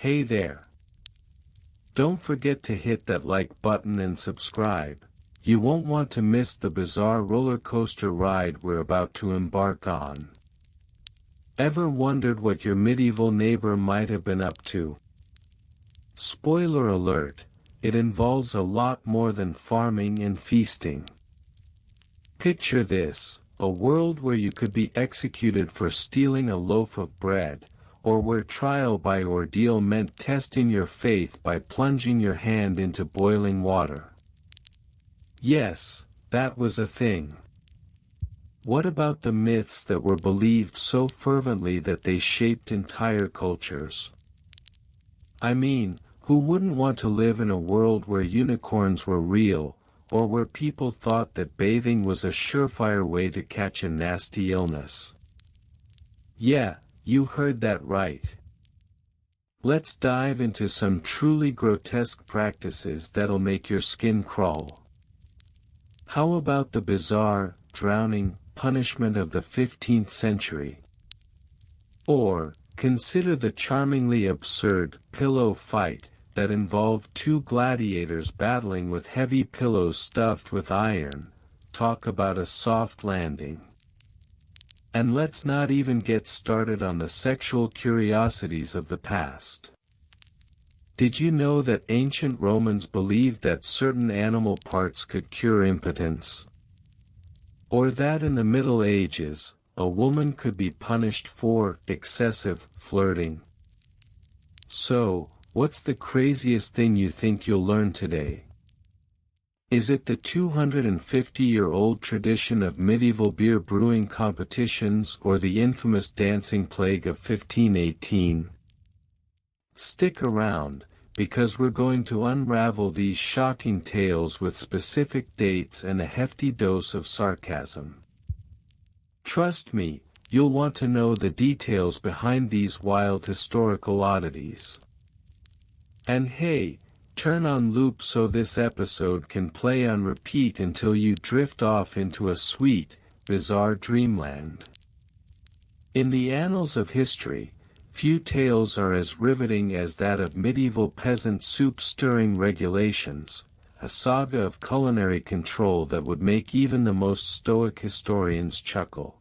Hey there. Don't forget to hit that like button and subscribe. You won't want to miss the bizarre roller coaster ride we're about to embark on. Ever wondered what your medieval neighbor might have been up to? Spoiler alert, it involves a lot more than farming and feasting. Picture this, a world where you could be executed for stealing a loaf of bread, or where trial by ordeal meant testing your faith by plunging your hand into boiling water. Yes, that was a thing. What about the myths that were believed so fervently that they shaped entire cultures? I mean, who wouldn't want to live in a world where unicorns were real, or where people thought that bathing was a surefire way to catch a nasty illness? Yeah, you heard that right. Let's dive into some truly grotesque practices that'll make your skin crawl. How about the bizarre, drowning, punishment of the 15th century? Or, consider the charmingly absurd pillow fight that involved two gladiators battling with heavy pillows stuffed with iron. Talk about a soft landing. And let's not even get started on the sexual curiosities of the past. Did you know that ancient Romans believed that certain animal parts could cure impotence? Or that in the Middle Ages, a woman could be punished for excessive flirting? So, what's the craziest thing you think you'll learn today? Is it the 250-year-old tradition of medieval beer brewing competitions or the infamous dancing plague of 1518? Stick around, because we're going to unravel these shocking tales with specific dates and a hefty dose of sarcasm. Trust me, you'll want to know the details behind these wild historical oddities. And hey, turn on loop so this episode can play on repeat until you drift off into a sweet, bizarre dreamland. In the annals of history, few tales are as riveting as that of medieval peasant soup stirring regulations, a saga of culinary control that would make even the most stoic historians chuckle.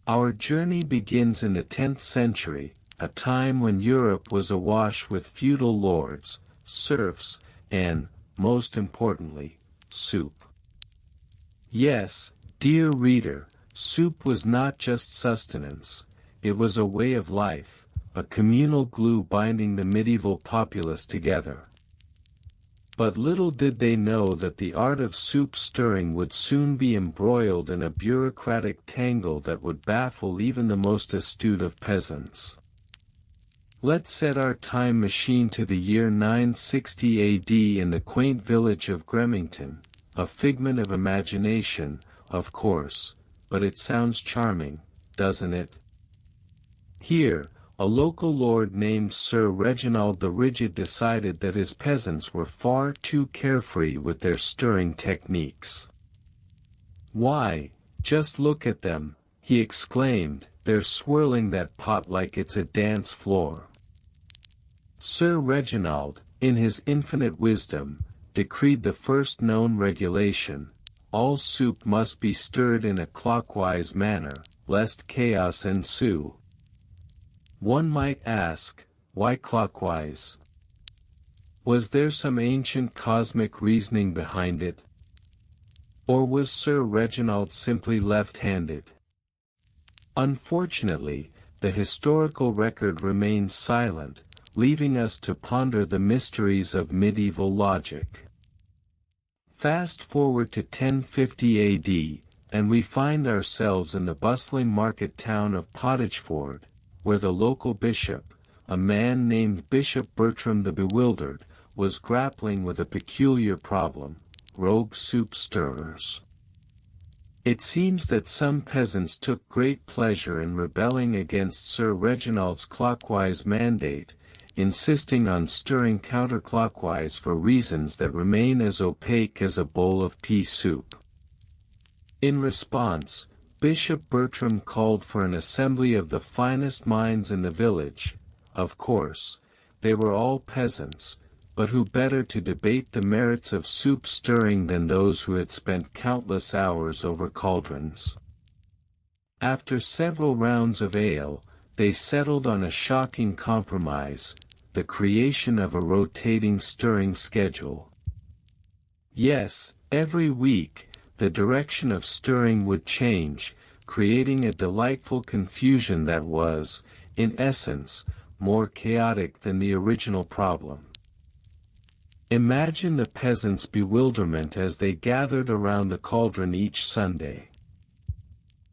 Our journey begins in the 10th century, a time when Europe was awash with feudal lords, serfs, and, most importantly, soup. Yes, dear reader, soup was not just sustenance, it was a way of life, a communal glue binding the medieval populace together. But little did they know that the art of soup stirring would soon be embroiled in a bureaucratic tangle that would baffle even the most astute of peasants. Let's set our time machine to the year 960 AD in the quaint village of Gremington, a figment of imagination, of course, but it sounds charming, doesn't it? Here, a local lord named Sir Reginald the Rigid decided that his peasants were far too carefree with their stirring techniques. "Why, just look at them," he exclaimed, "they're swirling that pot like it's a dance floor." Sir Reginald, in his infinite wisdom, decreed the first known regulation: all soup must be stirred in a clockwise manner, lest chaos ensue. One might ask, why clockwise? Was there some ancient cosmic reasoning behind it? Or was Sir Reginald simply left-handed? Unfortunately, the historical record remains silent, leaving us to ponder the mysteries of medieval logic. Fast forward to 1050 AD, and we find ourselves in the bustling market town of Pottageford, where the local bishop, a man named Bishop Bertram the Bewildered, was grappling with a peculiar problem: rogue soup stirrers. It seems that some peasants took great pleasure in rebelling against Sir Reginald's clockwise mandate, insisting on stirring counterclockwise for reasons that remain as opaque as a bowl of pea soup. In response, Bishop Bertram called for an assembly of the finest minds in the village, of course, they were all peasants, but who better to debate the merits of soup stirring than those who had spent countless hours over cauldrons? After several rounds of ale, they settled on a shocking compromise, the creation of a rotating stirring schedule. Yes, every week, the direction of stirring would change, creating a delightful confusion that was, in essence, more chaotic than the original problem. Imagine the peasants' bewilderment as they gathered around the cauldron each Sunday.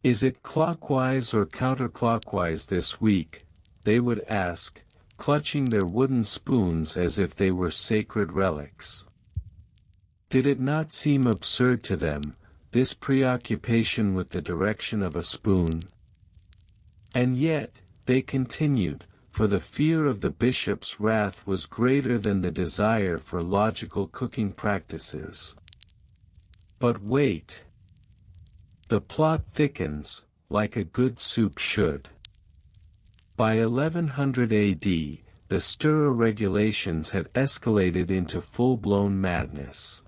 Is it clockwise or counterclockwise this week? They would ask, clutching their wooden spoons as if they were sacred relics. Did it not seem absurd to them, this preoccupation with the direction of a spoon? And yet, they continued, for the fear of the bishop's wrath was greater than the desire for logical cooking practices. But wait. The plot thickens, like a good soup should. By 1100 AD, the Stirr regulations had escalated into full-blown madness.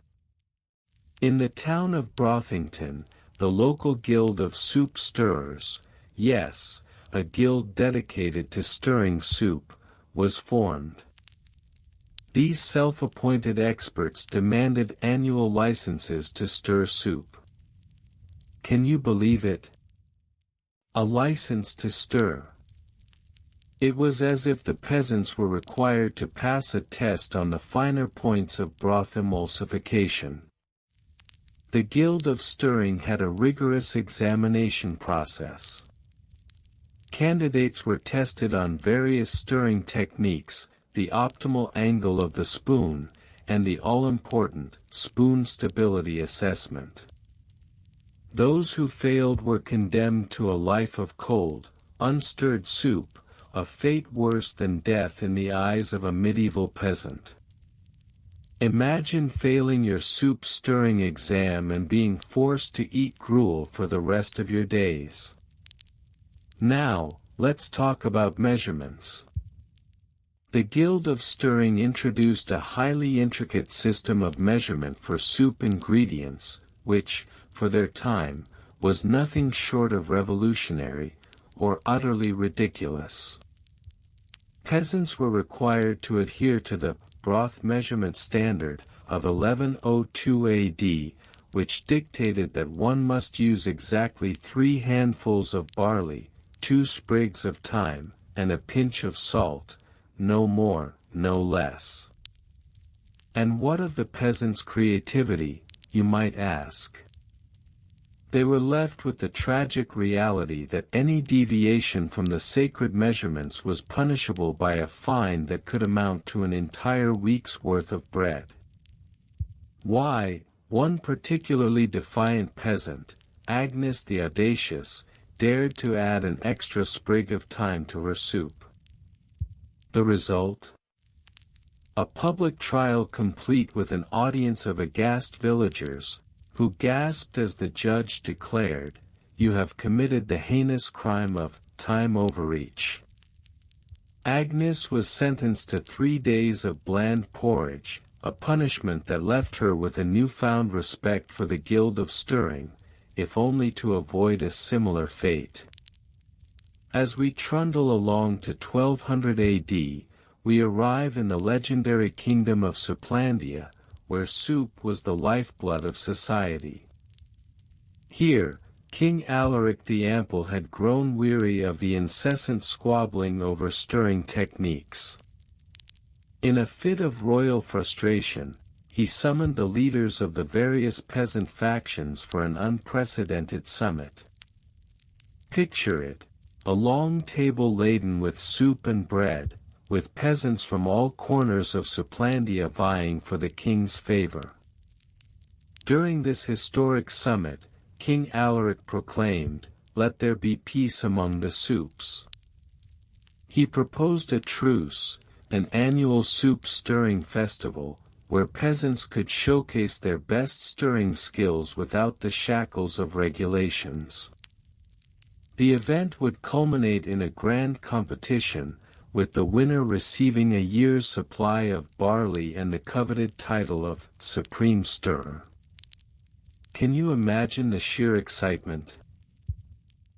In the town of Brothington, the local guild of soup stirrers, yes, a guild dedicated to stirring soup, was formed. These self-appointed experts demanded annual licenses to stir soup. Can you believe it? A license to stir. It was as if the peasants were required to pass a test on the finer points of broth emulsification. The Guild of Stirring had a rigorous examination process. Candidates were tested on various stirring techniques, the optimal angle of the spoon, and the all-important spoon stability assessment. Those who failed were condemned to a life of cold, unstirred soup, a fate worse than death in the eyes of a medieval peasant. Imagine failing your soup stirring exam and being forced to eat gruel for the rest of your days. Now, let's talk about measurements. The Guild of Stirring introduced a highly intricate system of measurement for soup ingredients, which, for their time, was nothing short of revolutionary, or utterly ridiculous. Peasants were required to adhere to the broth measurement standard of 1102 AD, which dictated that one must use exactly 3 handfuls of barley, 2 sprigs of thyme, and a pinch of salt, no more, no less. And what of the peasants' creativity, you might ask? They were left with the tragic reality that any deviation from the sacred measurements was punishable by a fine that could amount to an entire week's worth of bread. Why, one particularly defiant peasant, Agnes the Audacious, dared to add an extra sprig of thyme to her soup. The result? A public trial complete with an audience of aghast villagers, who gasped as the judge declared, "You have committed the heinous crime of thyme overreach." Agnes was sentenced to 3 days of bland porridge, a punishment that left her with a newfound respect for the Guild of Stirring, if only to avoid a similar fate. As we trundle along to 1200 AD, we arrive in the legendary kingdom of Supplandia, where soup was the lifeblood of society. Here, King Alaric the Ample had grown weary of the incessant squabbling over stirring techniques. In a fit of royal frustration, he summoned the leaders of the various peasant factions for an unprecedented summit. Picture it, a long table laden with soup and bread, with peasants from all corners of Supplandia vying for the king's favor. During this historic summit, King Alaric proclaimed, "Let there be peace among the soups." He proposed a truce, an annual soup-stirring festival, where peasants could showcase their best stirring skills without the shackles of regulations. The event would culminate in a grand competition, with the winner receiving a year's supply of barley and the coveted title of Supreme Stirrer. Can you imagine the sheer excitement?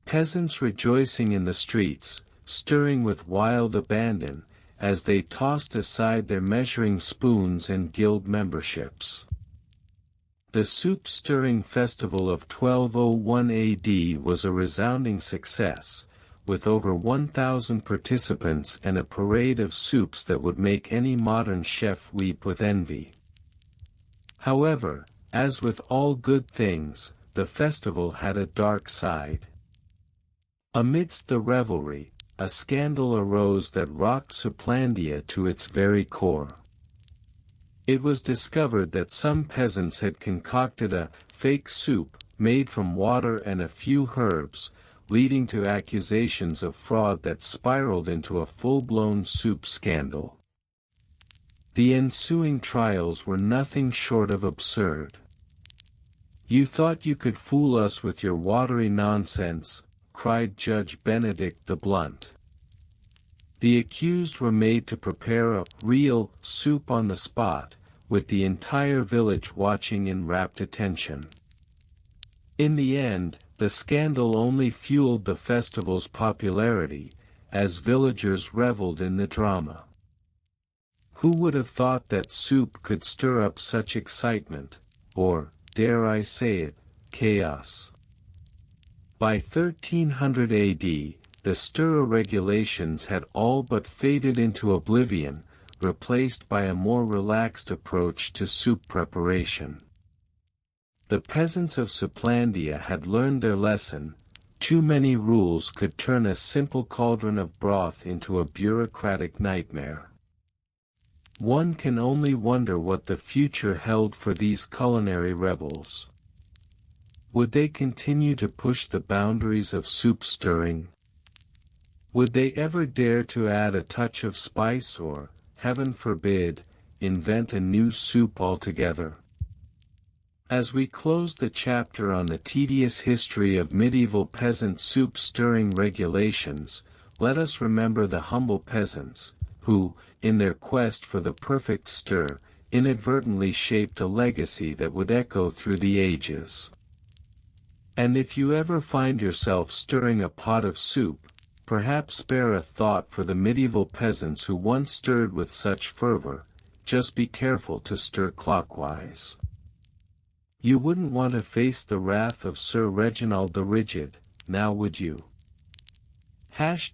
Peasants rejoicing in the streets, stirring with wild abandon, as they tossed aside their measuring spoons and guild memberships. The soup stirring festival of 1201 AD was a resounding success, with over 1,000 participants and a parade of soups that would make any modern chef weep with envy. However, as with all good things, the festival had a dark side. Amidst the revelry, a scandal arose that rocked Supplandia to its very core. It was discovered that some peasants had concocted a fake soup, made from water and a few herbs, leading to accusations of fraud that spiraled into a full-blown soup scandal. The ensuing trials were nothing short of absurd. "You thought you could fool us with your watery nonsense," cried Judge Benedict the Blunt. The accused were made to prepare a real soup on the spot, with the entire village watching in rapt attention. In the end, the scandal only fueled the festival's popularity, as villagers reveled in the drama. Who would have thought that soup could stir up such excitement, or, dare I say it, chaos? By 1300 AD, the Stirrer regulations had all but faded into oblivion, replaced by a more relaxed approach to soup preparation. The peasants of Supplandia had learned their lesson. Too many rules could turn a simple cauldron of broth into a bureaucratic nightmare. One can only wonder what the future held for these culinary rebels. Would they continue to push the boundaries of soup stirring? Would they ever dare to add a touch of spice or, heaven forbid, invent a new soup altogether? As we close the chapter on the tedious history of medieval peasant soup stirring regulations, let us remember the humble peasants, who, in their quest for the perfect stir, inadvertently shaped a legacy that would echo through the ages. And if you ever find yourself stirring a pot of soup, perhaps spare a thought for the medieval peasants who once stirred with such fervor. Just be careful to stir clockwise. You wouldn't want to face the wrath of Sir Reginald the Rigid, now would you? ###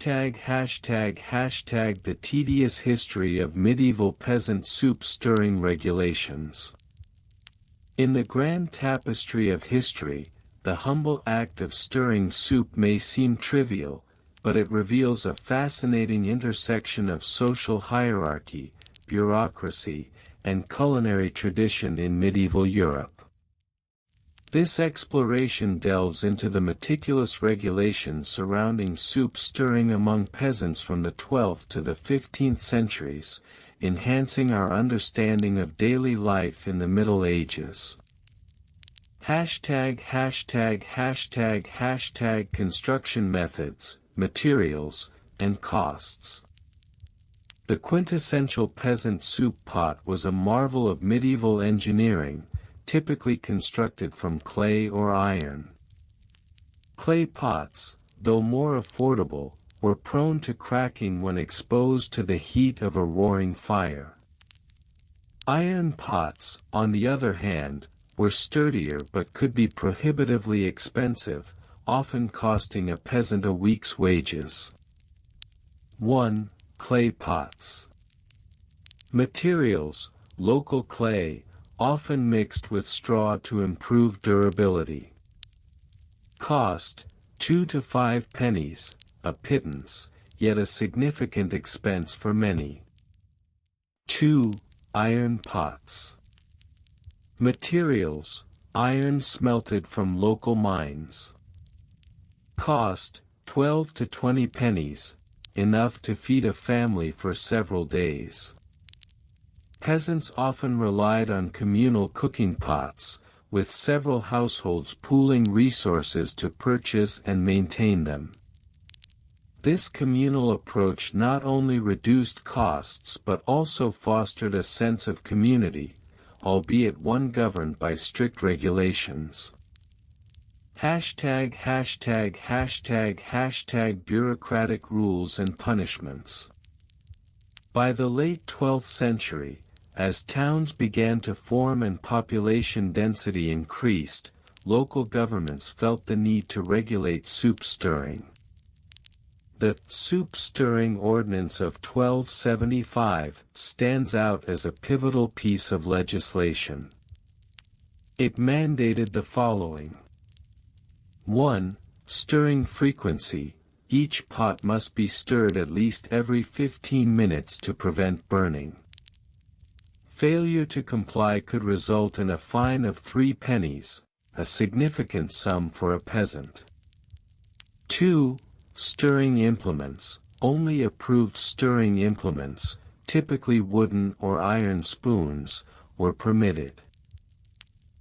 The tedious history of medieval peasant soup stirring regulations. In the grand tapestry of history, the humble act of stirring soup may seem trivial, but it reveals a fascinating intersection of social hierarchy, bureaucracy, and culinary tradition in medieval Europe. This exploration delves into the meticulous regulations surrounding soup stirring among peasants from the 12th to the 15th centuries, enhancing our understanding of daily life in the Middle Ages. ### Construction methods, materials, and costs. The quintessential peasant soup pot was a marvel of medieval engineering, typically constructed from clay or iron. Clay pots, though more affordable, were prone to cracking when exposed to the heat of a roaring fire. Iron pots, on the other hand, were sturdier but could be prohibitively expensive, often costing a peasant a week's wages. 1. Clay pots. Materials: local clay, often mixed with straw to improve durability. Cost: 2 to 5 pennies, a pittance, yet a significant expense for many. 2. Iron pots. Materials: iron smelted from local mines. Cost: 12 to 20 pennies, enough to feed a family for several days. Peasants often relied on communal cooking pots, with several households pooling resources to purchase and maintain them. This communal approach not only reduced costs but also fostered a sense of community, albeit one governed by strict regulations. ##### bureaucratic rules and punishments. By the late 12th century, as towns began to form and population density increased, local governments felt the need to regulate soup stirring. The Soup Stirring Ordinance of 1275 stands out as a pivotal piece of legislation. It mandated the following. 1. Stirring frequency. Each pot must be stirred at least every 15 minutes to prevent burning. Failure to comply could result in a fine of 3 pennies, a significant sum for a peasant. 2. Stirring implements. Only approved stirring implements, typically wooden or iron spoons, were permitted.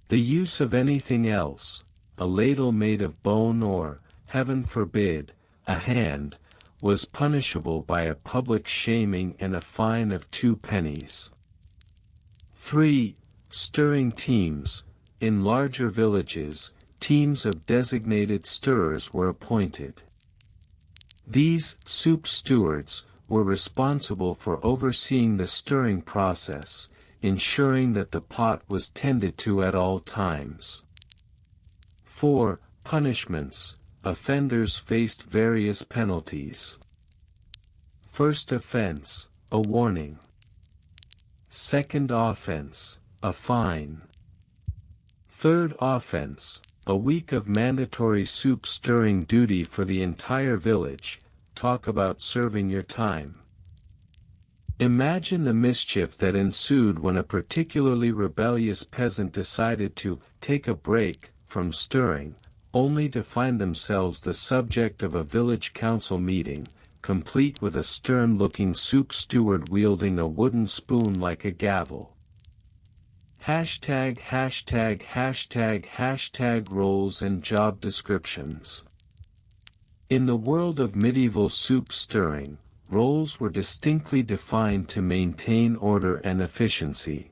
The use of anything else, a ladle made of bone or, heaven forbid, a hand, was punishable by a public shaming and a fine of 2 pennies. 3. Stirring teams. In larger villages, teams of designated stirrers were appointed. These soup stewards were responsible for overseeing the stirring process, ensuring that the pot was tended to at all times. 4. Punishments. Offenders faced various penalties. First offense, a warning. Second offense, a fine. Third offense, a week of mandatory soup stirring duty for the entire village. Talk about serving your time. Imagine the mischief that ensued when a particularly rebellious peasant decided to take a break from stirring, only to find themselves the subject of a village council meeting, complete with a stern-looking soup steward wielding a wooden spoon like a gavel. ##### roles and job descriptions. In the world of medieval soup stirring, roles were distinctly defined to maintain order and efficiency.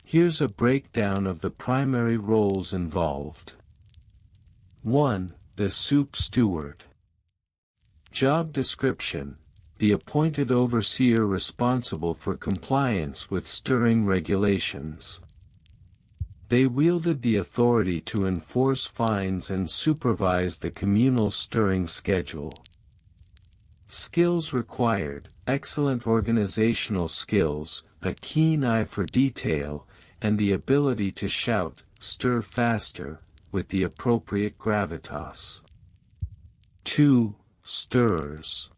Here's a breakdown of the primary roles involved. 1. The soup steward. Job description: the appointed overseer responsible for compliance with stirring regulations. They wielded the authority to enforce fines and supervise the communal stirring schedule. Skills required: excellent organizational skills, a keen eye for detail, and the ability to shout, "Stir faster," with the appropriate gravitas. 2. Stirrers.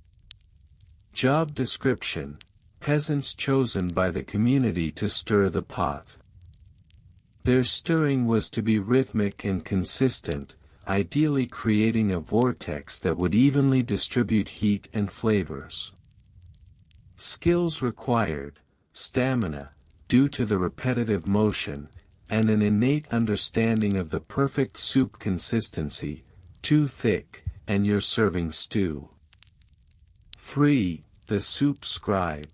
Job description: peasants chosen by the community to stir the pot. Their stirring was to be rhythmic and consistent, ideally creating a vortex that would evenly distribute heat and flavors. Skills required: stamina, due to the repetitive motion, and an innate understanding of the perfect soup consistency, too thick, and you're serving stew. 3. The soup scribe.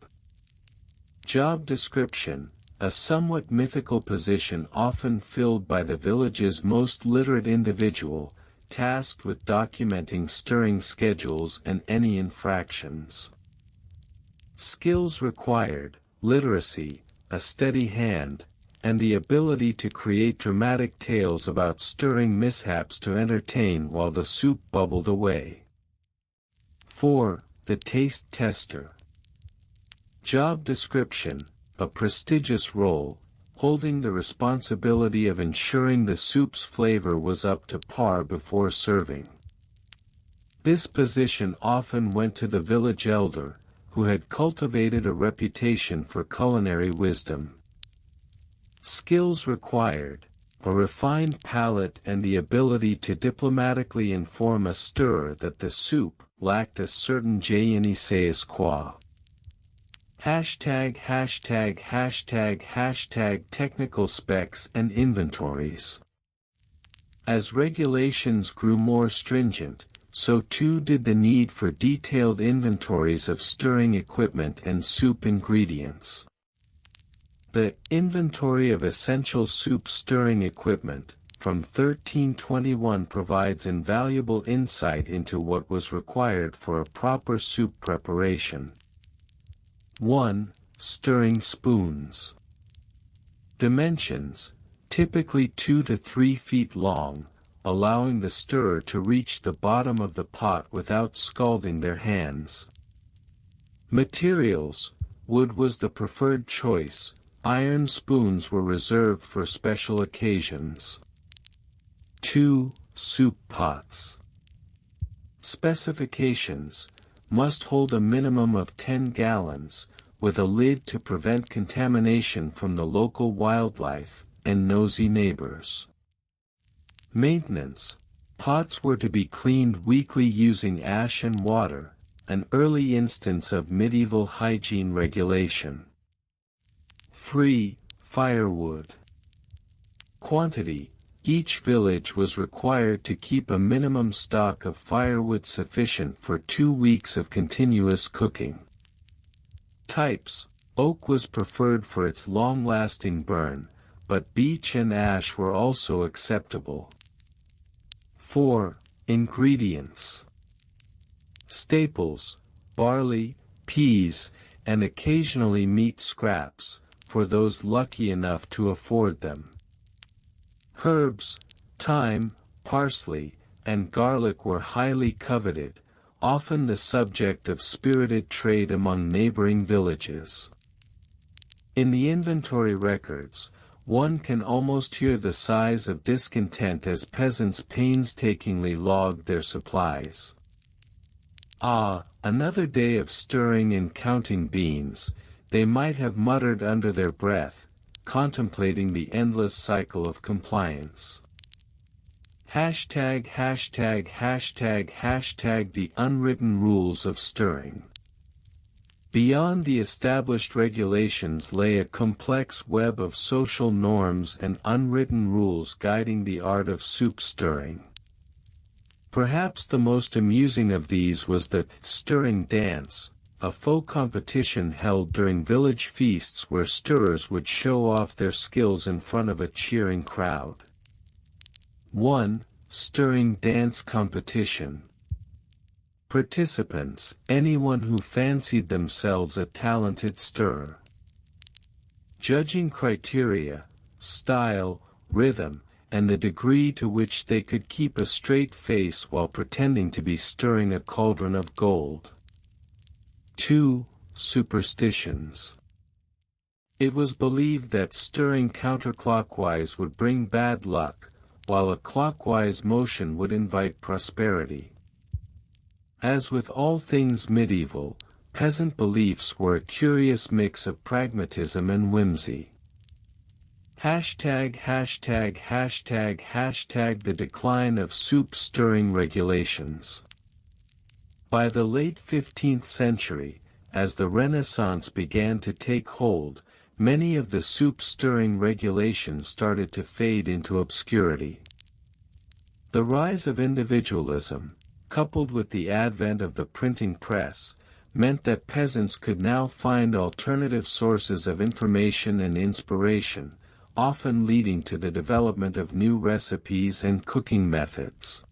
Job description: a somewhat mythical position often filled by the village's most literate individual, tasked with documenting stirring schedules and any infractions. Skills required: literacy, a steady hand, and the ability to create dramatic tales about stirring mishaps to entertain while the soup bubbled away. 4. The taste tester. Job description: a prestigious role, holding the responsibility of ensuring the soup's flavor was up to par before serving. This position often went to the village elder, who had cultivated a reputation for culinary wisdom. Skills required: a refined palate and the ability to diplomatically inform a stirrer that the soup lacked a certain je ne sais quoi. #### technical specs and inventories. As regulations grew more stringent, so too did the need for detailed inventories of stirring equipment and soup ingredients. The Inventory of Essential Soup Stirring Equipment, from 1321 provides invaluable insight into what was required for a proper soup preparation. 1. Stirring spoons. Dimensions, typically 2 to 3 feet long, allowing the stirrer to reach the bottom of the pot without scalding their hands. Materials, wood was the preferred choice, iron spoons were reserved for special occasions. 2. Soup pots. Specifications, must hold a minimum of 10 gallons, with a lid to prevent contamination from the local wildlife and nosy neighbors. Maintenance, pots were to be cleaned weekly using ash and water, an early instance of medieval hygiene regulation. 3. Firewood. Quantity, each village was required to keep a minimum stock of firewood sufficient for 2 weeks of continuous cooking. Types, oak was preferred for its long-lasting burn, but beech and ash were also acceptable. 4. Ingredients. Staples, barley, peas, and occasionally meat scraps, for those lucky enough to afford them. Herbs, thyme, parsley, and garlic were highly coveted, often the subject of spirited trade among neighboring villages. In the inventory records, one can almost hear the sighs of discontent as peasants painstakingly logged their supplies. Ah, another day of stirring and counting beans, they might have muttered under their breath, contemplating the endless cycle of compliance. ###### The unwritten rules of stirring. Beyond the established regulations lay a complex web of social norms and unwritten rules guiding the art of soup stirring. Perhaps the most amusing of these was the stirring dance, a folk competition held during village feasts where stirrers would show off their skills in front of a cheering crowd. 1. Stirring dance competition. Participants, anyone who fancied themselves a talented stirrer. Judging criteria, style, rhythm, and the degree to which they could keep a straight face while pretending to be stirring a cauldron of gold. 2. Superstitions. It was believed that stirring counterclockwise would bring bad luck, while a clockwise motion would invite prosperity. As with all things medieval, peasant beliefs were a curious mix of pragmatism and whimsy. ######### The decline of soup stirring regulations. By the late 15th century, as the Renaissance began to take hold, many of the soup stirring regulations started to fade into obscurity. The rise of individualism, coupled with the advent of the printing press, meant that peasants could now find alternative sources of information and inspiration, often leading to the development of new recipes and cooking methods.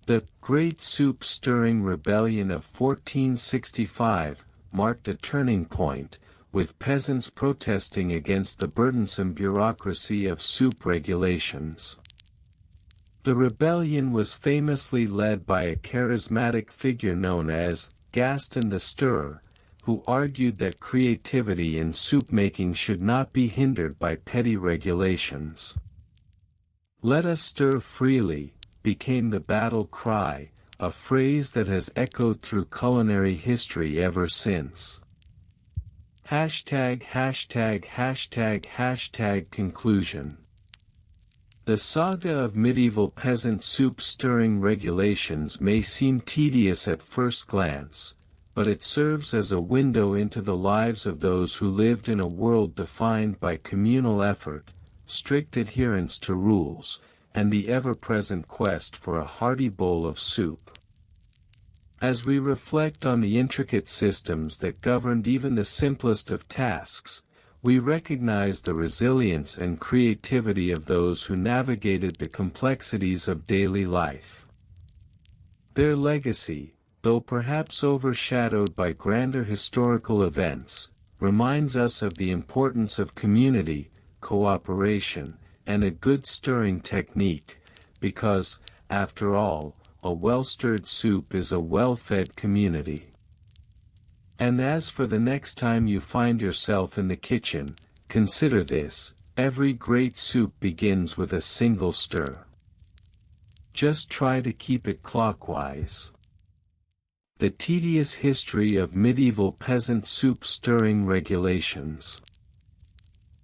The Great Soup Stirring Rebellion of 1465 marked a turning point, with peasants protesting against the burdensome bureaucracy of soup regulations. The rebellion was famously led by a charismatic figure known as Gaston the Stirrer, who argued that creativity in soup-making should not be hindered by petty regulations. "Let us stir freely," became the battle cry, a phrase that has echoed through culinary history ever since. Conclusion. The saga of medieval peasant soup stirring regulations may seem tedious at first glance, but it serves as a window into the lives of those who lived in a world defined by communal effort, strict adherence to rules, and the ever-present quest for a hearty bowl of soup. As we reflect on the intricate systems that governed even the simplest of tasks, we recognize the resilience and creativity of those who navigated the complexities of daily life. Their legacy, though perhaps overshadowed by grander historical events, reminds us of the importance of community, cooperation, and a good stirring technique, because, after all, a well-stirred soup is a well-fed community. And as for the next time you find yourself in the kitchen, consider this: every great soup begins with a single stir. Just try to keep it clockwise. The tedious history of medieval peasant soup stirring regulations.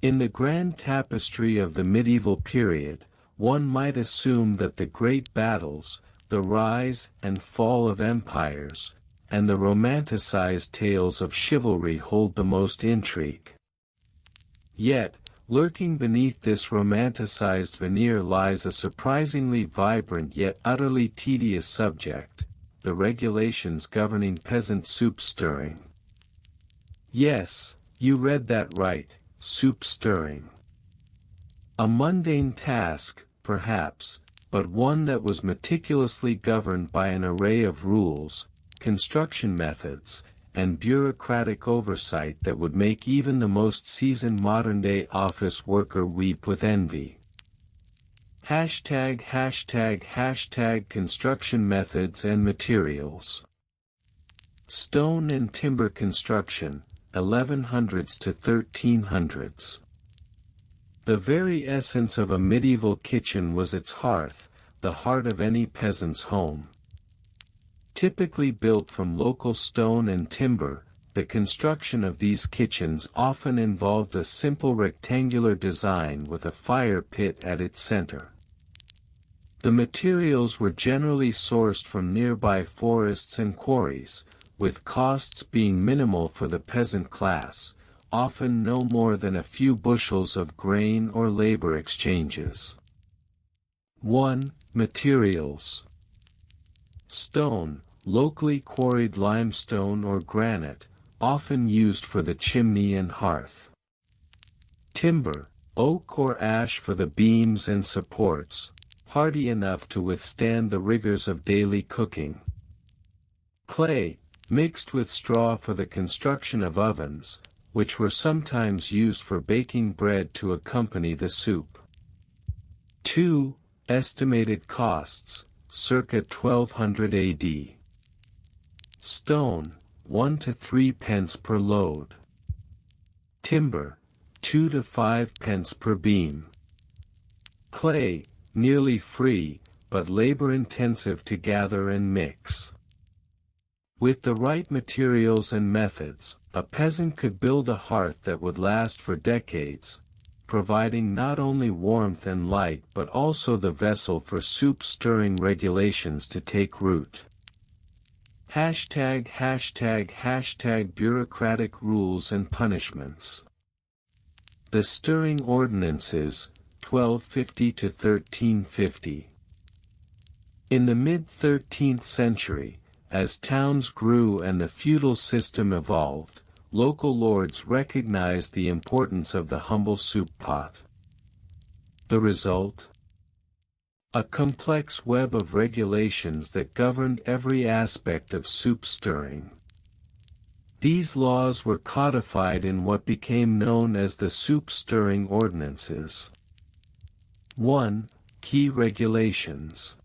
In the grand tapestry of the medieval period, one might assume that the great battles, the rise and fall of empires, and the romanticized tales of chivalry hold the most intrigue. Yet, lurking beneath this romanticized veneer lies a surprisingly vibrant yet utterly tedious subject: the regulations governing peasant soup stirring. Yes, you read that right, soup stirring. A mundane task, perhaps, but one that was meticulously governed by an array of rules, construction methods, and bureaucratic oversight that would make even the most seasoned modern-day office worker weep with envy. ##### Construction methods and materials. Stone and timber construction, 1100s to 1300s. The very essence of a medieval kitchen was its hearth, the heart of any peasant's home. Typically built from local stone and timber, the construction of these kitchens often involved a simple rectangular design with a fire pit at its center. The materials were generally sourced from nearby forests and quarries, with costs being minimal for the peasant class, often no more than a few bushels of grain or labor exchanges. 1. Materials. Stone, locally quarried limestone or granite, often used for the chimney and hearth. Timber, oak or ash for the beams and supports, hardy enough to withstand the rigors of daily cooking. Clay, mixed with straw for the construction of ovens, which were sometimes used for baking bread to accompany the soup. 2. Estimated costs, circa 1200 AD. Stone, 1 to 3 pence per load. Timber, 2 to 5 pence per beam. Clay, nearly free, but labor-intensive to gather and mix. With the right materials and methods, a peasant could build a hearth that would last for decades, providing not only warmth and light but also the vessel for soup stirring regulations to take root. ##### Bureaucratic rules and punishments. The Stirring Ordinances, 1250 to 1350. In the mid-13th century, as towns grew and the feudal system evolved, local lords recognized the importance of the humble soup pot. The result? A complex web of regulations that governed every aspect of soup stirring. These laws were codified in what became known as the Soup Stirring Ordinances. 1. Key regulations.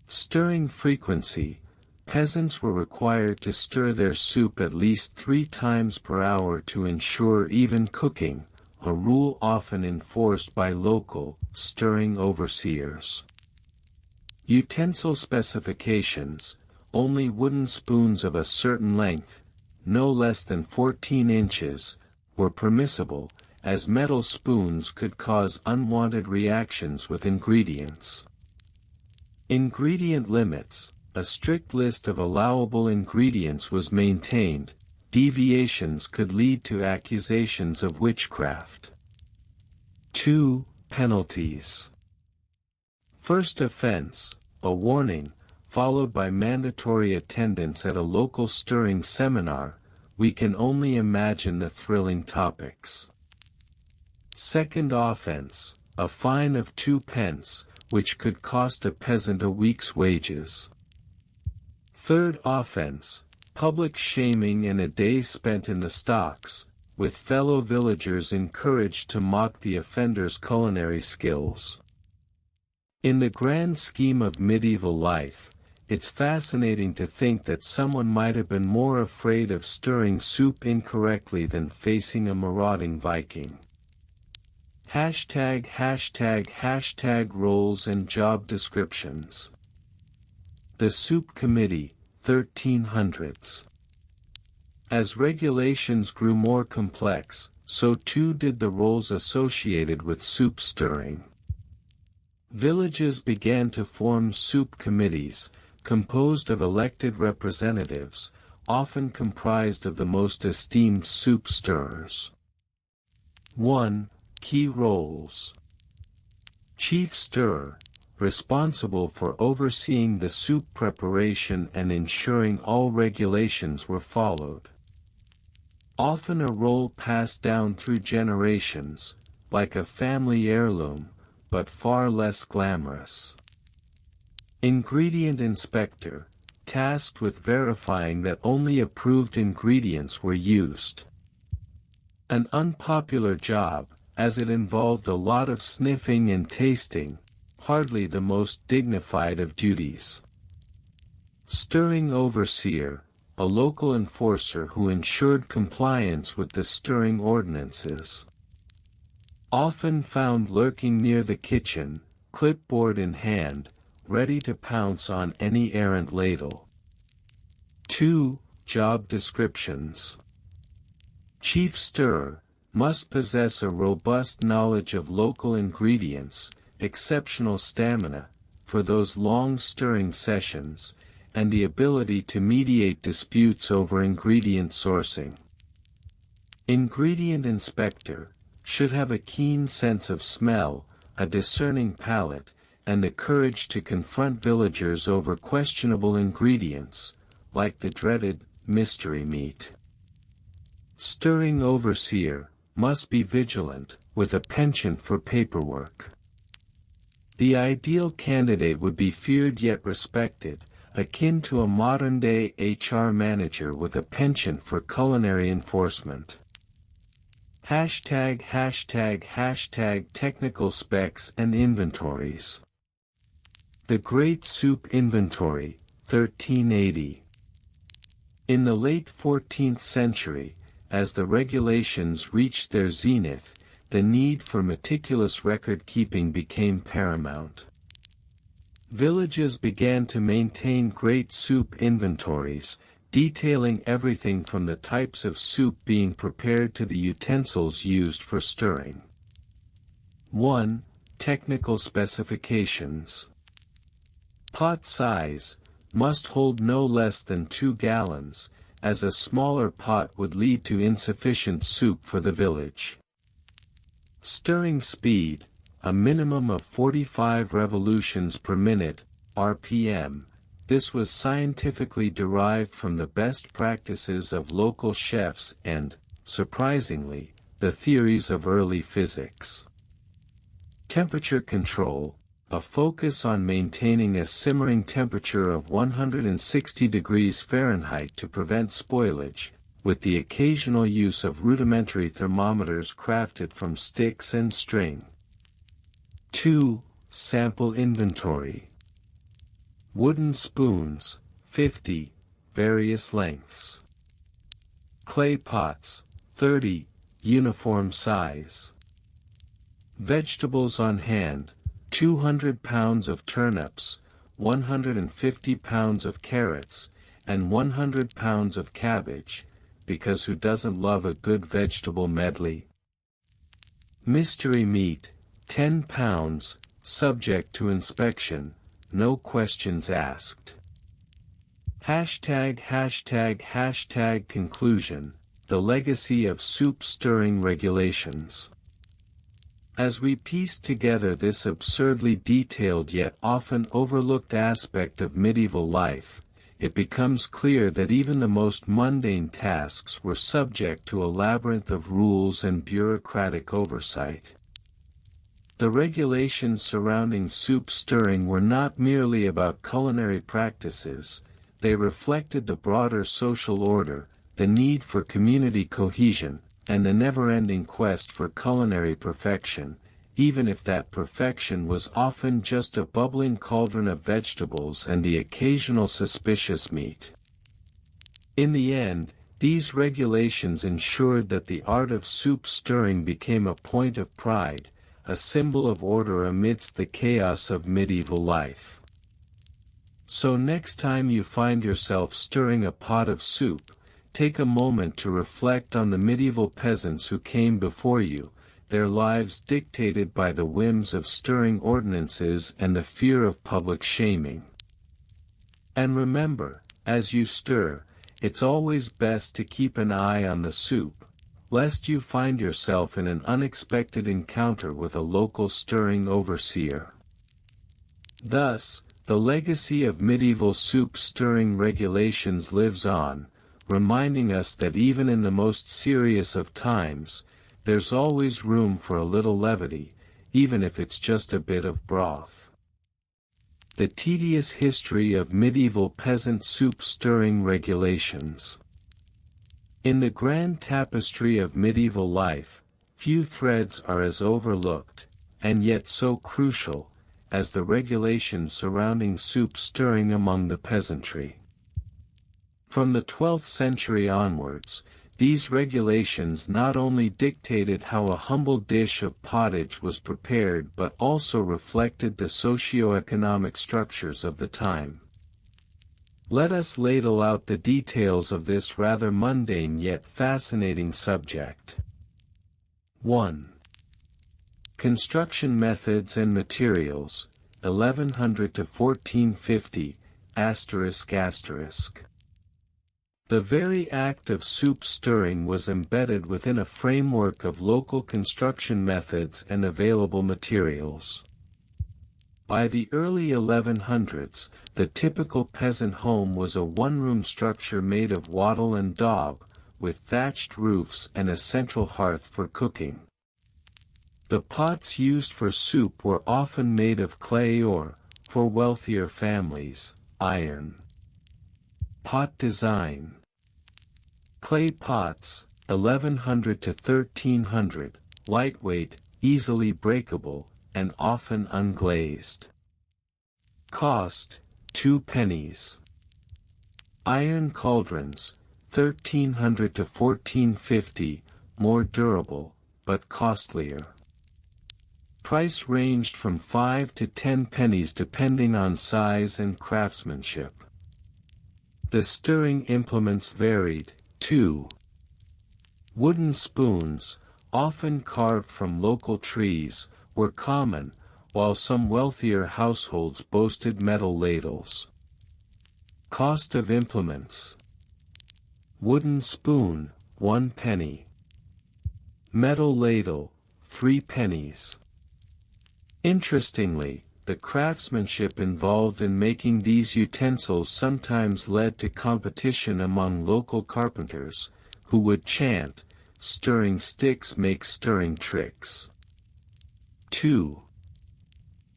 Stirring frequency. Peasants were required to stir their soup at least 3 times per hour to ensure even cooking, a rule often enforced by local, stirring overseers. Utensil specifications: only wooden spoons of a certain length, no less than 14 inches, were permissible, as metal spoons could cause unwanted reactions with ingredients. Ingredient limits: a strict list of allowable ingredients was maintained. Deviations could lead to accusations of witchcraft. 2. Penalties. First offense, a warning, followed by mandatory attendance at a local stirring seminar. We can only imagine the thrilling topics. Second offense, a fine of 2 pence, which could cost a peasant a week's wages. Third offense, public shaming and a day spent in the stocks, with fellow villagers encouraged to mock the offender's culinary skills. In the grand scheme of medieval life, it's fascinating to think that someone might have been more afraid of stirring soup incorrectly than facing a marauding Viking. ##### Roles and job descriptions. The Soup Committee, 1300s. As regulations grew more complex, so too did the roles associated with soup stirring. Villages began to form soup committees, composed of elected representatives, often comprised of the most esteemed soup stirrers. 1. Key roles. Chief Stirrer, responsible for overseeing the soup preparation and ensuring all regulations were followed. Often a role passed down through generations, like a family heirloom, but far less glamorous. Ingredient Inspector, tasked with verifying that only approved ingredients were used. An unpopular job, as it involved a lot of sniffing and tasting, hardly the most dignified of duties. Stirring Overseer, a local enforcer who ensured compliance with the stirring ordinances. Often found lurking near the kitchen, clipboard in hand, ready to pounce on any errant ladle. 2. Job descriptions. Chief Stirrer must possess a robust knowledge of local ingredients, exceptional stamina for those long stirring sessions, and the ability to mediate disputes over ingredient sourcing. Ingredient Inspector should have a keen sense of smell, a discerning palate, and the courage to confront villagers over questionable ingredients, like the dreaded mystery meat. Stirring Overseer must be vigilant, with a penchant for paperwork. The ideal candidate would be feared yet respected, akin to a modern-day HR manager with a penchant for culinary enforcement. ##### Technical specs and inventories. The Great Soup Inventory, 1380. In the late 14th century, as the regulations reached their zenith, the need for meticulous record-keeping became paramount. Villages began to maintain great soup inventories, detailing everything from the types of soup being prepared to the utensils used for stirring. 1. Technical specifications. Pot size must hold no less than 2 gallons, as a smaller pot would lead to insufficient soup for the village. Stirring speed, a minimum of 45 revolutions per minute, RPM. This was scientifically derived from the best practices of local chefs and, surprisingly, the theories of early physics. Temperature control, a focus on maintaining a simmering temperature of 160 degrees Fahrenheit to prevent spoilage, with the occasional use of rudimentary thermometers crafted from sticks and string. 2. Sample inventory. Wooden spoons, 50, various lengths. Clay pots, 30, uniform size. Vegetables on hand, 200 pounds of turnips, 150 pounds of carrots, and 100 pounds of cabbage, because who doesn't love a good vegetable medley? Mystery meat, 10 pounds, subject to inspection, no questions asked. Conclusion, the legacy of soup stirring regulations. As we piece together this absurdly detailed yet often overlooked aspect of medieval life, it becomes clear that even the most mundane tasks were subject to a labyrinth of rules and bureaucratic oversight. The regulations surrounding soup stirring were not merely about culinary practices, they reflected the broader social order, the need for community cohesion, and the never-ending quest for culinary perfection, even if that perfection was often just a bubbling cauldron of vegetables and the occasional suspicious meat. In the end, these regulations ensured that the art of soup stirring became a point of pride, a symbol of order amidst the chaos of medieval life. So next time you find yourself stirring a pot of soup, take a moment to reflect on the medieval peasants who came before you, their lives dictated by the whims of stirring ordinances and the fear of public shaming. And remember, as you stir, it's always best to keep an eye on the soup, lest you find yourself in an unexpected encounter with a local stirring overseer. Thus, the legacy of medieval soup stirring regulations lives on, reminding us that even in the most serious of times, there's always room for a little levity, even if it's just a bit of broth. The tedious history of medieval peasant soup stirring regulations. In the grand tapestry of medieval life, few threads are as overlooked, and yet so crucial, as the regulations surrounding soup stirring among the peasantry. From the 12th century onwards, these regulations not only dictated how a humble dish of pottage was prepared but also reflected the socio-economic structures of the time. Let us ladle out the details of this rather mundane yet fascinating subject. 1. Construction methods and materials, 1100 to 1450, ****. The very act of soup stirring was embedded within a framework of local construction methods and available materials. By the early 1100s, the typical peasant home was a one-room structure made of wattle and daub, with thatched roofs and a central hearth for cooking. The pots used for soup were often made of clay or, for wealthier families, iron. Pot design. Clay pots, 1100 to 1300, lightweight, easily breakable, and often unglazed. Cost, 2 pennies. Iron cauldrons, 1300 to 1450, more durable, but costlier. Price ranged from 5 to 10 pennies depending on size and craftsmanship. The stirring implements varied, too. Wooden spoons, often carved from local trees, were common, while some wealthier households boasted metal ladles. Cost of implements. Wooden spoon, 1 penny. Metal ladle, 3 pennies. Interestingly, the craftsmanship involved in making these utensils sometimes led to competition among local carpenters, who would chant, "Stirring sticks make stirring tricks." 2.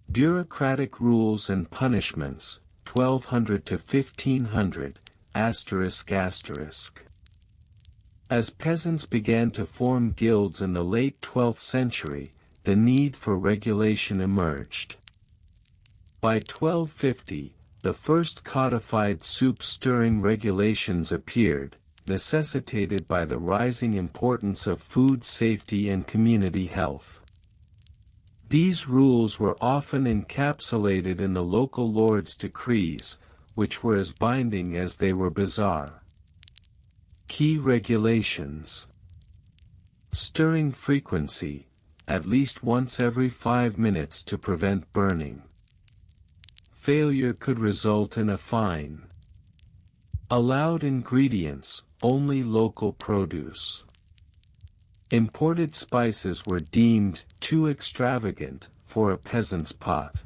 Bureaucratic rules and punishments, 1200 to 1500, ****. As peasants began to form guilds in the late 12th century, the need for regulation emerged. By 1250, the first codified soup stirring regulations appeared, necessitated by the rising importance of food safety and community health. These rules were often encapsulated in the local lord's decrees, which were as binding as they were bizarre. Key regulations. Stirring frequency, at least once every 5 minutes to prevent burning. Failure could result in a fine. Allowed ingredients, only local produce. Imported spices were deemed too extravagant for a peasant's pot.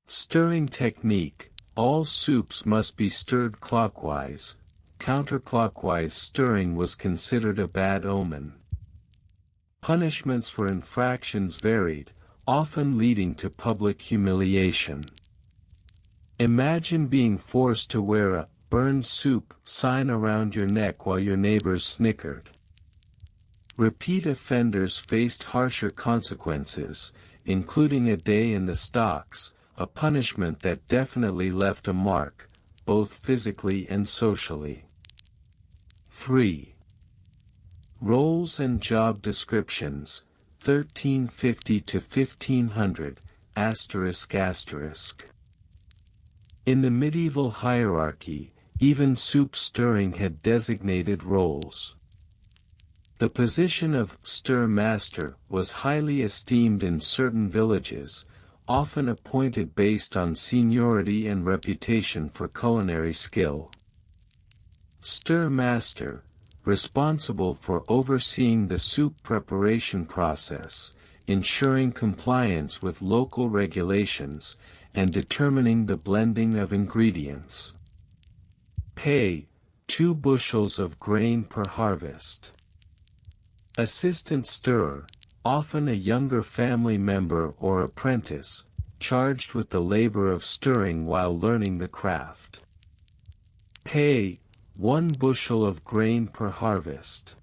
Stirring technique: all soups must be stirred clockwise. Counterclockwise stirring was considered a bad omen. Punishments for infractions varied, often leading to public humiliation. Imagine being forced to wear a "burned soup" sign around your neck while your neighbors snickered. Repeat offenders faced harsher consequences, including a day in the stocks, a punishment that definitely left a mark, both physically and socially. 3. Roles and job descriptions, 1350 to 1500, ****. In the medieval hierarchy, even soup stirring had designated roles. The position of stir master was highly esteemed in certain villages, often appointed based on seniority and reputation for culinary skill. Stir master, responsible for overseeing the soup preparation process, ensuring compliance with local regulations, and determining the blending of ingredients. Pay: 2 bushels of grain per harvest. Assistant stirrer, often a younger family member or apprentice, charged with the labor of stirring while learning the craft. Pay: 1 bushel of grain per harvest.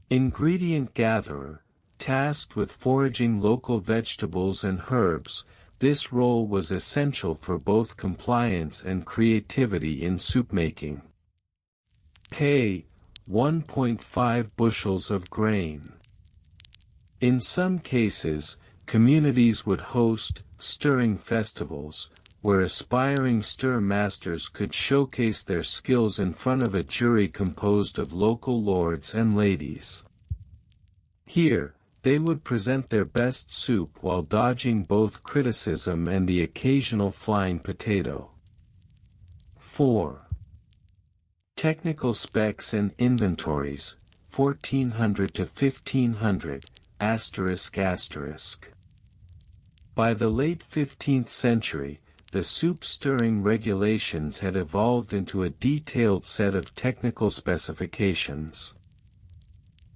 Ingredient gatherer, tasked with foraging local vegetables and herbs, this role was essential for both compliance and creativity in soup making. Pay: 1.5 bushels of grain. In some cases, communities would host stirring festivals, where aspiring stir masters could showcase their skills in front of a jury composed of local lords and ladies. Here, they would present their best soup while dodging both criticism and the occasional flying potato. 4. Technical specs and inventories, 1400 to 1500, ****. By the late 15th century, the soup stirring regulations had evolved into a detailed set of technical specifications.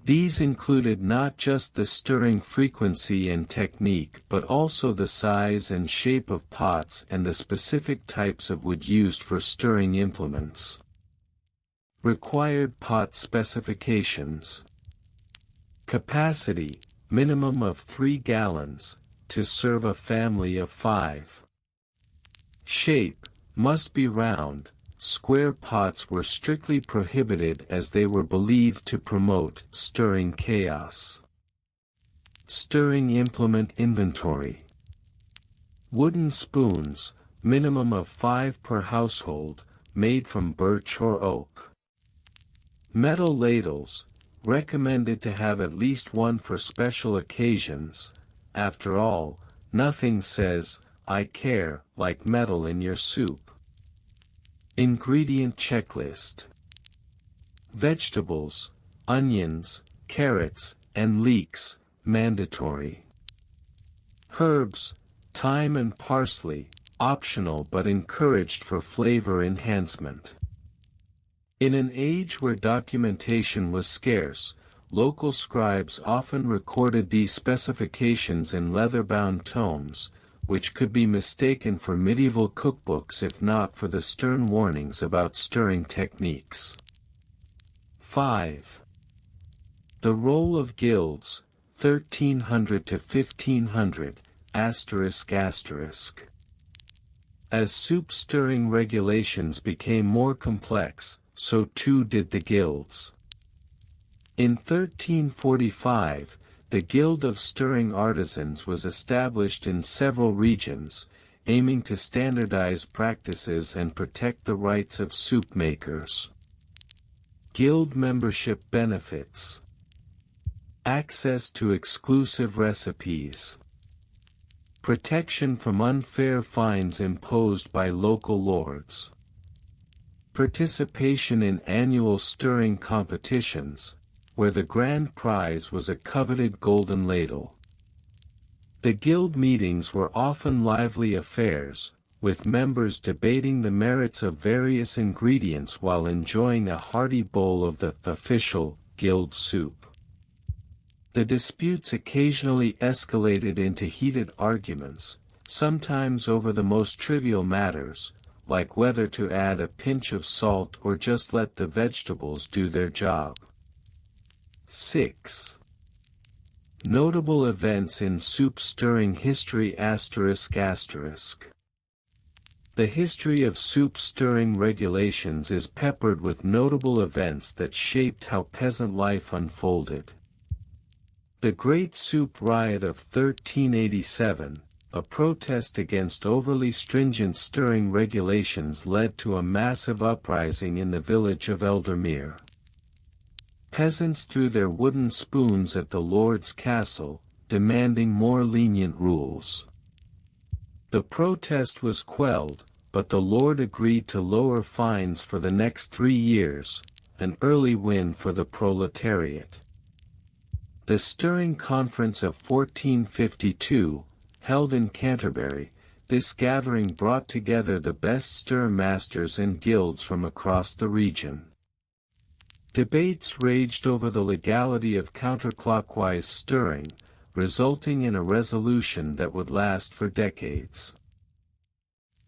These included not just the stirring frequency and technique but also the size and shape of pots and the specific types of wood used for stirring implements. Required pot specifications. Capacity: minimum of 3 gallons, to serve a family of 5. Shape: must be round. Square pots were strictly prohibited as they were believed to promote stirring chaos. Stirring implement inventory. Wooden spoons, minimum of 5 per household, made from birch or oak. Metal ladles, recommended to have at least one for special occasions. After all, nothing says, "I care," like metal in your soup. Ingredient checklist. Vegetables, onions, carrots, and leeks, mandatory. Herbs, thyme and parsley, optional but encouraged for flavor enhancement. In an age where documentation was scarce, local scribes often recorded these specifications in leather-bound tomes, which could be mistaken for medieval cookbooks if not for the stern warnings about stirring techniques. 5. The role of guilds, 1300 to 1500, ****. As soup stirring regulations became more complex, so too did the guilds. In 1345, the Guild of Stirring Artisans was established in several regions, aiming to standardize practices and protect the rights of soup makers. Guild membership benefits. Access to exclusive recipes. Protection from unfair fines imposed by local lords. Participation in annual stirring competitions, where the grand prize was a coveted golden ladle. The guild meetings were often lively affairs, with members debating the merits of various ingredients while enjoying a hearty bowl of the official guild soup. The disputes occasionally escalated into heated arguments, sometimes over the most trivial matters, like whether to add a pinch of salt or just let the vegetables do their job. 6. Notable events in soup stirring history ***. The history of soup stirring regulations is peppered with notable events that shaped how peasant life unfolded. The Great Soup Riot of 1387, a protest against overly stringent stirring regulations, led to a massive uprising in the village of Eldermere. Peasants threw their wooden spoons at the lord's castle, demanding more lenient rules. The protest was quelled, but the lord agreed to lower fines for the next 3 years, an early win for the proletariat. The Stirring Conference of 1452, held in Canterbury, this gathering brought together the best stir masters and guilds from across the region. Debates raged over the legality of counterclockwise stirring, resulting in a resolution that would last for decades.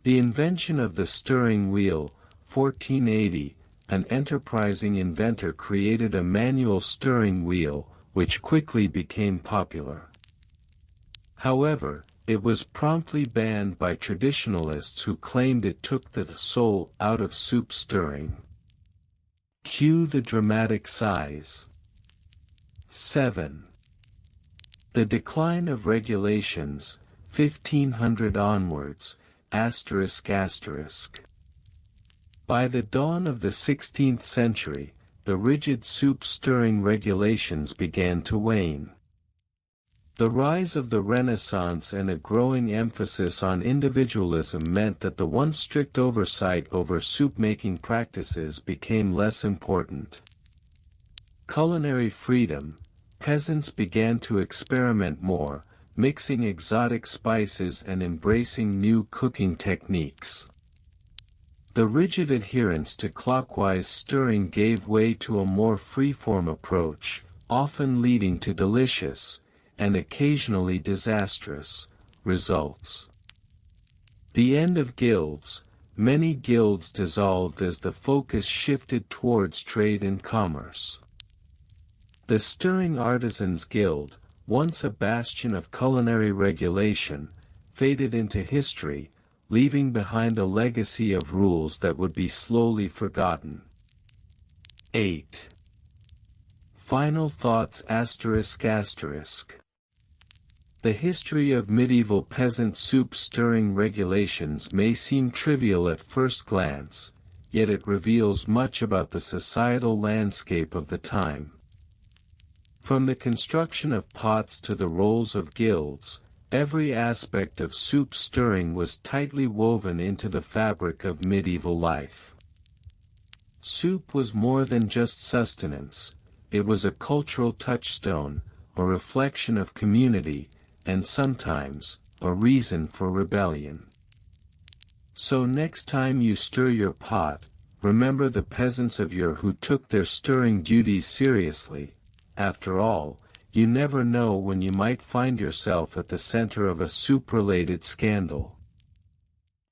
The invention of the stirring wheel, 1480, an enterprising inventor created a manual stirring wheel, which quickly became popular. However, it was promptly banned by traditionalists who claimed it took the soul out of soup stirring. Cue the dramatic sighs. 7. The decline of regulations, 1500 onwards, ***. By the dawn of the 16th century, the rigid soup stirring regulations began to wane. The rise of the Renaissance and a growing emphasis on individualism meant that the once strict oversight over soup-making practices became less important. Culinary freedom, peasants began to experiment more, mixing exotic spices and embracing new cooking techniques. The rigid adherence to clockwise stirring gave way to a more free-form approach, often leading to delicious, and occasionally disastrous, results. The end of guilds. Many guilds dissolved as the focus shifted towards trade and commerce. The Stirring Artisans Guild, once a bastion of culinary regulation, faded into history, leaving behind a legacy of rules that would be slowly forgotten. 8. Final thoughts ***. The history of medieval peasant soup stirring regulations may seem trivial at first glance, yet it reveals much about the societal landscape of the time. From the construction of pots to the roles of guilds, every aspect of soup stirring was tightly woven into the fabric of medieval life. Soup was more than just sustenance, it was a cultural touchstone, a reflection of community, and sometimes, a reason for rebellion. So next time you stir your pot, remember the peasants of yore who took their stirring duties seriously. After all, you never know when you might find yourself at the center of a soup-related scandal.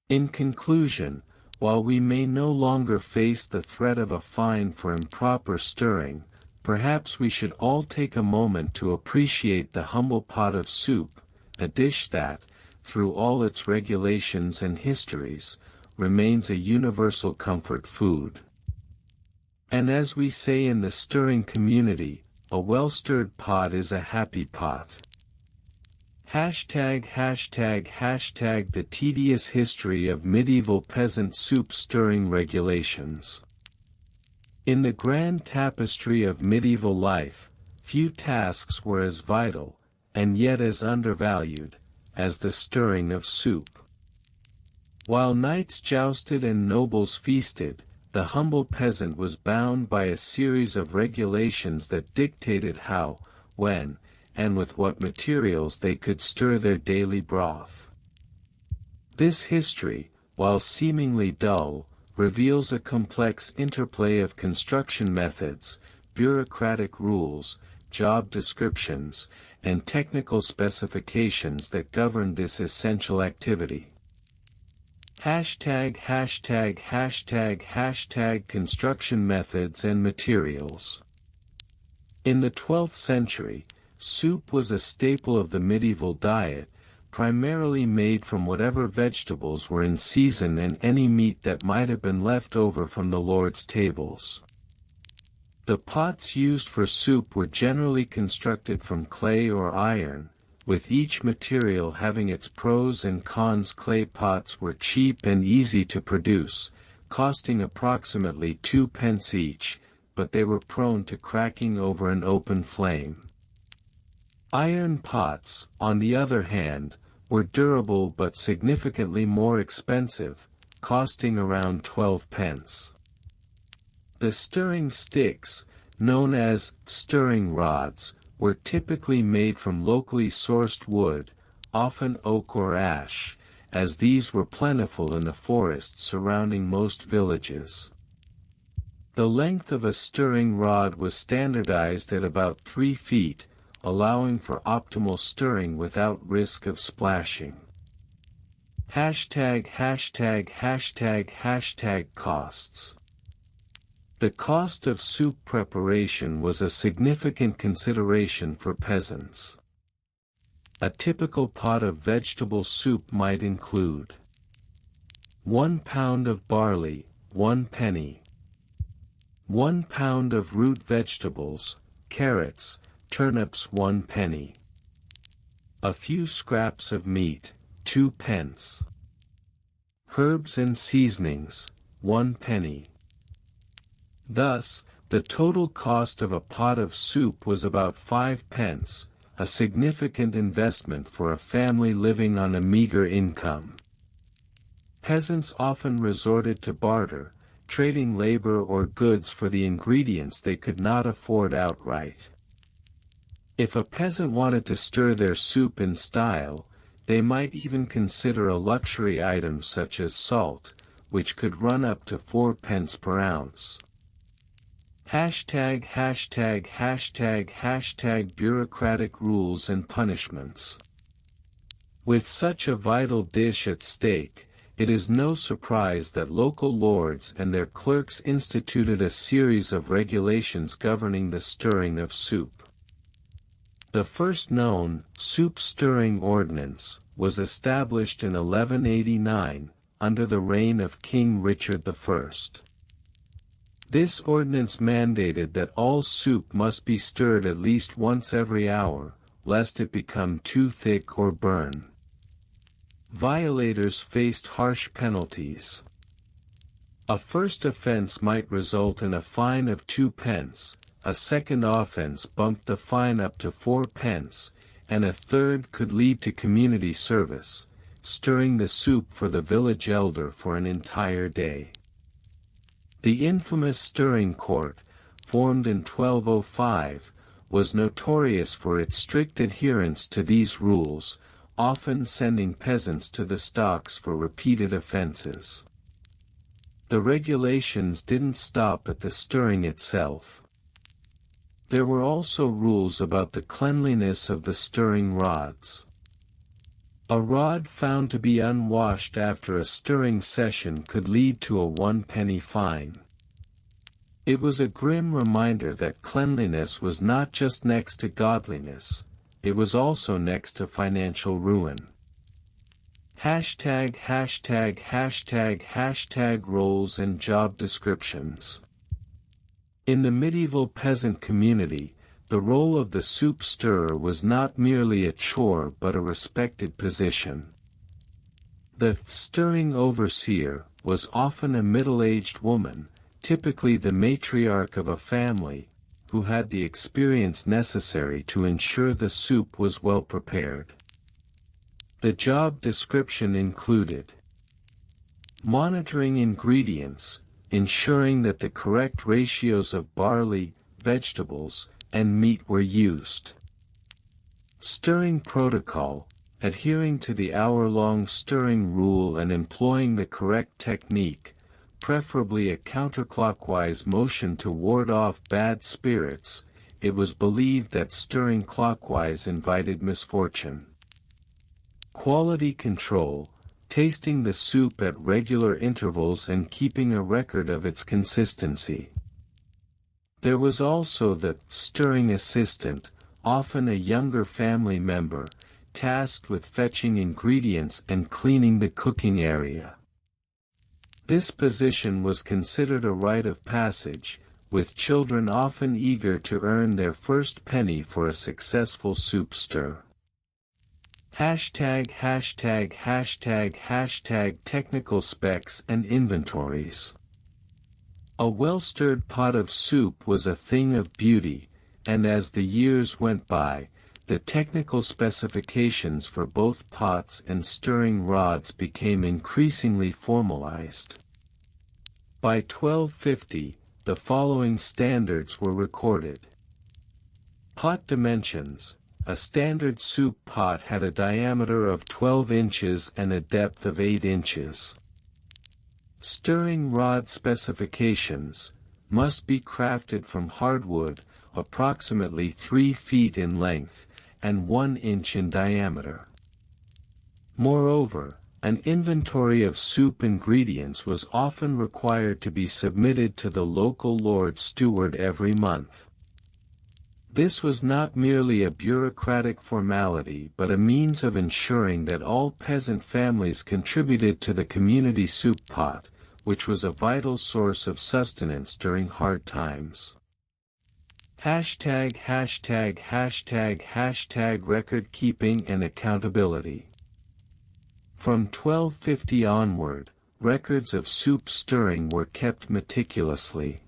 In conclusion, while we may no longer face the threat of a fine for improper stirring, perhaps we should all take a moment to appreciate the humble pot of soup, a dish that, through all its regulations and histories, remains a universal comfort food. And as we say in the stirring community, a well-stirred pot is a happy pot. ### The tedious history of medieval peasant soup stirring regulations. In the grand tapestry of medieval life, few tasks were as vital, and yet as undervalued, as the stirring of soup. While knights jousted and nobles feasted, the humble peasant was bound by a series of regulations that dictated how, when, and with what materials they could stir their daily broth. This history, while seemingly dull, reveals a complex interplay of construction methods, bureaucratic rules, job descriptions, and technical specifications that govern this essential activity. ###### Construction methods and materials. In the 12th century, soup was a staple of the medieval diet, primarily made from whatever vegetables were in season and any meat that might have been left over from the Lord's tables. The pots used for soup were generally constructed from clay or iron, with each material having its pros and cons. Clay pots were cheap and easy to produce, costing approximately 2 pence each, but they were prone to cracking over an open flame. Iron pots, on the other hand, were durable but significantly more expensive, costing around 12 pence. The stirring sticks, known as stirring rods, were typically made from locally sourced wood, often oak or ash, as these were plentiful in the forests surrounding most villages. The length of a stirring rod was standardized at about 3 feet, allowing for optimal stirring without risk of splashing. ##### Costs. The cost of soup preparation was a significant consideration for peasants. A typical pot of vegetable soup might include 1 pound of barley, 1 penny. 1 pound of root vegetables, carrots, turnips, 1 penny. A few scraps of meat, 2 pence. Herbs and seasonings, 1 penny. Thus, the total cost of a pot of soup was about 5 pence, a significant investment for a family living on a meager income. Peasants often resorted to barter, trading labor or goods for the ingredients they could not afford outright. If a peasant wanted to stir their soup in style, they might even consider a luxury item such as salt, which could run up to 4 pence per ounce. ##### Bureaucratic rules and punishments. With such a vital dish at stake, it is no surprise that local lords and their clerks instituted a series of regulations governing the stirring of soup. The first known, soup stirring ordinance, was established in 1189, under the reign of King Richard I. This ordinance mandated that all soup must be stirred at least once every hour, lest it become too thick or burn. Violators faced harsh penalties. A first offense might result in a fine of 2 pence, a second offense bumped the fine up to 4 pence, and a third could lead to community service, stirring the soup for the village elder for an entire day. The infamous stirring court, formed in 1205, was notorious for its strict adherence to these rules, often sending peasants to the stocks for repeated offenses. The regulations didn't stop at the stirring itself. There were also rules about the cleanliness of the stirring rods. A rod found to be unwashed after a stirring session could lead to a 1 penny fine. It was a grim reminder that cleanliness was not just next to godliness, it was also next to financial ruin. #### Roles and job descriptions. In the medieval peasant community, the role of the soup stirrer was not merely a chore but a respected position. The stirring overseer was often a middle-aged woman, typically the matriarch of a family, who had the experience necessary to ensure the soup was well prepared. The job description included monitoring ingredients, ensuring that the correct ratios of barley, vegetables, and meat were used. Stirring protocol, adhering to the hour-long stirring rule and employing the correct technique, preferably a counterclockwise motion to ward off bad spirits. It was believed that stirring clockwise invited misfortune. Quality control, tasting the soup at regular intervals and keeping a record of its consistency. There was also the stirring assistant, often a younger family member, tasked with fetching ingredients and cleaning the cooking area. This position was considered a rite of passage, with children often eager to earn their first penny for a successful soup stir. Technical specs and inventories. A well-stirred pot of soup was a thing of beauty, and as the years went by, the technical specifications for both pots and stirring rods became increasingly formalized. By 1250, the following standards were recorded. Pot dimensions. A standard soup pot had a diameter of 12 inches and a depth of 8 inches. Stirring rod specifications must be crafted from hardwood, approximately 3 feet in length, and 1 inch in diameter. Moreover, an inventory of soup ingredients was often required to be submitted to the local Lord Steward every month. This was not merely a bureaucratic formality but a means of ensuring that all peasant families contributed to the community soup pot, which was a vital source of sustenance during hard times. Record keeping and accountability. From 1250 onward, records of soup stirring were kept meticulously.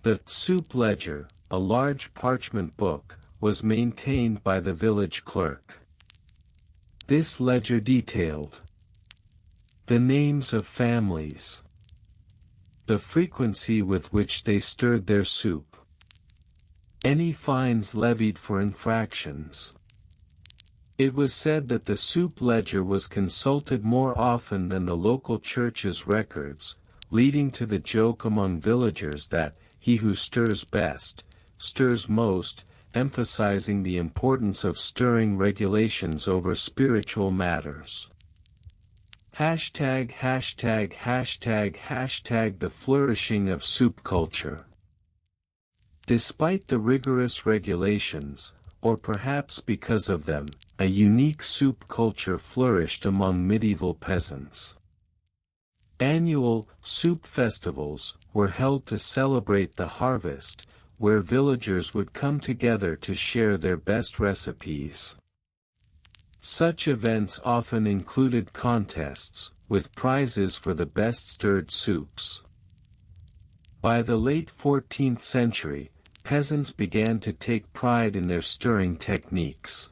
The soup ledger, a large parchment book, was maintained by the village clerk. This ledger detailed the names of families, the frequency with which they stirred their soup, any fines levied for infractions. It was said that the soup ledger was consulted more often than the local church's records, leading to the joke among villagers that he who stirs best, stirs most, emphasizing the importance of stirring regulations over spiritual matters. The flourishing of soup culture. Despite the rigorous regulations, or perhaps because of them, a unique soup culture flourished among medieval peasants. Annual soup festivals were held to celebrate the harvest, where villagers would come together to share their best recipes. Such events often included contests, with prizes for the best stirred soups. By the late 14th century, peasants began to take pride in their stirring techniques.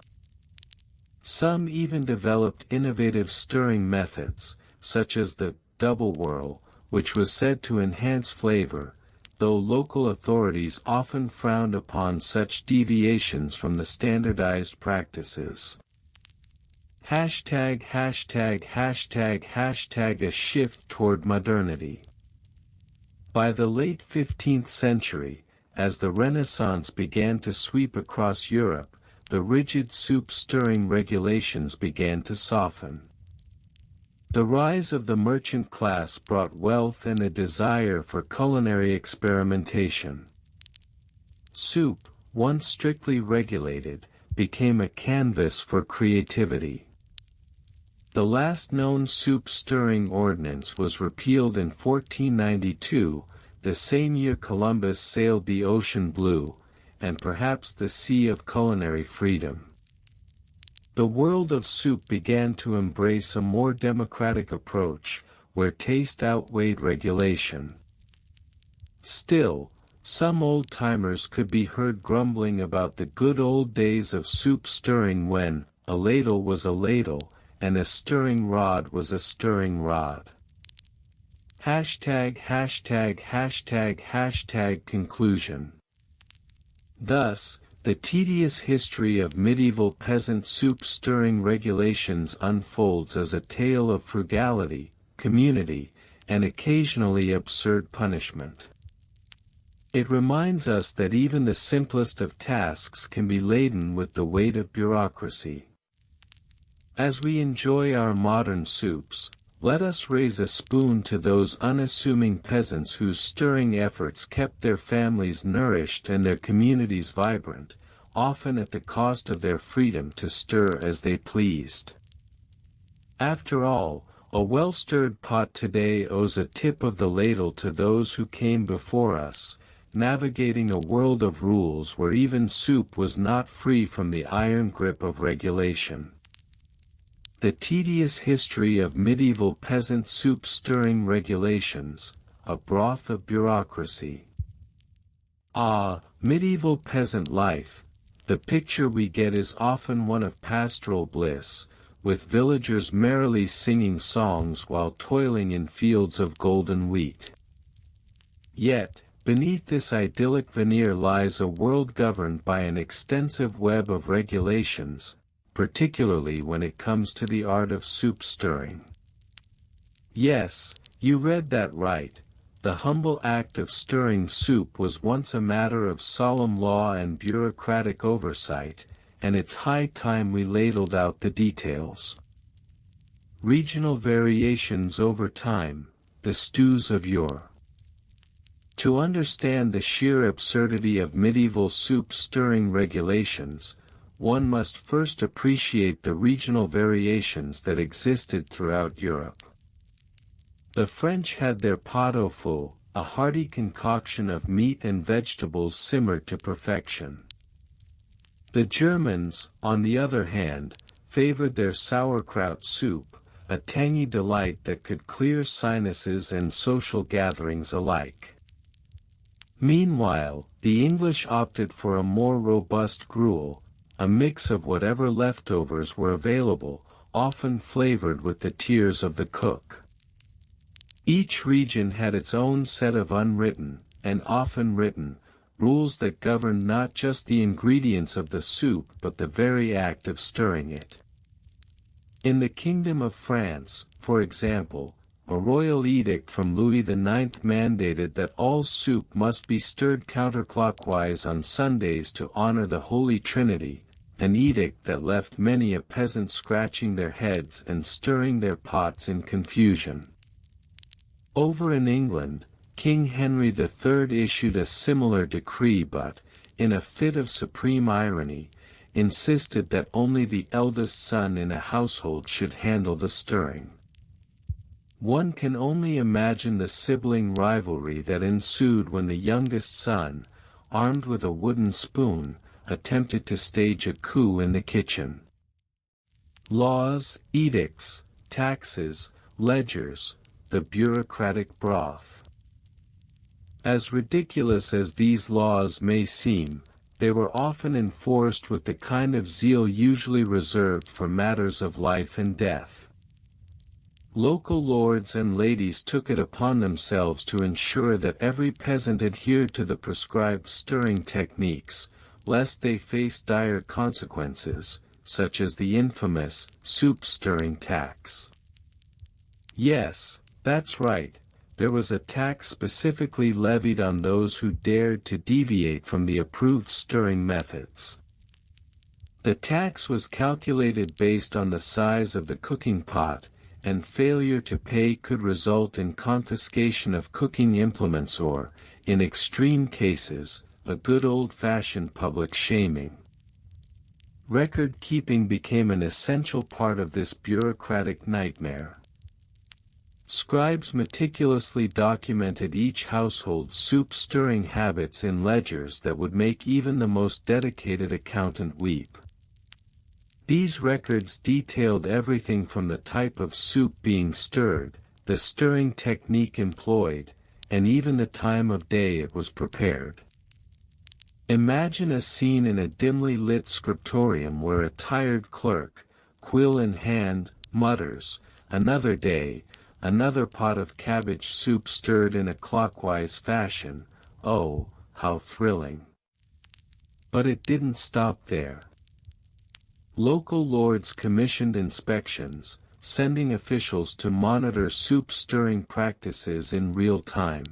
Some even developed innovative stirring methods, such as the double whirl, which was said to enhance flavor, though local authorities often frowned upon such deviations from the standardized practices. A shift toward modernity. By the late 15th century, as the Renaissance began to sweep across Europe, the rigid soup stirring regulations began to soften. The rise of the merchant class brought wealth and a desire for culinary experimentation. Soup, once strictly regulated, became a canvas for creativity. The last known soup stirring ordinance was repealed in 1492, the same year Columbus sailed the ocean blue, and perhaps the sea of culinary freedom. The world of soup began to embrace a more democratic approach, where taste outweighed regulation. Still, some old-timers could be heard grumbling about the good old days of soup stirring when a ladle was a ladle, and a stirring rod was a stirring rod. Conclusion. Thus, the tedious history of medieval peasant soup stirring regulations unfolds as a tale of frugality, community, and occasionally absurd punishment. It reminds us that even the simplest of tasks can be laden with the weight of bureaucracy. As we enjoy our modern soups, let us raise a spoon to those unassuming peasants whose stirring efforts kept their families nourished and their communities vibrant, often at the cost of their freedom to stir as they pleased. After all, a well-stirred pot today owes a tip of the ladle to those who came before us, navigating a world of rules where even soup was not free from the iron grip of regulation. The tedious history of medieval peasant soup stirring regulations, a broth of bureaucracy. Ah, medieval peasant life, the picture we get is often one of pastoral bliss, with villagers merrily singing songs while toiling in fields of golden wheat. Yet, beneath this idyllic veneer lies a world governed by an extensive web of regulations, particularly when it comes to the art of soup stirring. Yes, you read that right. The humble act of stirring soup was once a matter of solemn law and bureaucratic oversight, and it's high time we ladled out the details. Regional variations over time, the stews of yore. To understand the sheer absurdity of medieval soup stirring regulations, one must first appreciate the regional variations that existed throughout Europe. The French had their pot au feu, a hearty concoction of meat and vegetables simmered to perfection. The Germans, on the other hand, favored their sauerkraut soup, a tangy delight that could clear sinuses and social gatherings alike. Meanwhile, the English opted for a more robust gruel, a mix of whatever leftovers were available, often flavored with the tears of the cook. Each region had its own set of unwritten, and often written, rules that governed not just the ingredients of the soup but the very act of stirring it. In the Kingdom of France, for example, a royal edict from Louis IX mandated that all soup must be stirred counterclockwise on Sundays to honor the Holy Trinity, an edict that left many a peasant scratching their heads and stirring their pots in confusion. Over in England, King Henry III issued a similar decree but, in a fit of supreme irony, insisted that only the eldest son in a household should handle the stirring. One can only imagine the sibling rivalry that ensued when the youngest son, armed with a wooden spoon, attempted to stage a coup in the kitchen. Laws, edicts, taxes, ledgers, the bureaucratic broth. As ridiculous as these laws may seem, they were often enforced with the kind of zeal usually reserved for matters of life and death. Local lords and ladies took it upon themselves to ensure that every peasant adhered to the prescribed stirring techniques, lest they face dire consequences, such as the infamous soup stirring tax. Yes, that's right, there was a tax specifically levied on those who dared to deviate from the approved stirring methods. The tax was calculated based on the size of the cooking pot, and failure to pay could result in confiscation of cooking implements or, in extreme cases, a good old-fashioned public shaming. Record-keeping became an essential part of this bureaucratic nightmare. Scribes meticulously documented each household's soup-stirring habits in ledgers that would make even the most dedicated accountant weep. These records detailed everything from the type of soup being stirred, the stirring technique employed, and even the time of day it was prepared. Imagine a scene in a dimly lit scriptorium where a tired clerk, quill in hand, mutters, "Another day," another pot of cabbage soup stirred in a clockwise fashion. Oh, how thrilling. But it didn't stop there. Local lords commissioned inspections, sending officials to monitor soup stirring practices in real time.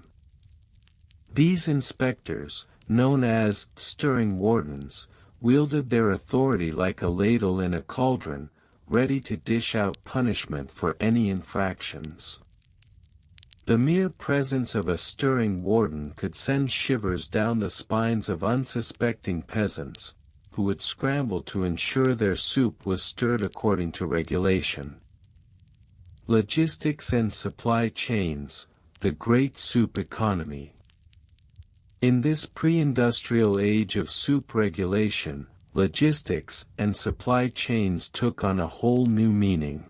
These inspectors, known as stirring wardens, wielded their authority like a ladle in a cauldron, ready to dish out punishment for any infractions. The mere presence of a stirring warden could send shivers down the spines of unsuspecting peasants, who would scramble to ensure their soup was stirred according to regulation. Logistics and supply chains, the great soup economy. In this pre-industrial age of soup regulation, logistics and supply chains took on a whole new meaning.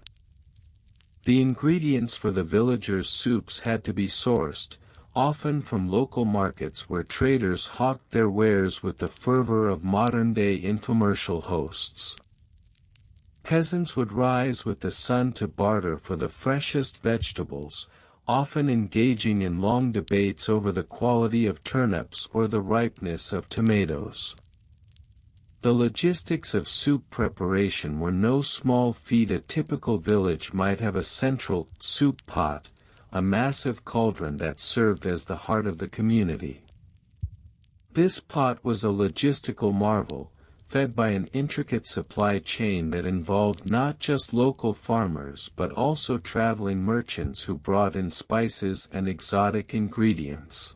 The ingredients for the villagers' soups had to be sourced, often from local markets where traders hawked their wares with the fervor of modern-day infomercial hosts. Peasants would rise with the sun to barter for the freshest vegetables, often engaging in long debates over the quality of turnips or the ripeness of tomatoes. The logistics of soup preparation were no small feat. A typical village might have a central soup pot, a massive cauldron that served as the heart of the community. This pot was a logistical marvel, fed by an intricate supply chain that involved not just local farmers but also traveling merchants who brought in spices and exotic ingredients.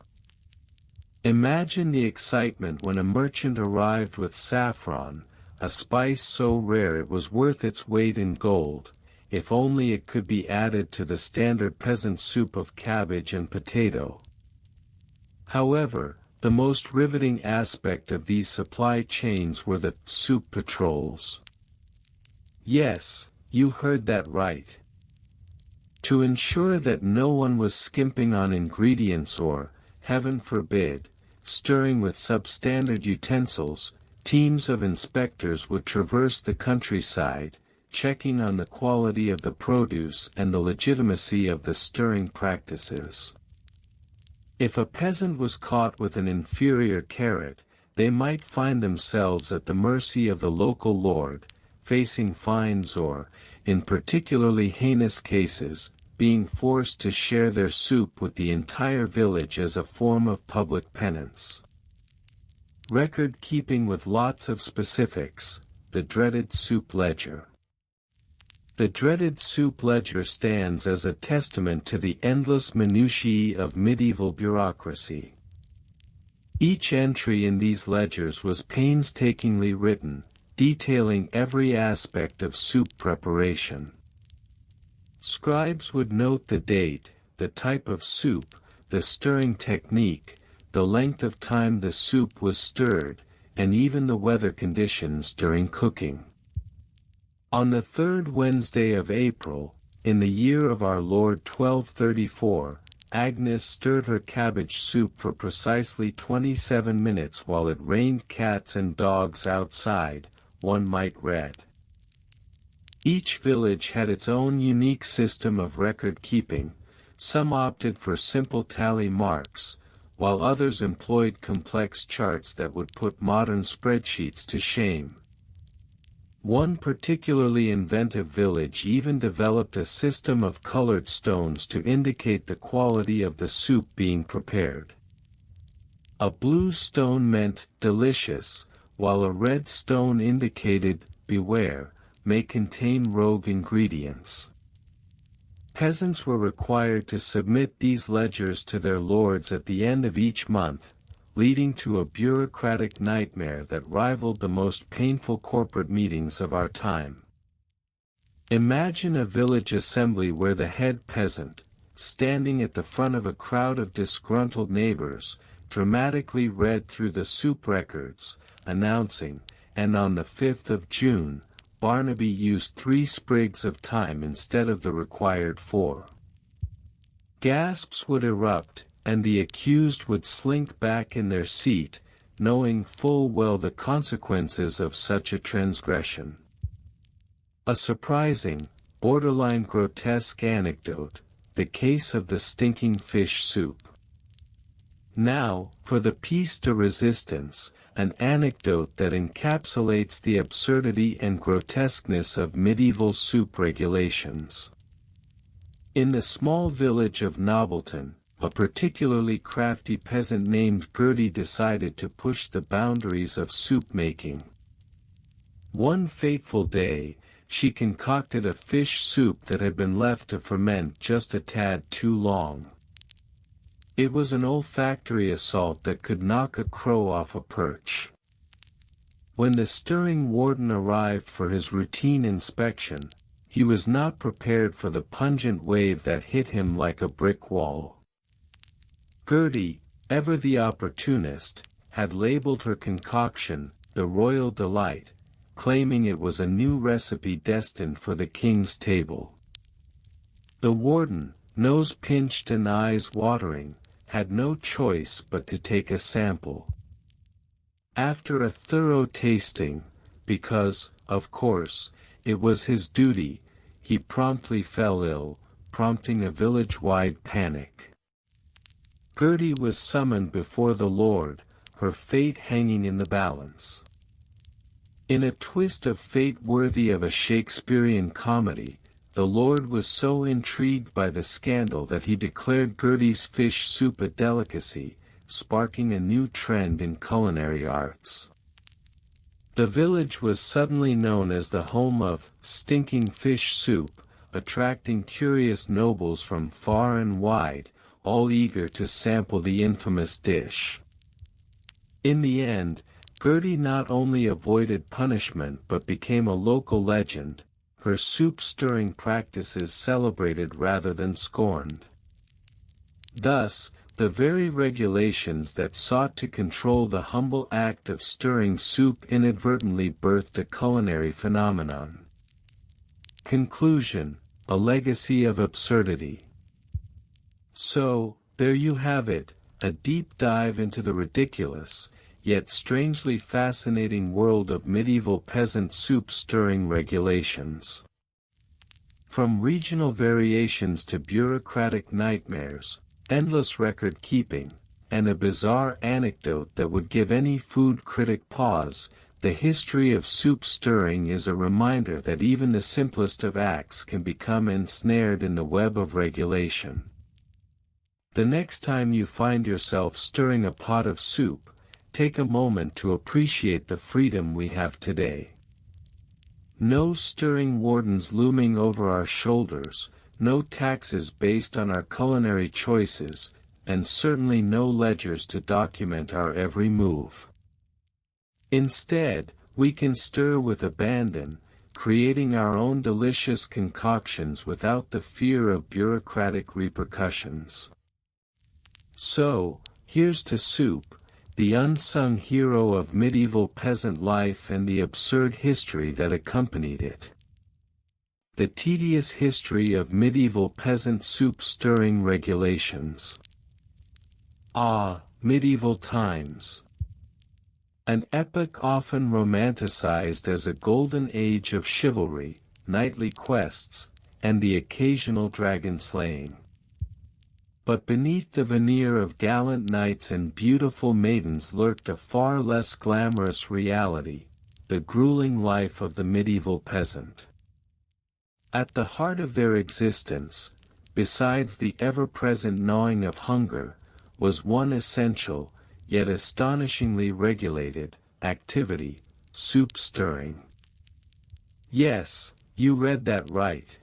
Imagine the excitement when a merchant arrived with saffron, a spice so rare it was worth its weight in gold, if only it could be added to the standard peasant soup of cabbage and potato. However, the most riveting aspect of these supply chains were the soup patrols. Yes, you heard that right. To ensure that no one was skimping on ingredients or, heaven forbid, stirring with substandard utensils, teams of inspectors would traverse the countryside, checking on the quality of the produce and the legitimacy of the stirring practices. If a peasant was caught with an inferior carrot, they might find themselves at the mercy of the local lord, facing fines or, in particularly heinous cases, being forced to share their soup with the entire village as a form of public penance. Record keeping with lots of specifics, the dreaded soup ledger. The dreaded soup ledger stands as a testament to the endless minutiae of medieval bureaucracy. Each entry in these ledgers was painstakingly written, detailing every aspect of soup preparation. Scribes would note the date, the type of soup, the stirring technique, the length of time the soup was stirred, and even the weather conditions during cooking. On the third Wednesday of April, in the year of our Lord 1234, Agnes stirred her cabbage soup for precisely 27 minutes while it rained cats and dogs outside, one might read. Each village had its own unique system of record keeping. Some opted for simple tally marks, while others employed complex charts that would put modern spreadsheets to shame. One particularly inventive village even developed a system of colored stones to indicate the quality of the soup being prepared. A blue stone meant delicious, while a red stone indicated beware, may contain rogue ingredients. Peasants were required to submit these ledgers to their lords at the end of each month, leading to a bureaucratic nightmare that rivaled the most painful corporate meetings of our time. Imagine a village assembly where the head peasant, standing at the front of a crowd of disgruntled neighbors, dramatically read through the soup records, announcing, and on the 5th of June, Barnaby used 3 sprigs of thyme instead of the required 4. Gasps would erupt, and the accused would slink back in their seat, knowing full well the consequences of such a transgression. A surprising, borderline grotesque anecdote, the case of the stinking fish soup. Now, for the piece de resistance, an anecdote that encapsulates the absurdity and grotesqueness of medieval soup regulations. In the small village of Nobleton, a particularly crafty peasant named Gertie decided to push the boundaries of soup making. One fateful day, she concocted a fish soup that had been left to ferment just a tad too long. It was an olfactory assault that could knock a crow off a perch. When the stirring warden arrived for his routine inspection, he was not prepared for the pungent wave that hit him like a brick wall. Gertie, ever the opportunist, had labeled her concoction, the Royal Delight, claiming it was a new recipe destined for the king's table. The warden, nose pinched and eyes watering, had no choice but to take a sample. After a thorough tasting, because, of course, it was his duty, he promptly fell ill, prompting a village-wide panic. Gertie was summoned before the Lord, her fate hanging in the balance. In a twist of fate worthy of a Shakespearean comedy, the Lord was so intrigued by the scandal that he declared Gertie's fish soup a delicacy, sparking a new trend in culinary arts. The village was suddenly known as the home of stinking fish soup, attracting curious nobles from far and wide, all eager to sample the infamous dish. In the end, Gertie not only avoided punishment but became a local legend, her soup-stirring practices celebrated rather than scorned. Thus, the very regulations that sought to control the humble act of stirring soup inadvertently birthed a culinary phenomenon. Conclusion: a legacy of absurdity. So, there you have it, a deep dive into the ridiculous, yet strangely fascinating world of medieval peasant soup-stirring regulations. From regional variations to bureaucratic nightmares, endless record-keeping, and a bizarre anecdote that would give any food critic pause, the history of soup-stirring is a reminder that even the simplest of acts can become ensnared in the web of regulation. The next time you find yourself stirring a pot of soup, take a moment to appreciate the freedom we have today. No stirring wardens looming over our shoulders, no taxes based on our culinary choices, and certainly no ledgers to document our every move. Instead, we can stir with abandon, creating our own delicious concoctions without the fear of bureaucratic repercussions. So, here's to soup, the unsung hero of medieval peasant life and the absurd history that accompanied it. The tedious history of medieval peasant soup-stirring regulations. Ah, medieval times! An epoch often romanticized as a golden age of chivalry, knightly quests, and the occasional dragon slaying. But beneath the veneer of gallant knights and beautiful maidens lurked a far less glamorous reality, the grueling life of the medieval peasant. At the heart of their existence, besides the ever-present gnawing of hunger, was one essential, yet astonishingly regulated, activity: soup stirring. Yes, you read that right.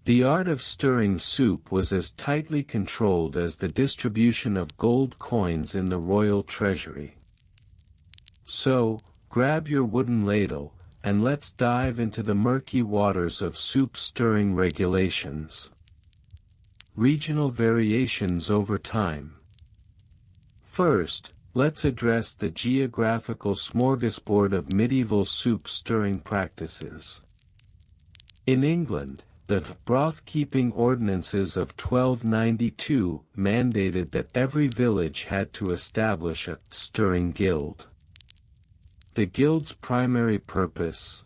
The art of stirring soup was as tightly controlled as the distribution of gold coins in the royal treasury. So, grab your wooden ladle, and let's dive into the murky waters of soup-stirring regulations. Regional variations over time. First, let's address the geographical smorgasbord of medieval soup-stirring practices. In England, the broth-keeping ordinances of 1292 mandated that every village had to establish a stirring guild. The guild's primary purpose: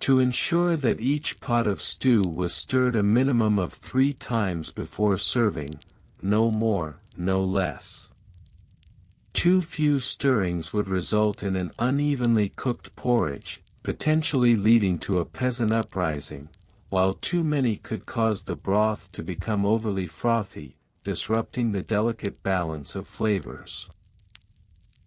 to ensure that each pot of stew was stirred a minimum of 3 times before serving, no more, no less. Too few stirrings would result in an unevenly cooked porridge, potentially leading to a peasant uprising, while too many could cause the broth to become overly frothy, disrupting the delicate balance of flavors.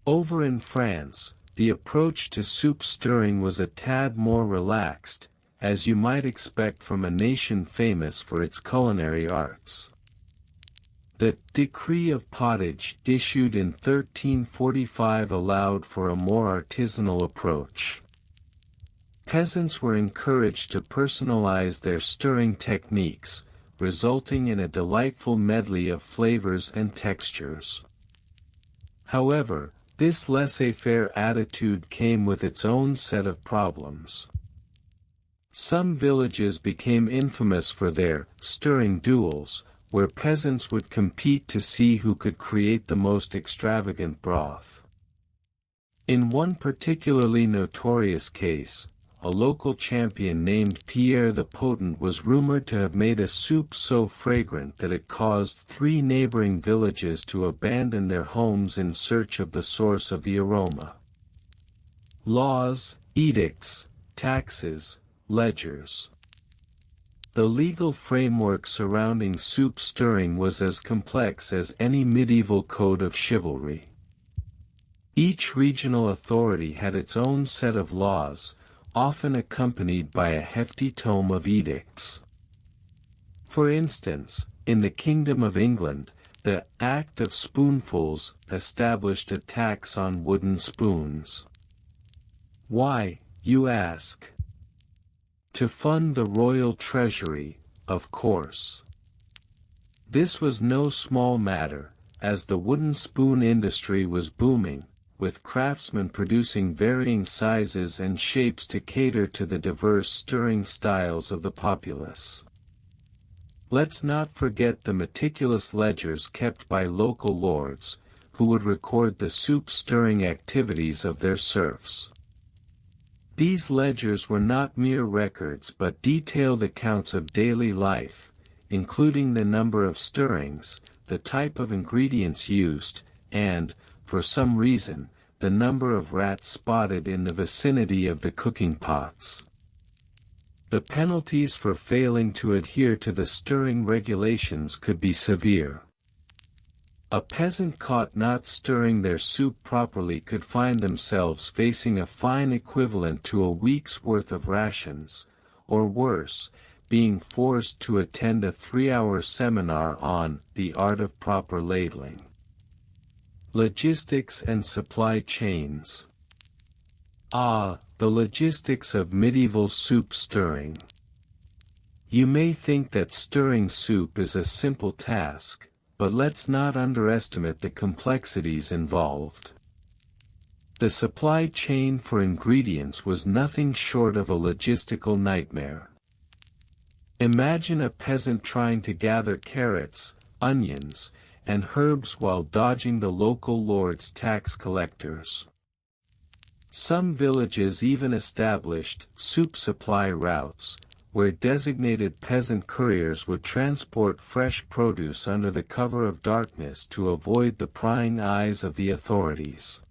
Over in France, the approach to soup stirring was a tad more relaxed, as you might expect from a nation famous for its culinary arts. The Decree of Pottage issued in 1345 allowed for a more artisanal approach. Peasants were encouraged to personalize their stirring techniques, resulting in a delightful medley of flavors and textures. However, this laissez-faire attitude came with its own set of problems. Some villages became infamous for their stirring duels, where peasants would compete to see who could create the most extravagant broth. In one particularly notorious case, a local champion named Pierre the Potent was rumored to have made a soup so fragrant that it caused 3 neighboring villages to abandon their homes in search of the source of the aroma. Laws, edicts, taxes, ledgers. The legal framework surrounding soup stirring was as complex as any medieval code of chivalry. Each regional authority had its own set of laws, often accompanied by a hefty tome of edicts. For instance, in the Kingdom of England, the Act of Spoonfuls established a tax on wooden spoons. Why, you ask? To fund the royal treasury, of course. This was no small matter, as the wooden spoon industry was booming, with craftsmen producing varying sizes and shapes to cater to the diverse stirring styles of the populace. Let's not forget the meticulous ledgers kept by local lords, who would record the soup stirring activities of their serfs. These ledgers were not mere records but detailed accounts of daily life, including the number of stirrings, the type of ingredients used, and, for some reason, the number of rats spotted in the vicinity of the cooking pots. The penalties for failing to adhere to the stirring regulations could be severe. A peasant caught not stirring their soup properly could find themselves facing a fine equivalent to a week's worth of rations, or worse, being forced to attend a 3-hour seminar on the art of proper ladling. Logistics and supply chains. Ah, the logistics of medieval soup stirring. You may think that stirring soup is a simple task, but let's not underestimate the complexities involved. The supply chain for ingredients was nothing short of a logistical nightmare. Imagine a peasant trying to gather carrots, onions, and herbs while dodging the local lord's tax collectors. Some villages even established soup supply routes, where designated peasant couriers would transport fresh produce under the cover of darkness to avoid the prying eyes of the authorities.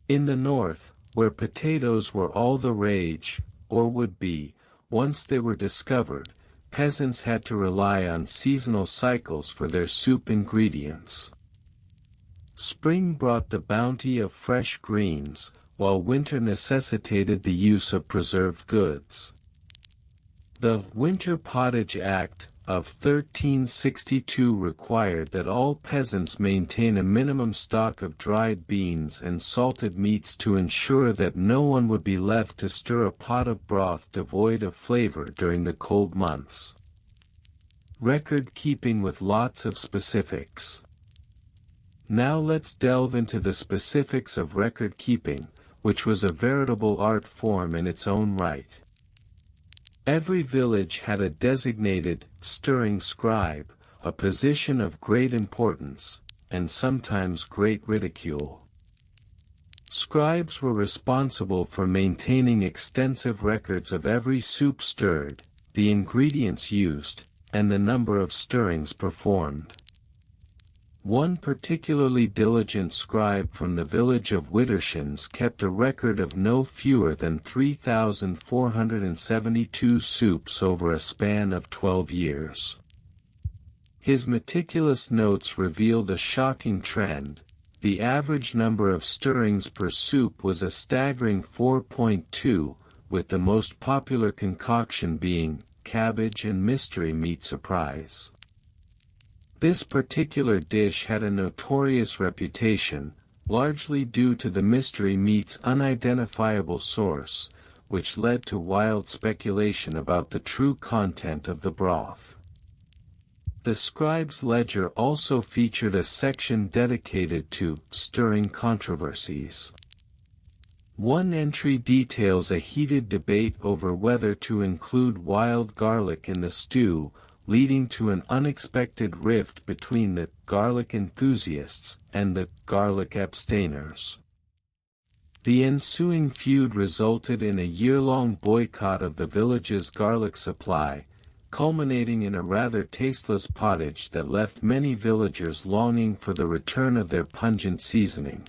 In the north, where potatoes were all the rage, or would be, once they were discovered, peasants had to rely on seasonal cycles for their soup ingredients. Spring brought the bounty of fresh greens, while winter necessitated the use of preserved goods. The Winter Pottage Act of 1362 required that all peasants maintain a minimum stock of dried beans and salted meats to ensure that no one would be left to stir a pot of broth devoid of flavor during the cold months. Record keeping with lots of specifics. Now let's delve into the specifics of record keeping, which was a veritable art form in its own right. Every village had a designated, stirring scribe, a position of great importance, and sometimes great ridicule. Scribes were responsible for maintaining extensive records of every soup stirred, the ingredients used, and the number of stirrings performed. One particularly diligent scribe from the village of Widdershins kept a record of no fewer than 3,472 soups over a span of 12 years. His meticulous notes revealed a shocking trend. The average number of stirrings per soup was a staggering 4.2, with the most popular concoction being cabbage and mystery meat surprise. This particular dish had a notorious reputation, largely due to the mystery meat's unidentifiable source, which led to wild speculation about the true content of the broth. The scribe's ledger also featured a section dedicated to stirring controversies. One entry details a heated debate over whether to include wild garlic in the stew, leading to an unexpected rift between the garlic enthusiasts and the garlic abstainers. The ensuing feud resulted in a year-long boycott of the village's garlic supply, culminating in a rather tasteless pottage that left many villagers longing for the return of their pungent seasoning.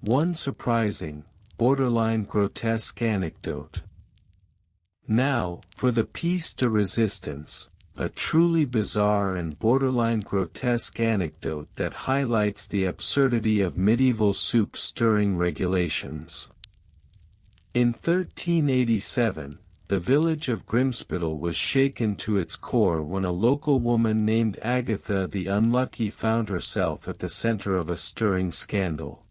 One surprising, borderline grotesque anecdote. Now, for the piece de resistance, a truly bizarre and borderline grotesque anecdote that highlights the absurdity of medieval soup stirring regulations. In 1387, the village of Grimspittle was shaken to its core when a local woman named Agatha the Unlucky found herself at the center of a stirring scandal.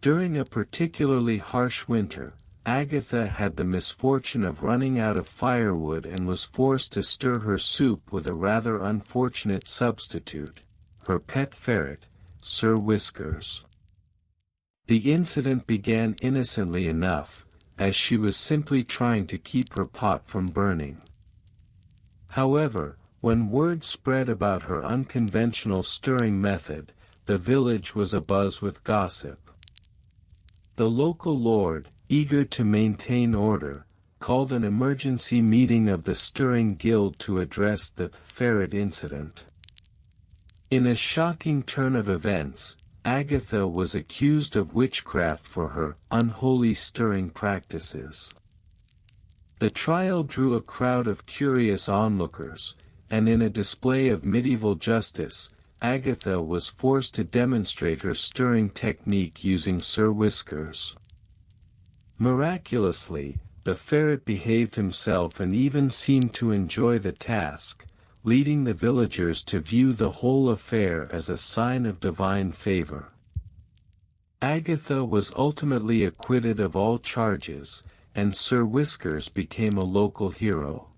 During a particularly harsh winter, Agatha had the misfortune of running out of firewood and was forced to stir her soup with a rather unfortunate substitute, her pet ferret, Sir Whiskers. The incident began innocently enough, as she was simply trying to keep her pot from burning. However, when word spread about her unconventional stirring method, the village was abuzz with gossip. The local lord, eager to maintain order, called an emergency meeting of the Stirring Guild to address the ferret incident. In a shocking turn of events, Agatha was accused of witchcraft for her unholy stirring practices. The trial drew a crowd of curious onlookers, and in a display of medieval justice, Agatha was forced to demonstrate her stirring technique using Sir Whiskers. Miraculously, the ferret behaved himself and even seemed to enjoy the task, leading the villagers to view the whole affair as a sign of divine favor. Agatha was ultimately acquitted of all charges, and Sir Whiskers became a local hero.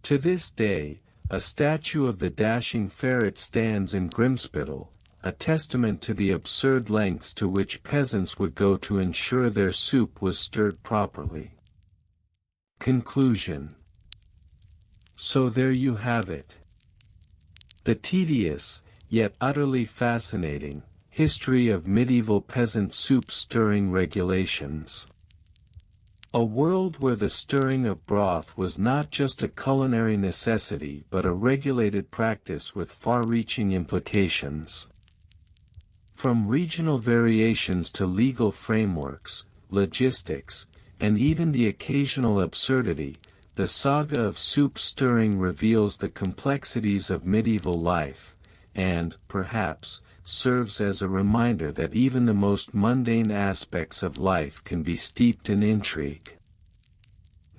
To this day, a statue of the dashing ferret stands in Grimspittle, a testament to the absurd lengths to which peasants would go to ensure their soup was stirred properly. Conclusion. So there you have it. The tedious, yet utterly fascinating, history of medieval peasant soup stirring regulations. A world where the stirring of broth was not just a culinary necessity but a regulated practice with far-reaching implications. From regional variations to legal frameworks, logistics, and even the occasional absurdity, the saga of soup stirring reveals the complexities of medieval life, and, perhaps, serves as a reminder that even the most mundane aspects of life can be steeped in intrigue.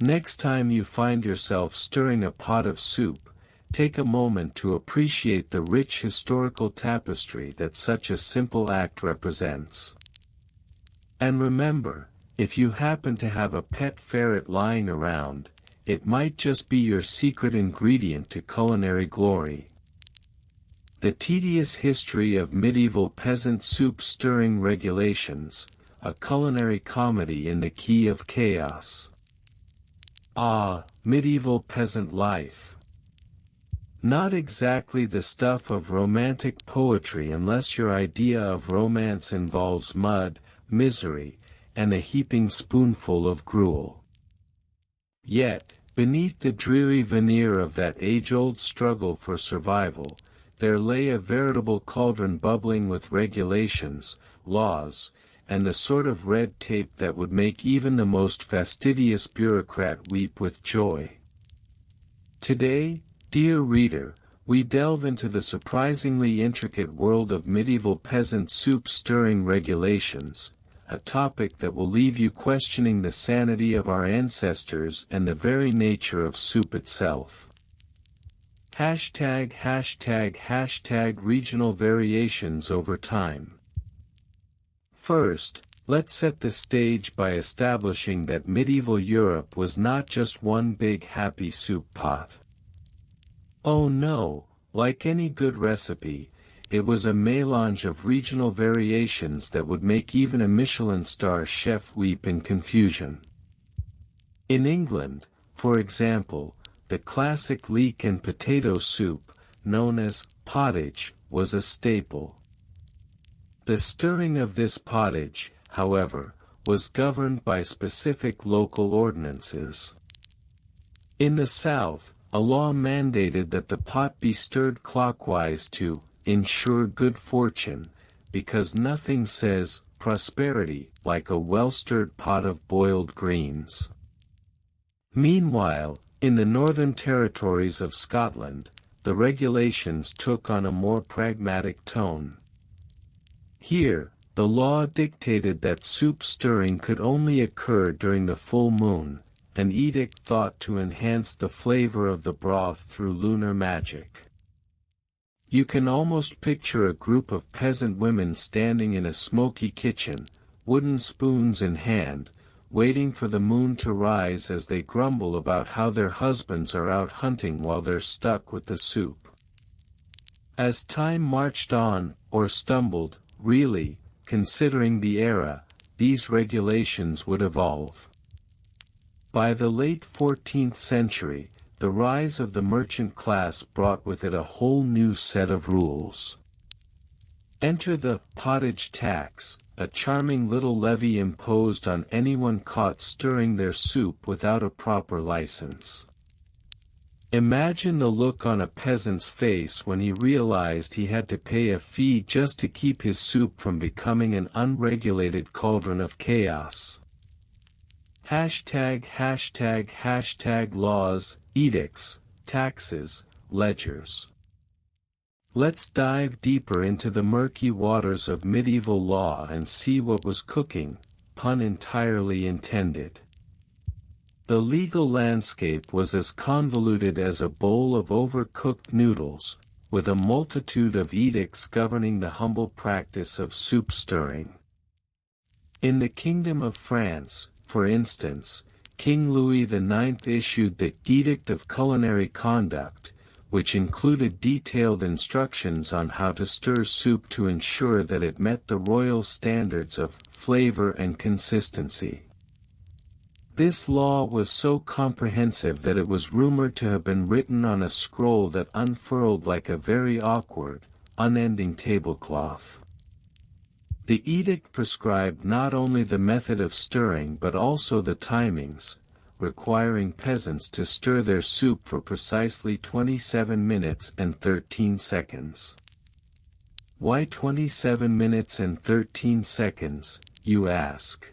Next time you find yourself stirring a pot of soup, take a moment to appreciate the rich historical tapestry that such a simple act represents. And remember, if you happen to have a pet ferret lying around, it might just be your secret ingredient to culinary glory. The tedious history of medieval peasant soup stirring regulations, a culinary comedy in the key of chaos. Ah, medieval peasant life. Not exactly the stuff of romantic poetry unless your idea of romance involves mud, misery, and a heaping spoonful of gruel. Yet, beneath the dreary veneer of that age-old struggle for survival, there lay a veritable cauldron bubbling with regulations, laws, and the sort of red tape that would make even the most fastidious bureaucrat weep with joy. Today, dear reader, we delve into the surprisingly intricate world of medieval peasant soup stirring regulations, a topic that will leave you questioning the sanity of our ancestors and the very nature of soup itself. ##### Regional variations over time. First, let's set the stage by establishing that medieval Europe was not just one big happy soup pot. Oh no, like any good recipe, it was a melange of regional variations that would make even a Michelin star chef weep in confusion. In England, for example, the classic leek and potato soup, known as pottage, was a staple. The stirring of this pottage, however, was governed by specific local ordinances. In the South, a law mandated that the pot be stirred clockwise to ensure good fortune, because nothing says prosperity like a well-stirred pot of boiled greens. Meanwhile, in the northern territories of Scotland, the regulations took on a more pragmatic tone. Here, the law dictated that soup stirring could only occur during the full moon, an edict thought to enhance the flavor of the broth through lunar magic. You can almost picture a group of peasant women standing in a smoky kitchen, wooden spoons in hand, waiting for the moon to rise as they grumble about how their husbands are out hunting while they're stuck with the soup. As time marched on, or stumbled, really, considering the era, these regulations would evolve. By the late 14th century, the rise of the merchant class brought with it a whole new set of rules. Enter the pottage tax, a charming little levy imposed on anyone caught stirring their soup without a proper license. Imagine the look on a peasant's face when he realized he had to pay a fee just to keep his soup from becoming an unregulated cauldron of chaos. #### laws, edicts, taxes, ledgers. Let's dive deeper into the murky waters of medieval law and see what was cooking, pun entirely intended. The legal landscape was as convoluted as a bowl of overcooked noodles, with a multitude of edicts governing the humble practice of soup stirring. In the Kingdom of France, for instance, King Louis IX issued the Edict of Culinary Conduct, which included detailed instructions on how to stir soup to ensure that it met the royal standards of flavor and consistency. This law was so comprehensive that it was rumored to have been written on a scroll that unfurled like a very awkward, unending tablecloth. The edict prescribed not only the method of stirring but also the timings, requiring peasants to stir their soup for precisely 27 minutes and 13 seconds. Why 27 minutes and 13 seconds, you ask?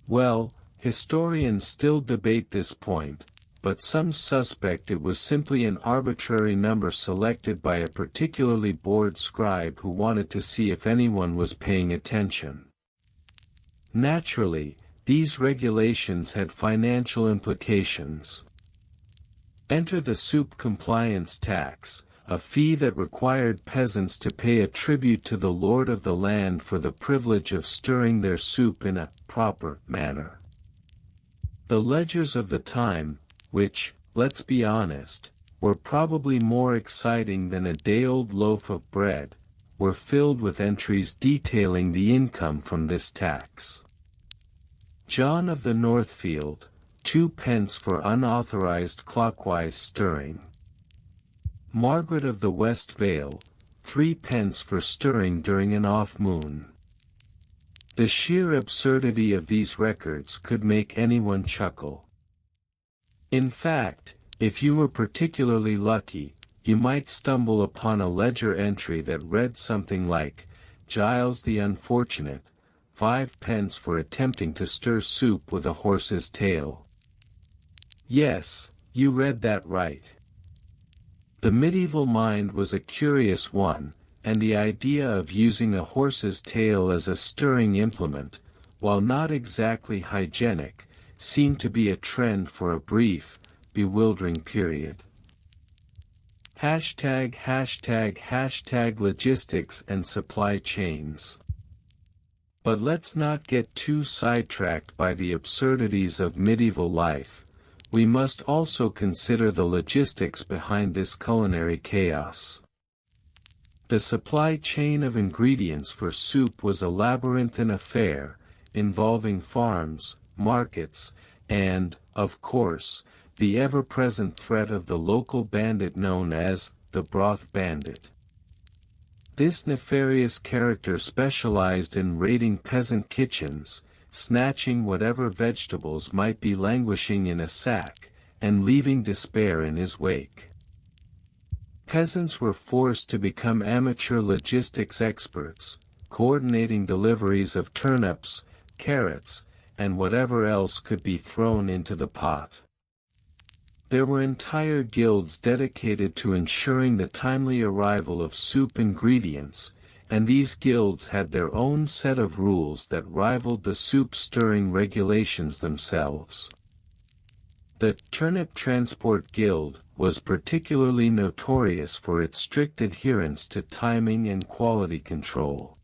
Well, historians still debate this point, but some suspect it was simply an arbitrary number selected by a particularly bored scribe who wanted to see if anyone was paying attention. Naturally, these regulations had financial implications. Enter the soup compliance tax, a fee that required peasants to pay a tribute to the lord of the land for the privilege of stirring their soup in a proper manner. The ledgers of the time, which, let's be honest, were probably more exciting than a day-old loaf of bread, were filled with entries detailing the income from this tax. John of the Northfield, 2 pence for unauthorized clockwise stirring. Margaret of the West Vale, 3 pence for stirring during an off-moon. The sheer absurdity of these records could make anyone chuckle. In fact, if you were particularly lucky, you might stumble upon a ledger entry that read something like, Giles the Unfortunate, 5 pence for attempting to stir soup with a horse's tail. Yes, you read that right. The medieval mind was a curious one, and the idea of using a horse's tail as a stirring implement, while not exactly hygienic, seemed to be a trend for a brief, bewildering period. Hashtag logistics and supply chains. But let's not get too sidetracked by the absurdities of medieval life. We must also consider the logistics behind this culinary chaos. The supply chain of ingredients for soup was a labyrinthine affair, involving farms, markets, and, of course, the ever-present threat of the local bandit known as the broth bandit. This nefarious character specialized in raiding peasant kitchens, snatching whatever vegetables might be languishing in a sack, and leaving despair in his wake. Peasants were forced to become amateur logistics experts, coordinating deliveries of turnips, carrots, and whatever else could be thrown into the pot. There were entire guilds dedicated to ensuring the timely arrival of soup ingredients, and these guilds had their own set of rules that rivaled the soup-stirring regulations themselves. The Turnip Transport Guild was particularly notorious for its strict adherence to timing and quality control.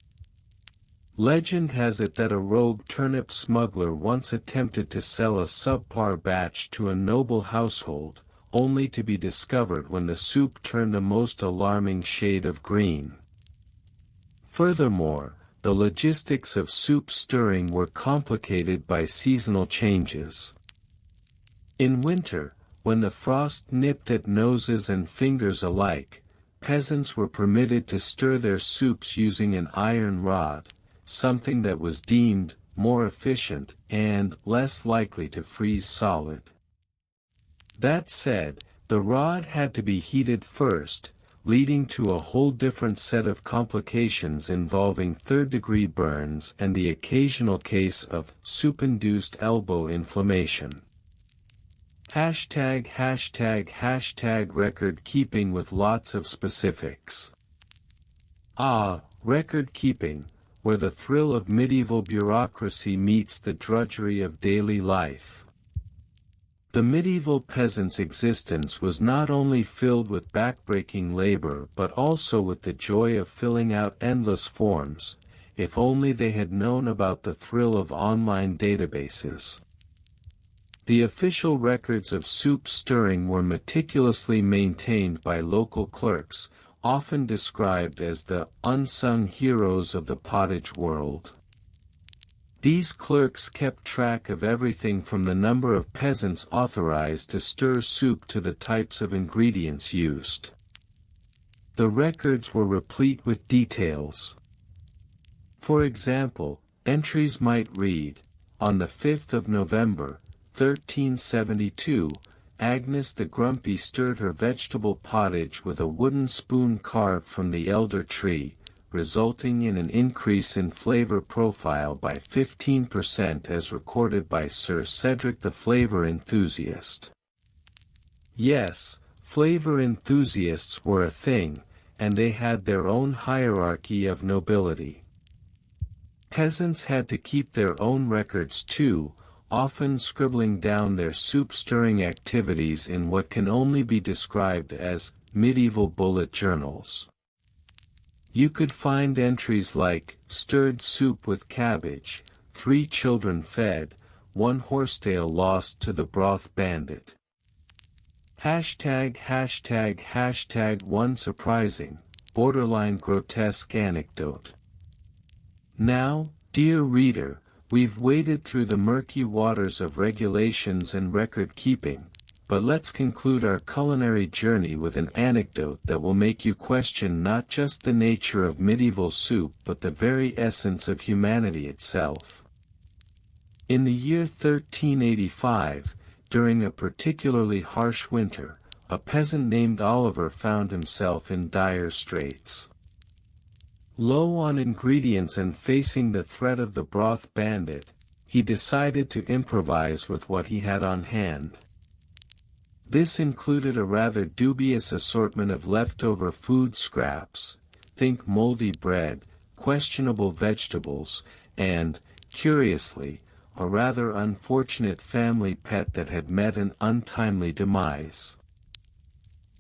Legend has it that a rogue turnip smuggler once attempted to sell a subpar batch to a noble household, only to be discovered when the soup turned a most alarming shade of green. Furthermore, the logistics of soup stirring were complicated by seasonal changes. In winter, when the frost nipped at noses and fingers alike, peasants were permitted to stir their soups using an iron rod, something that was deemed more efficient and less likely to freeze solid. That said, the rod had to be heated first, leading to a whole different set of complications involving third-degree burns and the occasional case of soup-induced elbow inflammation. Hashtag record keeping with lots of specifics. Record keeping, where the thrill of medieval bureaucracy meets the drudgery of daily life. The medieval peasant's existence was not only filled with backbreaking labor but also with the joy of filling out endless forms, if only they had known about the thrill of online databases. The official records of soup stirring were meticulously maintained by local clerks, often described as the unsung heroes of the pottage world. These clerks kept track of everything from the number of peasants authorized to stir soup to the types of ingredients used. The records were replete with details. For example, entries might read, on the 5th of November, 1372, Agnes the Grumpy stirred her vegetable pottage with a wooden spoon carved from the elder tree, resulting in an increase in flavor profile by 15% as recorded by Sir Cedric the Flavor Enthusiast. Yes, flavor enthusiasts were a thing, and they had their own hierarchy of nobility. Peasants had to keep their own records too, often scribbling down their soup-stirring activities in what can only be described as medieval bullet journals. You could find entries like, stirred soup with cabbage, 3 children fed, 1 horsetail lost to the broth bandit. Hashtag one surprising, borderline grotesque anecdote. Now, dear reader, we've waded through the murky waters of regulations and record keeping, But let's conclude our culinary journey with an anecdote that will make you question not just the nature of medieval soup but the very essence of humanity itself. In the year 1385, during a particularly harsh winter, a peasant named Oliver found himself in dire straits. Low on ingredients and facing the threat of the broth bandit, he decided to improvise with what he had on hand. This included a rather dubious assortment of leftover food scraps, think moldy bread, questionable vegetables, and, curiously, a rather unfortunate family pet that had met an untimely demise.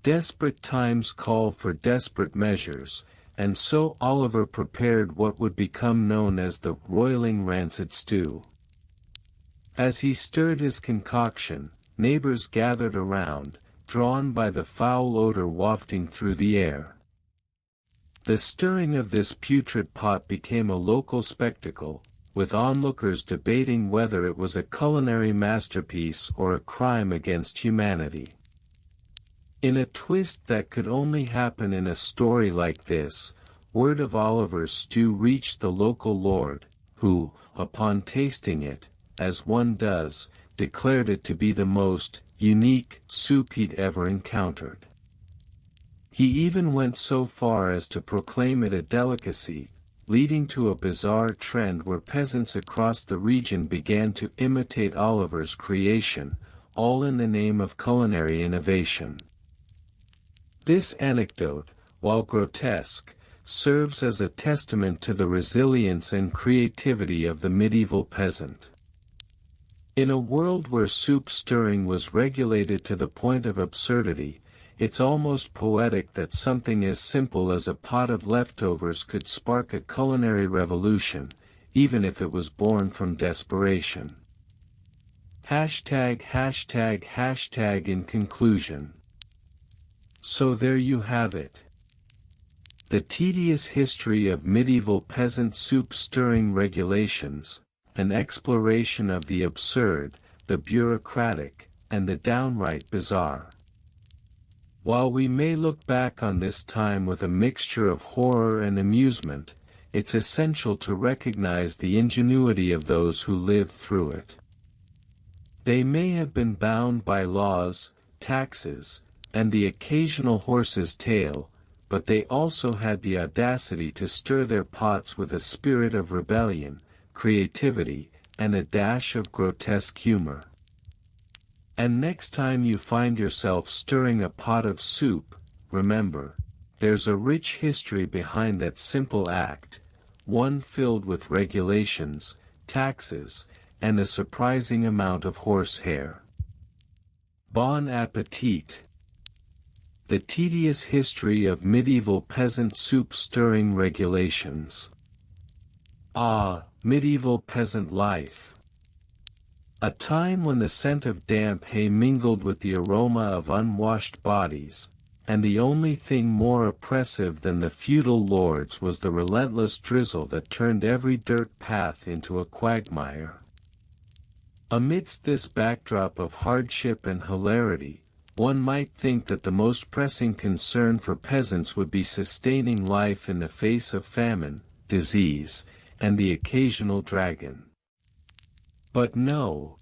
Desperate times call for desperate measures, and so Oliver prepared what would become known as the roiling rancid stew. As he stirred his concoction, neighbors gathered around, drawn by the foul odor wafting through the air. The stirring of this putrid pot became a local spectacle, with onlookers debating whether it was a culinary masterpiece or a crime against humanity. In a twist that could only happen in a story like this, word of Oliver's stew reached the local lord, who, upon tasting it, as one does, declared it to be the most unique soup he'd ever encountered. He even went so far as to proclaim it a delicacy, leading to a bizarre trend where peasants across the region began to imitate Oliver's creation, all in the name of culinary innovation. This anecdote, while grotesque, serves as a testament to the resilience and creativity of the medieval peasant. In a world where soup stirring was regulated to the point of absurdity, it's almost poetic that something as simple as a pot of leftovers could spark a culinary revolution, even if it was born from desperation. ####. In conclusion. So there you have it. The tedious history of medieval peasant soup stirring regulations, an exploration of the absurd, the bureaucratic, and the downright bizarre. While we may look back on this time with a mixture of horror and amusement, it's essential to recognize the ingenuity of those who lived through it. They may have been bound by laws, taxes, and the occasional horse's tail, but they also had the audacity to stir their pots with a spirit of rebellion, creativity, and a dash of grotesque humor. And next time you find yourself stirring a pot of soup, remember, there's a rich history behind that simple act, one filled with regulations, taxes, and a surprising amount of horsehair. Bon appetit! The tedious history of medieval peasant soup stirring regulations. Ah, medieval peasant life. A time when the scent of damp hay mingled with the aroma of unwashed bodies, and the only thing more oppressive than the feudal lords was the relentless drizzle that turned every dirt path into a quagmire. Amidst this backdrop of hardship and hilarity, one might think that the most pressing concern for peasants would be sustaining life in the face of famine, disease, and the occasional dragon. But no.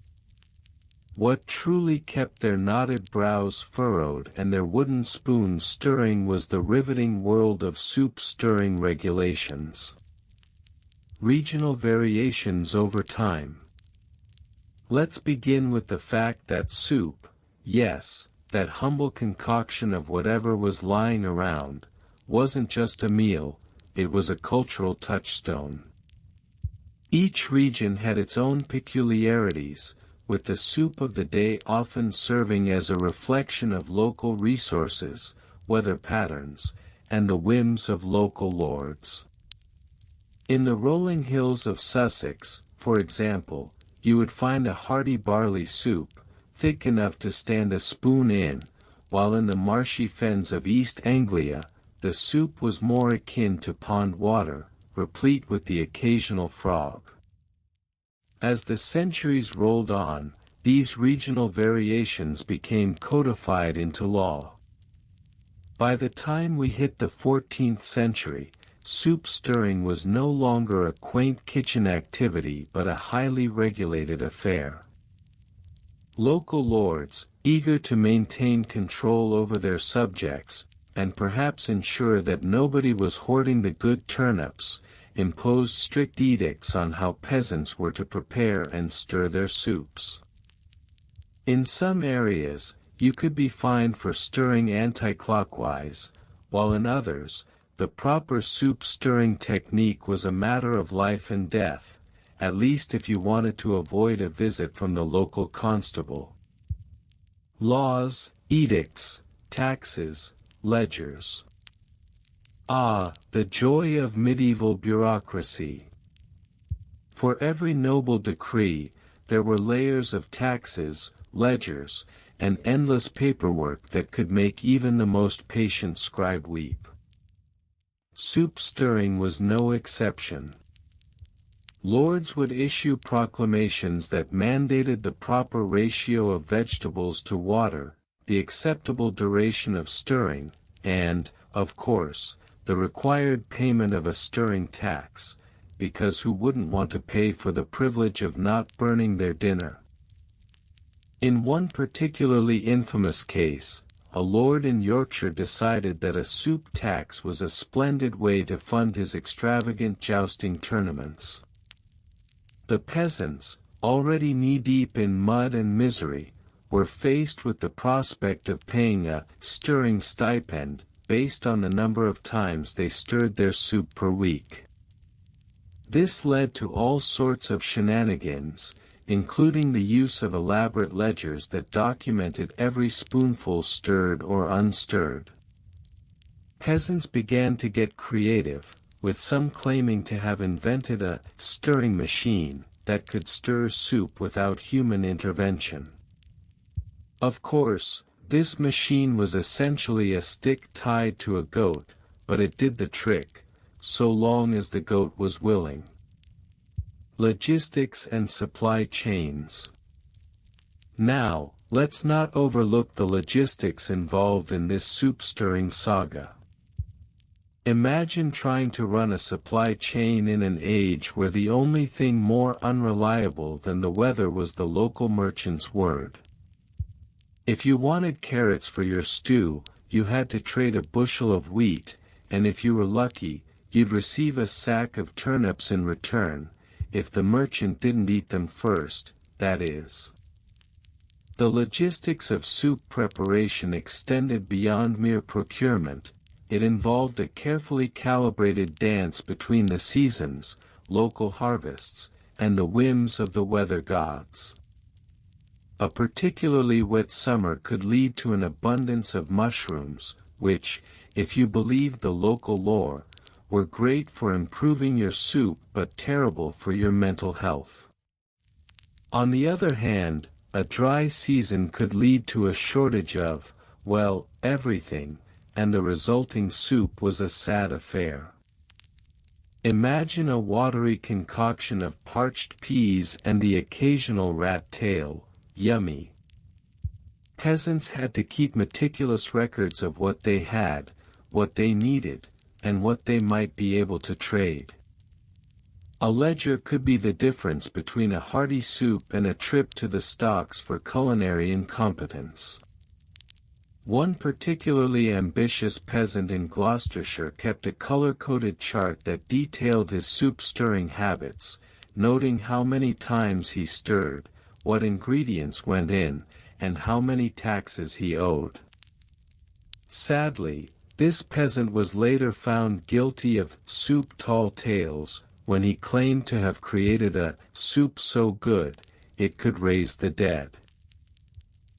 What truly kept their knotted brows furrowed and their wooden spoons stirring was the riveting world of soup stirring regulations. Regional variations over time. Let's begin with the fact that soup, yes, that humble concoction of whatever was lying around, wasn't just a meal, it was a cultural touchstone. Each region had its own peculiarities, with the soup of the day often serving as a reflection of local resources, weather patterns, and the whims of local lords. In the rolling hills of Sussex, for example, you would find a hearty barley soup, thick enough to stand a spoon in, while in the marshy fens of East Anglia, the soup was more akin to pond water, replete with the occasional frog. As the centuries rolled on, these regional variations became codified into law. By the time we hit the 14th century, soup stirring was no longer a quaint kitchen activity but a highly regulated affair. Local lords, eager to maintain control over their subjects, and perhaps ensure that nobody was hoarding the good turnips, imposed strict edicts on how peasants were to prepare and stir their soups. In some areas, you could be fined for stirring anti-clockwise, while in others, the proper soup stirring technique was a matter of life and death, at least if you wanted to avoid a visit from the local constable. Laws, edicts, taxes, ledgers. Ah, the joy of medieval bureaucracy! For every noble decree, there were layers of taxes, ledgers, and endless paperwork that could make even the most patient scribe weep. Soup stirring was no exception. Lords would issue proclamations that mandated the proper ratio of vegetables to water, the acceptable duration of stirring, and, of course, the required payment of a stirring tax, because who wouldn't want to pay for the privilege of not burning their dinner? In one particularly infamous case, a lord in Yorkshire decided that a soup tax was a splendid way to fund his extravagant jousting tournaments. The peasants, already knee-deep in mud and misery, were faced with the prospect of paying a stirring stipend, based on the number of times they stirred their soup per week. This led to all sorts of shenanigans, including the use of elaborate ledgers that documented every spoonful stirred or unstirred. Peasants began to get creative, with some claiming to have invented a stirring machine that could stir soup without human intervention. Of course, this machine was essentially a stick tied to a goat, but it did the trick, so long as the goat was willing. Logistics and supply chains. Now, let's not overlook the logistics involved in this soup-stirring saga. Imagine trying to run a supply chain in an age where the only thing more unreliable than the weather was the local merchant's word. If you wanted carrots for your stew, you had to trade a bushel of wheat, and if you were lucky, you'd receive a sack of turnips in return, if the merchant didn't eat them first, that is. The logistics of soup preparation extended beyond mere procurement. It involved a carefully calibrated dance between the seasons, local harvests, and the whims of the weather gods. A particularly wet summer could lead to an abundance of mushrooms, which, if you believed the local lore, were great for improving your soup but terrible for your mental health. On the other hand, a dry season could lead to a shortage of, well, everything, and the resulting soup was a sad affair. Imagine a watery concoction of parched peas and the occasional rat tail, yummy. Peasants had to keep meticulous records of what they had, what they needed, and what they might be able to trade. A ledger could be the difference between a hearty soup and a trip to the stocks for culinary incompetence. One particularly ambitious peasant in Gloucestershire kept a color-coded chart that detailed his soup-stirring habits, noting how many times he stirred, what ingredients went in, and how many taxes he owed. Sadly, this peasant was later found guilty of soup tall tales, when he claimed to have created a soup so good, it could raise the dead.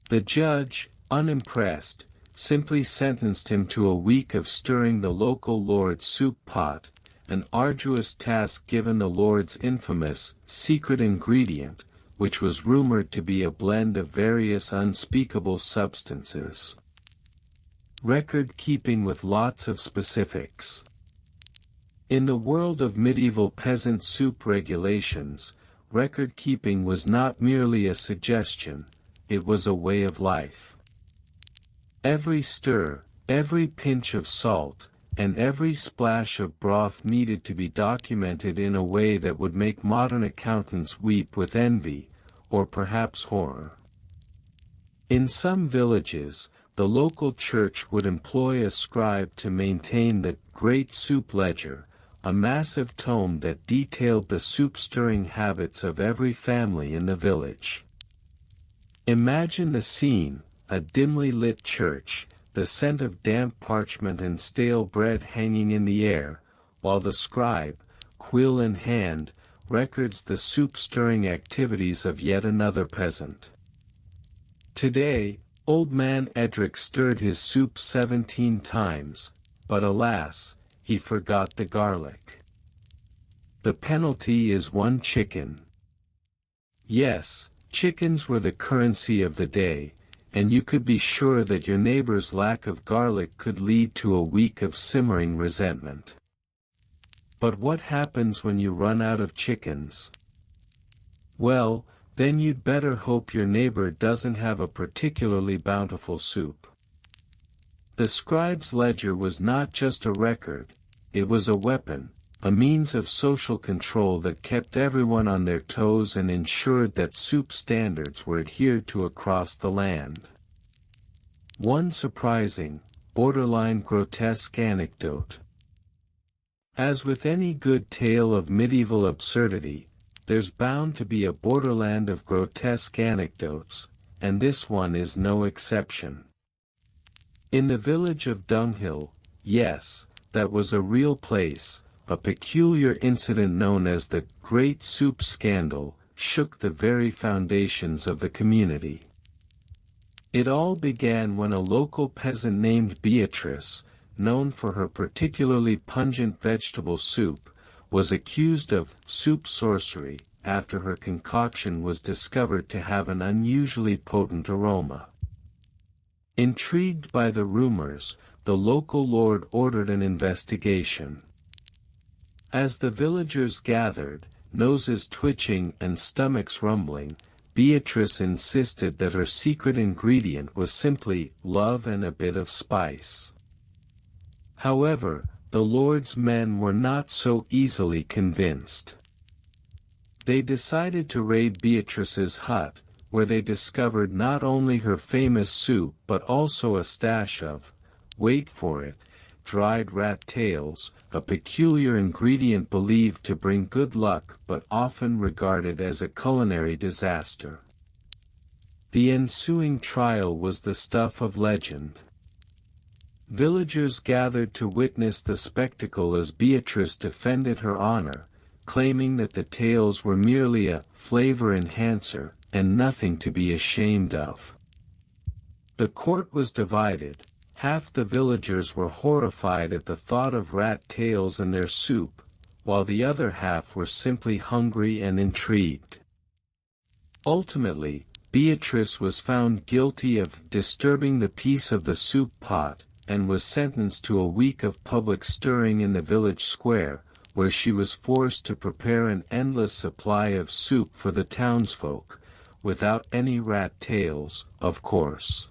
The judge, unimpressed, simply sentenced him to a week of stirring the local lord's soup pot, an arduous task given the lord's infamous secret ingredient, which was rumored to be a blend of various unspeakable substances. Record keeping with lots of specifics. In the world of medieval peasant soup regulations, record-keeping was not merely a suggestion, it was a way of life. Every stir, every pinch of salt, and every splash of broth needed to be documented in a way that would make modern accountants weep with envy, or perhaps horror. In some villages, the local church would employ a scribe to maintain the Great Soup Ledger, a massive tome that detailed the soup-stirring habits of every family in the village. Imagine the scene: a dimly lit church, the scent of damp parchment and stale bread hanging in the air, while the scribe, quill in hand, records the soup-stirring activities of yet another peasant. Today, old man Edric stirred his soup 17 times, but alas, he forgot the garlic. The penalty is 1 chicken. Yes, chickens were the currency of the day, and you could be sure that your neighbor's lack of garlic could lead to a week of simmering resentment. But what happens when you run out of chickens? Well, then you'd better hope your neighbor doesn't have a particularly bountiful soup. The scribe's ledger was not just a record, it was a weapon, a means of social control that kept everyone on their toes and ensured that soup standards were adhered to across the land. One surprising, borderline grotesque anecdote. As with any good tale of medieval absurdity, there's bound to be a borderland of grotesque anecdotes, and this one is no exception. In the village of Dunghill, yes, that was a real place, a peculiar incident known as the Great Soup Scandal shook the very foundations of the community. It all began when a local peasant named Beatrice, known for her particularly pungent vegetable soup, was accused of soup sorcery after her concoction was discovered to have an unusually potent aroma. Intrigued by the rumors, the local lord ordered an investigation. As the villagers gathered, noses twitching and stomachs rumbling, Beatrice insisted that her secret ingredient was simply love and a bit of spice. However, the Lord's men were not so easily convinced. They decided to raid Beatrice's hut, where they discovered not only her famous soup but also a stash of, wait for it, dried rat tails, a peculiar ingredient believed to bring good luck but often regarded as a culinary disaster. The ensuing trial was the stuff of legend. Villagers gathered to witness the spectacle as Beatrice defended her honor, claiming that the tales were merely a flavor enhancer, and nothing to be ashamed of. The court was divided. Half the villagers were horrified at the thought of rat tails in their soup, while the other half were simply hungry and intrigued. Ultimately, Beatrice was found guilty of disturbing the peace of the soup pot, and was sentenced to a week of public stirring in the village square, where she was forced to prepare an endless supply of soup for the townsfolk, without any rat tails, of course.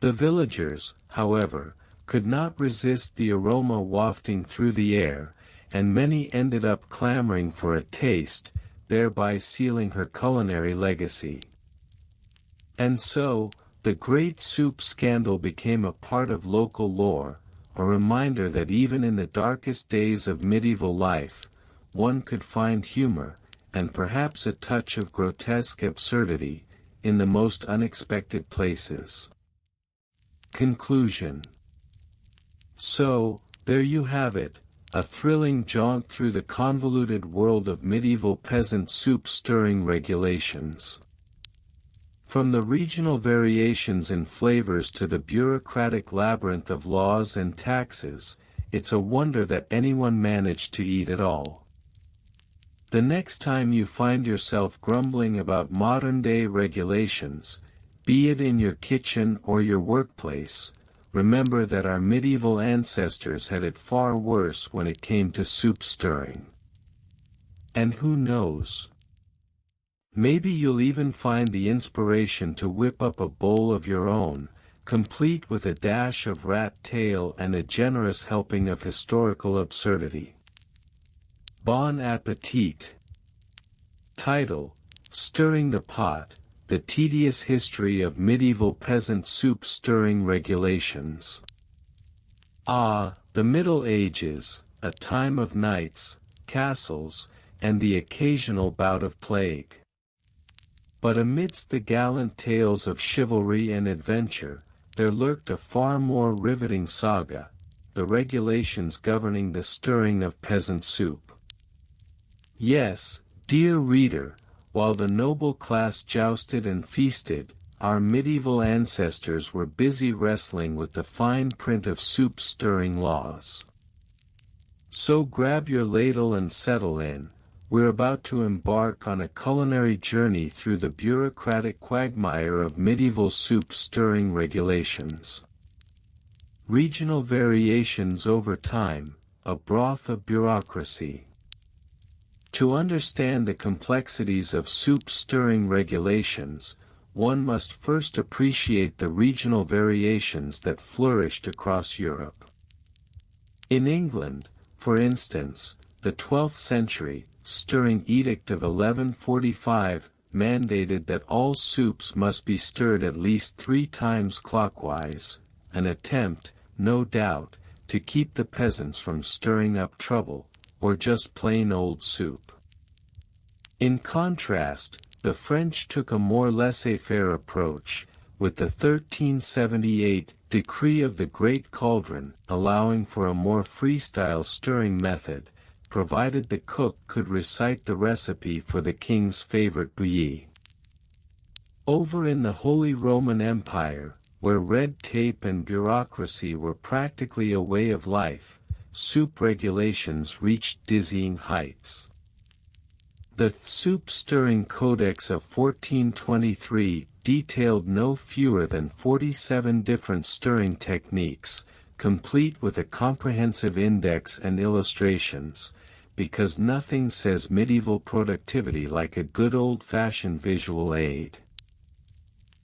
The villagers, however, could not resist the aroma wafting through the air, and many ended up clamoring for a taste, thereby sealing her culinary legacy. And so, the Great Soup Scandal became a part of local lore, a reminder that even in the darkest days of medieval life, one could find humor, and perhaps a touch of grotesque absurdity, in the most unexpected places. Conclusion. So, there you have it, a thrilling jaunt through the convoluted world of medieval peasant soup stirring regulations. From the regional variations in flavors to the bureaucratic labyrinth of laws and taxes, it's a wonder that anyone managed to eat it all. The next time you find yourself grumbling about modern-day regulations, be it in your kitchen or your workplace, remember that our medieval ancestors had it far worse when it came to soup stirring. And who knows? Maybe you'll even find the inspiration to whip up a bowl of your own, complete with a dash of rat tail and a generous helping of historical absurdity. Bon appetit! Title: Stirring the Pot, The Tedious History of Medieval Peasant Soup Stirring Regulations. Ah, the Middle Ages, a time of knights, castles, and the occasional bout of plague. But amidst the gallant tales of chivalry and adventure, there lurked a far more riveting saga, the regulations governing the stirring of peasant soup. Yes, dear reader, while the noble class jousted and feasted, our medieval ancestors were busy wrestling with the fine print of soup-stirring laws. So grab your ladle and settle in, we're about to embark on a culinary journey through the bureaucratic quagmire of medieval soup-stirring regulations. Regional variations over time, a broth of bureaucracy. To understand the complexities of soup-stirring regulations, one must first appreciate the regional variations that flourished across Europe. In England, for instance, the 12th century stirring edict of 1145 mandated that all soups must be stirred at least 3 times clockwise, an attempt, no doubt, to keep the peasants from stirring up trouble, or just plain old soup. In contrast, the French took a more laissez-faire approach, with the 1378 Decree of the Great Cauldron allowing for a more freestyle stirring method, provided the cook could recite the recipe for the king's favorite bouillie. Over in the Holy Roman Empire, where red tape and bureaucracy were practically a way of life, soup regulations reached dizzying heights. The Soup-Stirring Codex of 1423 detailed no fewer than 47 different stirring techniques, complete with a comprehensive index and illustrations, because nothing says medieval productivity like a good old-fashioned visual aid.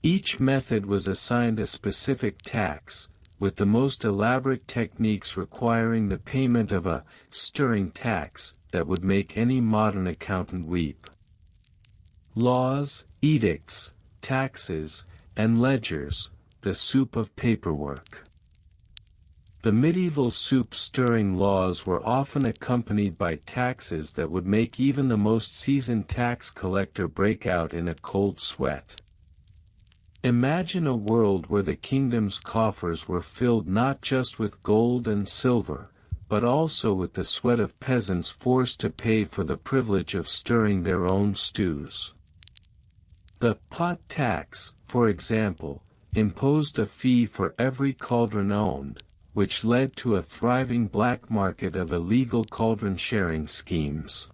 Each method was assigned a specific tax, with the most elaborate techniques requiring the payment of a stirring tax that would make any modern accountant weep. Laws, edicts, taxes, and ledgers, the soup of paperwork. The medieval soup-stirring laws were often accompanied by taxes that would make even the most seasoned tax collector break out in a cold sweat. Imagine a world where the kingdom's coffers were filled not just with gold and silver, but also with the sweat of peasants forced to pay for the privilege of stirring their own stews. The pot tax, for example, imposed a fee for every cauldron owned, which led to a thriving black market of illegal cauldron sharing schemes.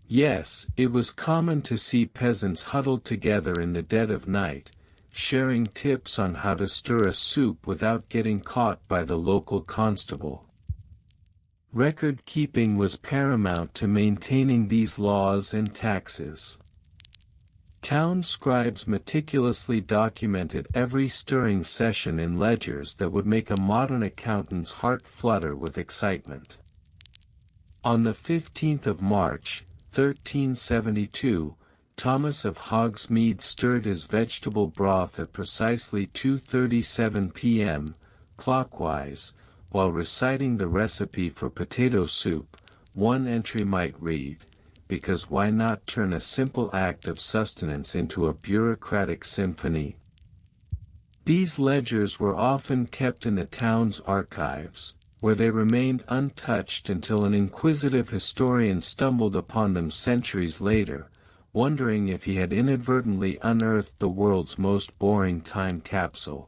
Yes, it was common to see peasants huddled together in the dead of night, sharing tips on how to stir a soup without getting caught by the local constable. Record-keeping was paramount to maintaining these laws and taxes. Town scribes meticulously documented every stirring session in ledgers that would make a modern accountant's heart flutter with excitement. On the 15th of March, 1372, Thomas of Hogsmeade stirred his vegetable broth at precisely 2:37 p.m., clockwise, while reciting the recipe for potato soup. One entry might read, because why not turn a simple act of sustenance into a bureaucratic symphony? These ledgers were often kept in the town's archives, where they remained untouched until an inquisitive historian stumbled upon them centuries later, wondering if he had inadvertently unearthed the world's most boring time capsule.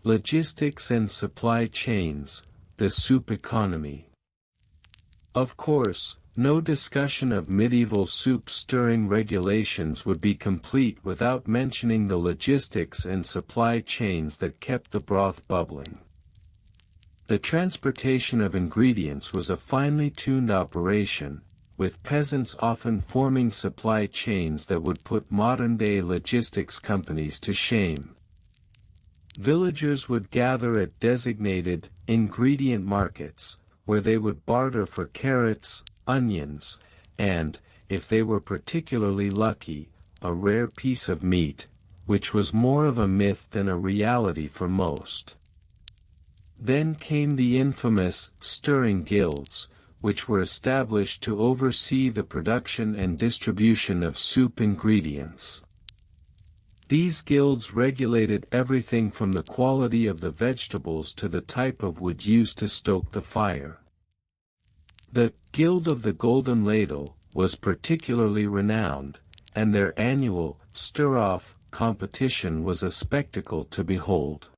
Logistics and supply chains, the soup economy. Of course, no discussion of medieval soup-stirring regulations would be complete without mentioning the logistics and supply chains that kept the broth bubbling. The transportation of ingredients was a finely tuned operation, with peasants often forming supply chains that would put modern-day logistics companies to shame. Villagers would gather at designated ingredient markets, where they would barter for carrots, onions, and, if they were particularly lucky, a rare piece of meat, which was more of a myth than a reality for most. Then came the infamous stirring guilds, which were established to oversee the production and distribution of soup ingredients. These guilds regulated everything from the quality of the vegetables to the type of wood used to stoke the fire. The Guild of the Golden Ladle was particularly renowned, and their annual stir-off competition was a spectacle to behold.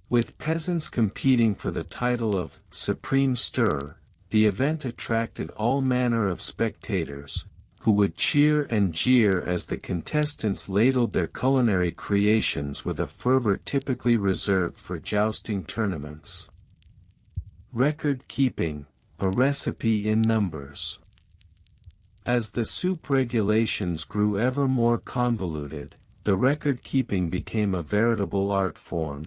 With peasants competing for the title of Supreme Stirrer, the event attracted all manner of spectators, who would cheer and jeer as the contestants ladled their culinary creations with a fervor typically reserved for jousting tournaments. Record keeping, a recipe in numbers. As the soup regulations grew ever more convoluted, the record-keeping became a veritable art form.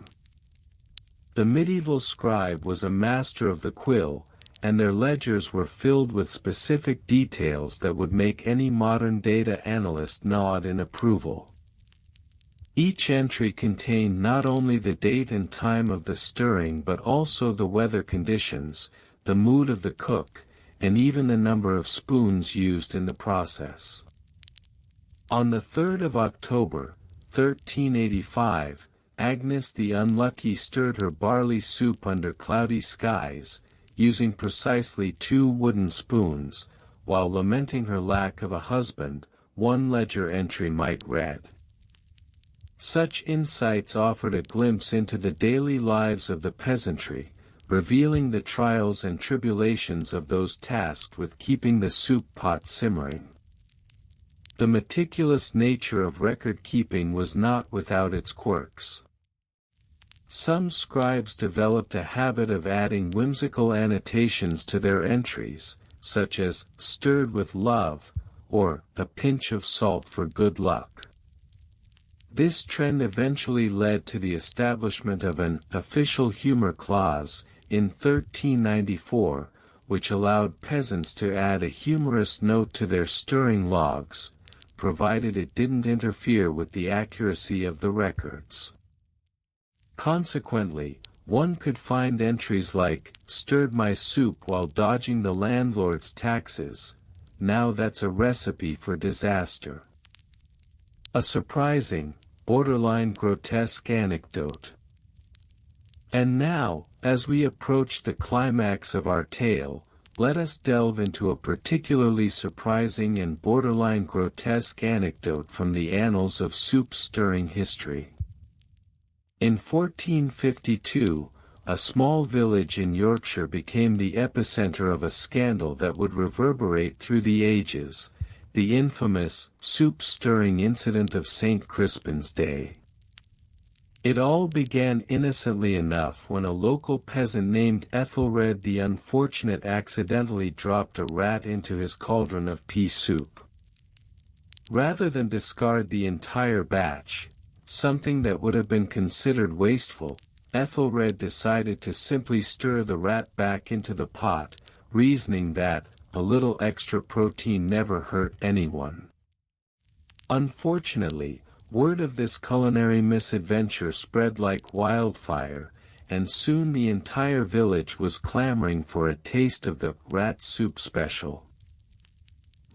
The medieval scribe was a master of the quill, and their ledgers were filled with specific details that would make any modern data analyst nod in approval. Each entry contained not only the date and time of the stirring but also the weather conditions, the mood of the cook, and even the number of spoons used in the process. On the 3rd of October, 1385, Agnes the Unlucky stirred her barley soup under cloudy skies, using precisely 2 wooden spoons, while lamenting her lack of a husband, one ledger entry might read. Such insights offered a glimpse into the daily lives of the peasantry, revealing the trials and tribulations of those tasked with keeping the soup pot simmering. The meticulous nature of record-keeping was not without its quirks. Some scribes developed a habit of adding whimsical annotations to their entries, such as, "stirred with love," or, "a pinch of salt for good luck." This trend eventually led to the establishment of an official humor clause, in 1394, which allowed peasants to add a humorous note to their stirring logs, provided it didn't interfere with the accuracy of the records. Consequently, one could find entries like, "stirred my soup while dodging the landlord's taxes. Now that's a recipe for disaster." A surprising, borderline grotesque anecdote. And now, as we approach the climax of our tale, let us delve into a particularly surprising and borderline grotesque anecdote from the annals of soup-stirring history. In 1452, a small village in Yorkshire became the epicenter of a scandal that would reverberate through the ages, the infamous soup-stirring incident of St. Crispin's Day. It all began innocently enough when a local peasant named Ethelred the Unfortunate accidentally dropped a rat into his cauldron of pea soup. Rather than discard the entire batch, something that would have been considered wasteful, Ethelred decided to simply stir the rat back into the pot, reasoning that a little extra protein never hurt anyone. Unfortunately, word of this culinary misadventure spread like wildfire, and soon the entire village was clamoring for a taste of the rat soup special.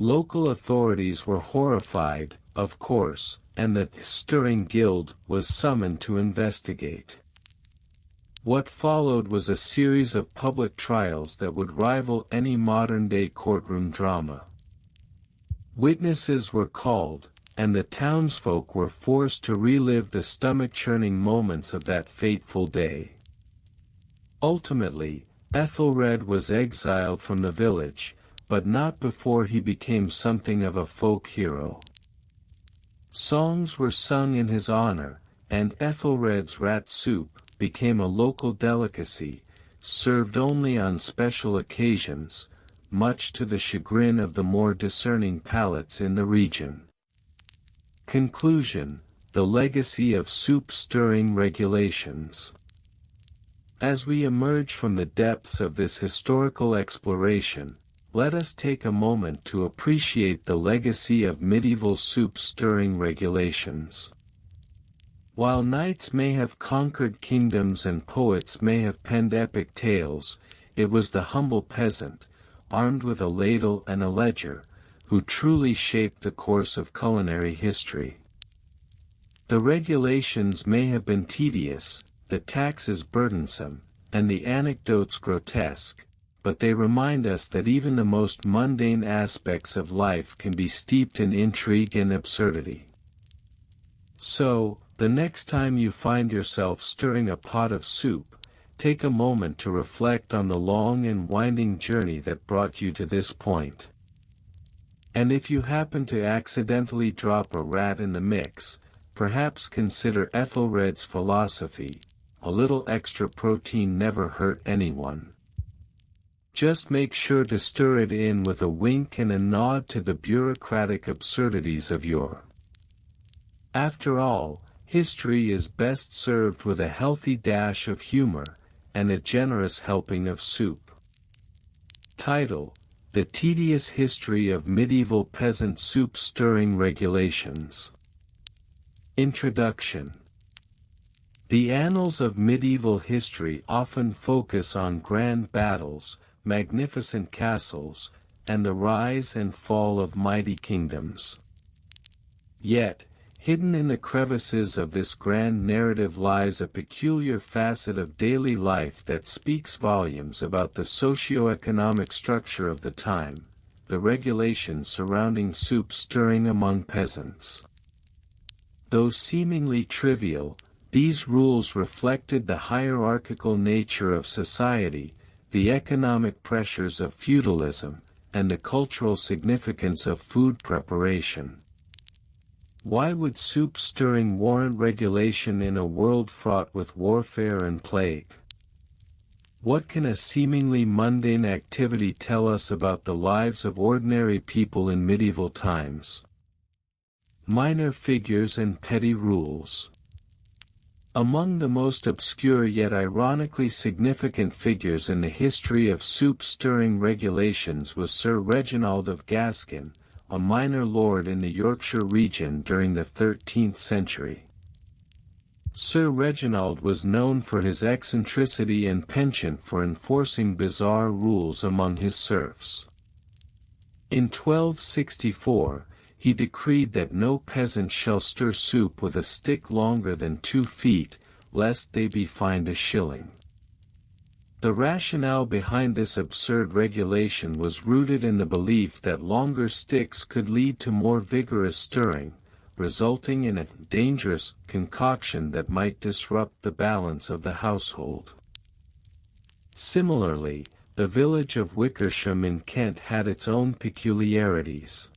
Local authorities were horrified, of course, and the Stirring Guild was summoned to investigate. What followed was a series of public trials that would rival any modern-day courtroom drama. Witnesses were called, and the townsfolk were forced to relive the stomach-churning moments of that fateful day. Ultimately, Ethelred was exiled from the village, but not before he became something of a folk hero. Songs were sung in his honor, and Ethelred's rat soup became a local delicacy, served only on special occasions, much to the chagrin of the more discerning palates in the region. Conclusion: the legacy of soup stirring regulations. As we emerge from the depths of this historical exploration, let us take a moment to appreciate the legacy of medieval soup stirring regulations. While knights may have conquered kingdoms and poets may have penned epic tales, it was the humble peasant, armed with a ladle and a ledger, who truly shaped the course of culinary history. The regulations may have been tedious, the taxes burdensome, and the anecdotes grotesque, but they remind us that even the most mundane aspects of life can be steeped in intrigue and absurdity. So, the next time you find yourself stirring a pot of soup, take a moment to reflect on the long and winding journey that brought you to this point. And if you happen to accidentally drop a rat in the mix, perhaps consider Ethelred's philosophy: a little extra protein never hurt anyone. Just make sure to stir it in with a wink and a nod to the bureaucratic absurdities of yore. After all, history is best served with a healthy dash of humor, and a generous helping of soup. Title: The Tedious History of Medieval Peasant Soup Stirring Regulations. Introduction. The annals of medieval history often focus on grand battles, magnificent castles, and the rise and fall of mighty kingdoms. Yet, hidden in the crevices of this grand narrative lies a peculiar facet of daily life that speaks volumes about the socio-economic structure of the time: the regulations surrounding soup stirring among peasants. Though seemingly trivial, these rules reflected the hierarchical nature of society, the economic pressures of feudalism, and the cultural significance of food preparation. Why would soup stirring warrant regulation in a world fraught with warfare and plague? What can a seemingly mundane activity tell us about the lives of ordinary people in medieval times? Minor figures and petty rules. Among the most obscure yet ironically significant figures in the history of soup stirring regulations was Sir Reginald of Gascon, a minor lord in the Yorkshire region during the 13th century. Sir Reginald was known for his eccentricity and penchant for enforcing bizarre rules among his serfs. In 1264, he decreed that no peasant shall stir soup with a stick longer than 2 feet, lest they be fined a shilling. The rationale behind this absurd regulation was rooted in the belief that longer sticks could lead to more vigorous stirring, resulting in a dangerous concoction that might disrupt the balance of the household. Similarly, the village of Wickersham in Kent had its own peculiarities.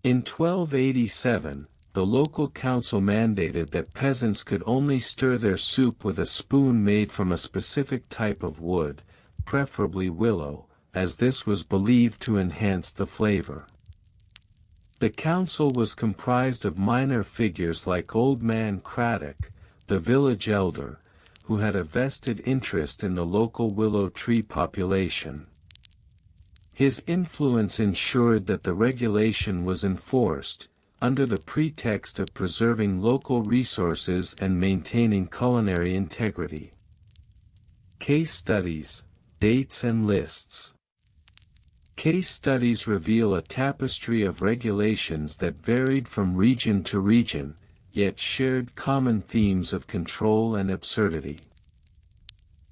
In 1287, the local council mandated that peasants could only stir their soup with a spoon made from a specific type of wood, preferably willow, as this was believed to enhance the flavor. The council was comprised of minor figures like Old Man Craddock, the village elder, who had a vested interest in the local willow tree population. His influence ensured that the regulation was enforced, under the pretext of preserving local resources and maintaining culinary integrity. Case studies, dates and lists. Case studies reveal a tapestry of regulations that varied from region to region, yet shared common themes of control and absurdity.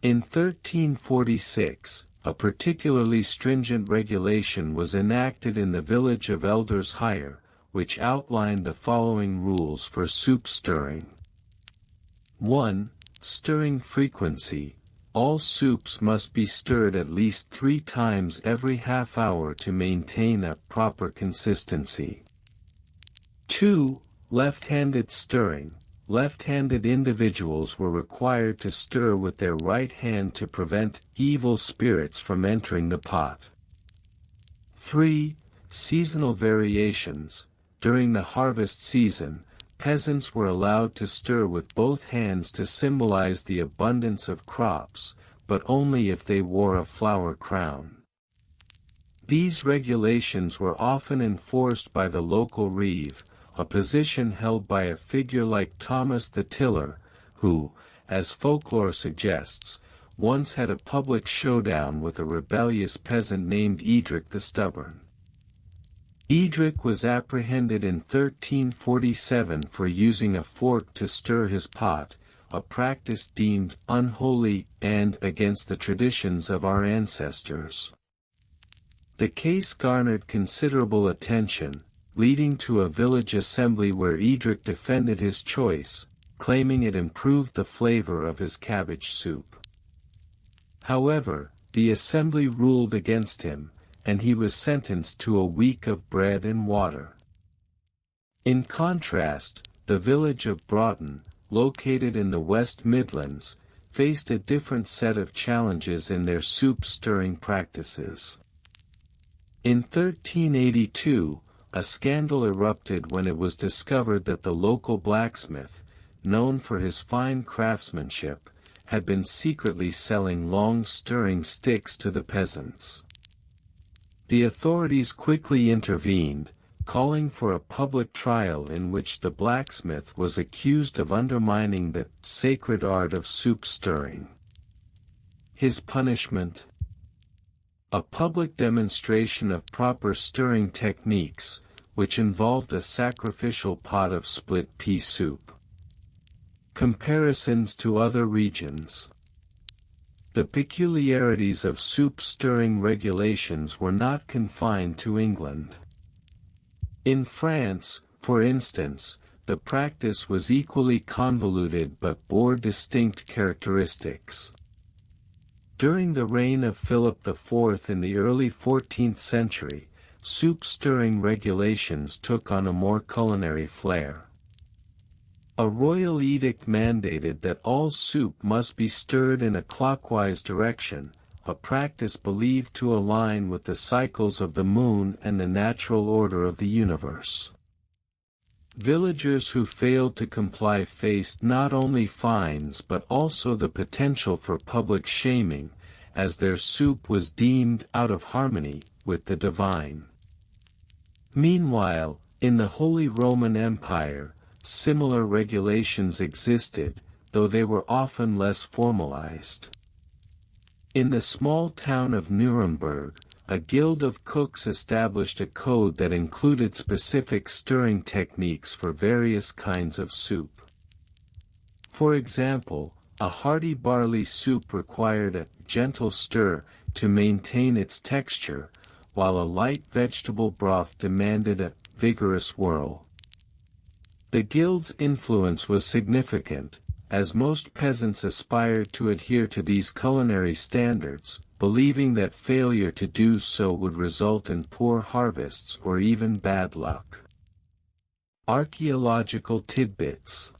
In 1346, a particularly stringent regulation was enacted in the village of Eldershire, which outlined the following rules for soup stirring. 1. Stirring frequency. All soups must be stirred at least 3 times every half hour to maintain a proper consistency. 2. Left-handed stirring. Left-handed individuals were required to stir with their right hand to prevent evil spirits from entering the pot. 3. Seasonal variations. During the harvest season, peasants were allowed to stir with both hands to symbolize the abundance of crops, but only if they wore a flower crown. These regulations were often enforced by the local reeve, a position held by a figure like Thomas the Tiller, who, as folklore suggests, once had a public showdown with a rebellious peasant named Edric the Stubborn. Edric was apprehended in 1347 for using a fork to stir his pot, a practice deemed unholy and against the traditions of our ancestors. The case garnered considerable attention, leading to a village assembly where Edric defended his choice, claiming it improved the flavor of his cabbage soup. However, the assembly ruled against him, and he was sentenced to a week of bread and water. In contrast, the village of Broughton, located in the West Midlands, faced a different set of challenges in their soup-stirring practices. In 1382, a scandal erupted when it was discovered that the local blacksmith, known for his fine craftsmanship, had been secretly selling long stirring sticks to the peasants. The authorities quickly intervened, calling for a public trial in which the blacksmith was accused of undermining the sacred art of soup stirring. His punishment? A public demonstration of proper stirring techniques, which involved a sacrificial pot of split pea soup. Comparisons to other regions. The peculiarities of soup stirring regulations were not confined to England. In France, for instance, the practice was equally convoluted but bore distinct characteristics. During the reign of Philip IV in the early 14th century, soup stirring regulations took on a more culinary flair. A royal edict mandated that all soup must be stirred in a clockwise direction, a practice believed to align with the cycles of the moon and the natural order of the universe. Villagers who failed to comply faced not only fines but also the potential for public shaming, as their soup was deemed out of harmony with the divine. Meanwhile, in the Holy Roman Empire, similar regulations existed, though they were often less formalized. In the small town of Nuremberg, a guild of cooks established a code that included specific stirring techniques for various kinds of soup. For example, a hearty barley soup required a gentle stir to maintain its texture, while a light vegetable broth demanded a vigorous whirl. The guild's influence was significant, as most peasants aspired to adhere to these culinary standards, believing that failure to do so would result in poor harvests or even bad luck. Archaeological tidbits.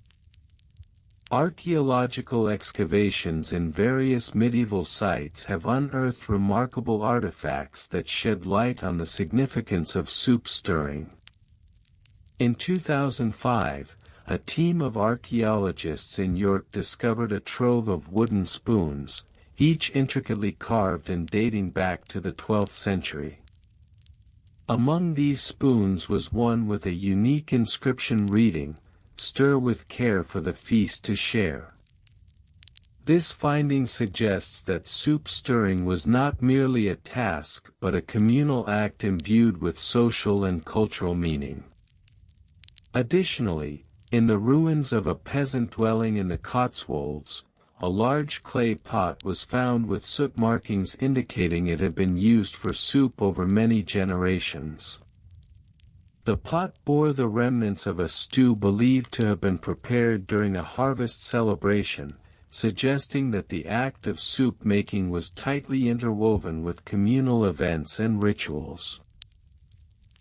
Archaeological excavations in various medieval sites have unearthed remarkable artifacts that shed light on the significance of soup stirring. In 2005, a team of archaeologists in York discovered a trove of wooden spoons, each intricately carved and dating back to the 12th century. Among these spoons was one with a unique inscription reading, "Stir with care for the feast to share." This finding suggests that soup stirring was not merely a task but a communal act imbued with social and cultural meaning. Additionally, in the ruins of a peasant dwelling in the Cotswolds, a large clay pot was found with soot markings indicating it had been used for soup over many generations. The pot bore the remnants of a stew believed to have been prepared during a harvest celebration, suggesting that the act of soup making was tightly interwoven with communal events and rituals.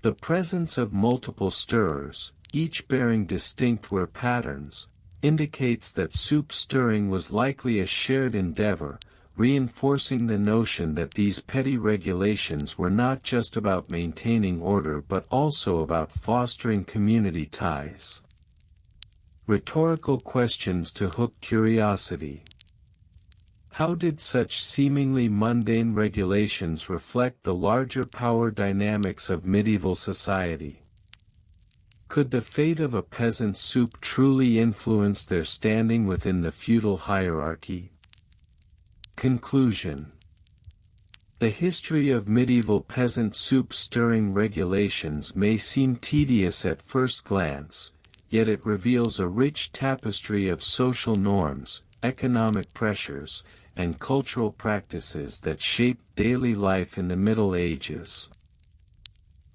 The presence of multiple stirrers, each bearing distinct wear patterns, indicates that soup stirring was likely a shared endeavor, reinforcing the notion that these petty regulations were not just about maintaining order but also about fostering community ties. Rhetorical questions to hook curiosity. How did such seemingly mundane regulations reflect the larger power dynamics of medieval society? Could the fate of a peasant soup truly influence their standing within the feudal hierarchy? Conclusion. The history of medieval peasant soup stirring regulations may seem tedious at first glance, yet it reveals a rich tapestry of social norms, economic pressures, and cultural practices that shaped daily life in the Middle Ages.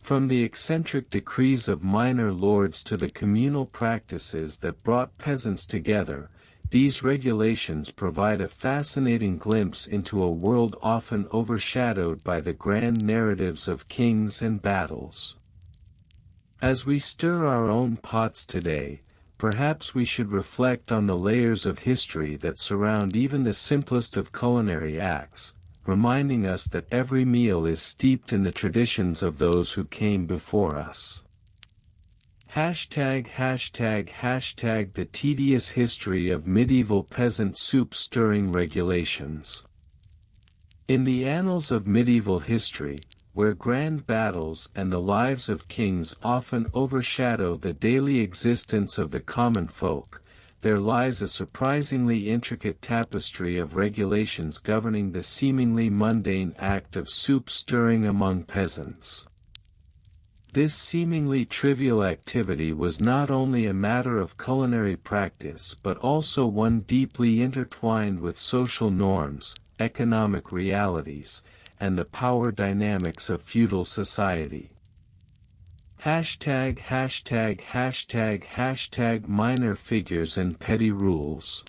From the eccentric decrees of minor lords to the communal practices that brought peasants together, these regulations provide a fascinating glimpse into a world often overshadowed by the grand narratives of kings and battles. As we stir our own pots today, perhaps we should reflect on the layers of history that surround even the simplest of culinary acts, reminding us that every meal is steeped in the traditions of those who came before us. ###The tedious history of medieval peasant soup stirring regulations. In the annals of medieval history, where grand battles and the lives of kings often overshadow the daily existence of the common folk, there lies a surprisingly intricate tapestry of regulations governing the seemingly mundane act of soup stirring among peasants. This seemingly trivial activity was not only a matter of culinary practice but also one deeply intertwined with social norms, economic realities, and the power dynamics of feudal society. ####### Minor figures and petty rules.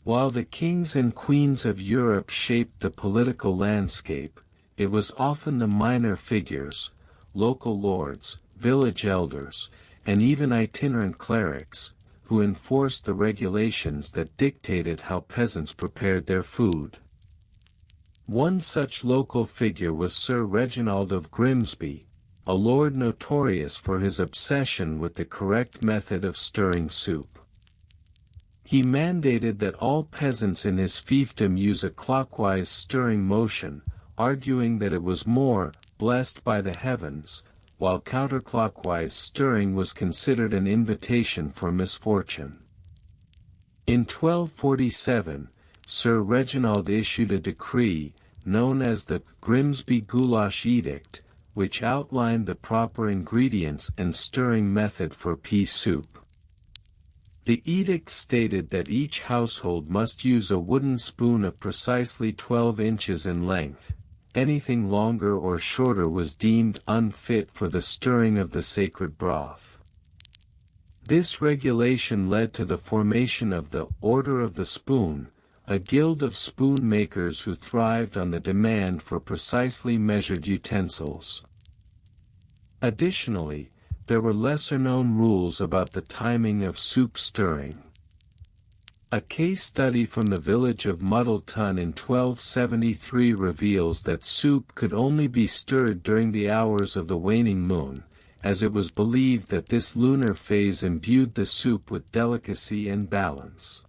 While the kings and queens of Europe shaped the political landscape, it was often the minor figures, local lords, village elders, and even itinerant clerics, who enforced the regulations that dictated how peasants prepared their food. One such local figure was Sir Reginald of Grimsby, a lord notorious for his obsession with the correct method of stirring soup. He mandated that all peasants in his fiefdom use a clockwise stirring motion, arguing that it was more blessed by the heavens, while counterclockwise stirring was considered an invitation for misfortune. In 1247, Sir Reginald issued a decree, known as the Grimsby Goulash Edict, which outlined the proper ingredients and stirring method for pea soup. The edict stated that each household must use a wooden spoon of precisely 12 inches in length. Anything longer or shorter was deemed unfit for the stirring of the sacred broth. This regulation led to the formation of the Order of the Spoon, a guild of spoon makers who thrived on the demand for precisely measured utensils. Additionally, there were lesser-known rules about the timing of soup stirring. A case study from the village of Muddleton in 1273 reveals that soup could only be stirred during the hours of the waning moon, as it was believed that this lunar phase imbued the soup with delicacy and balance.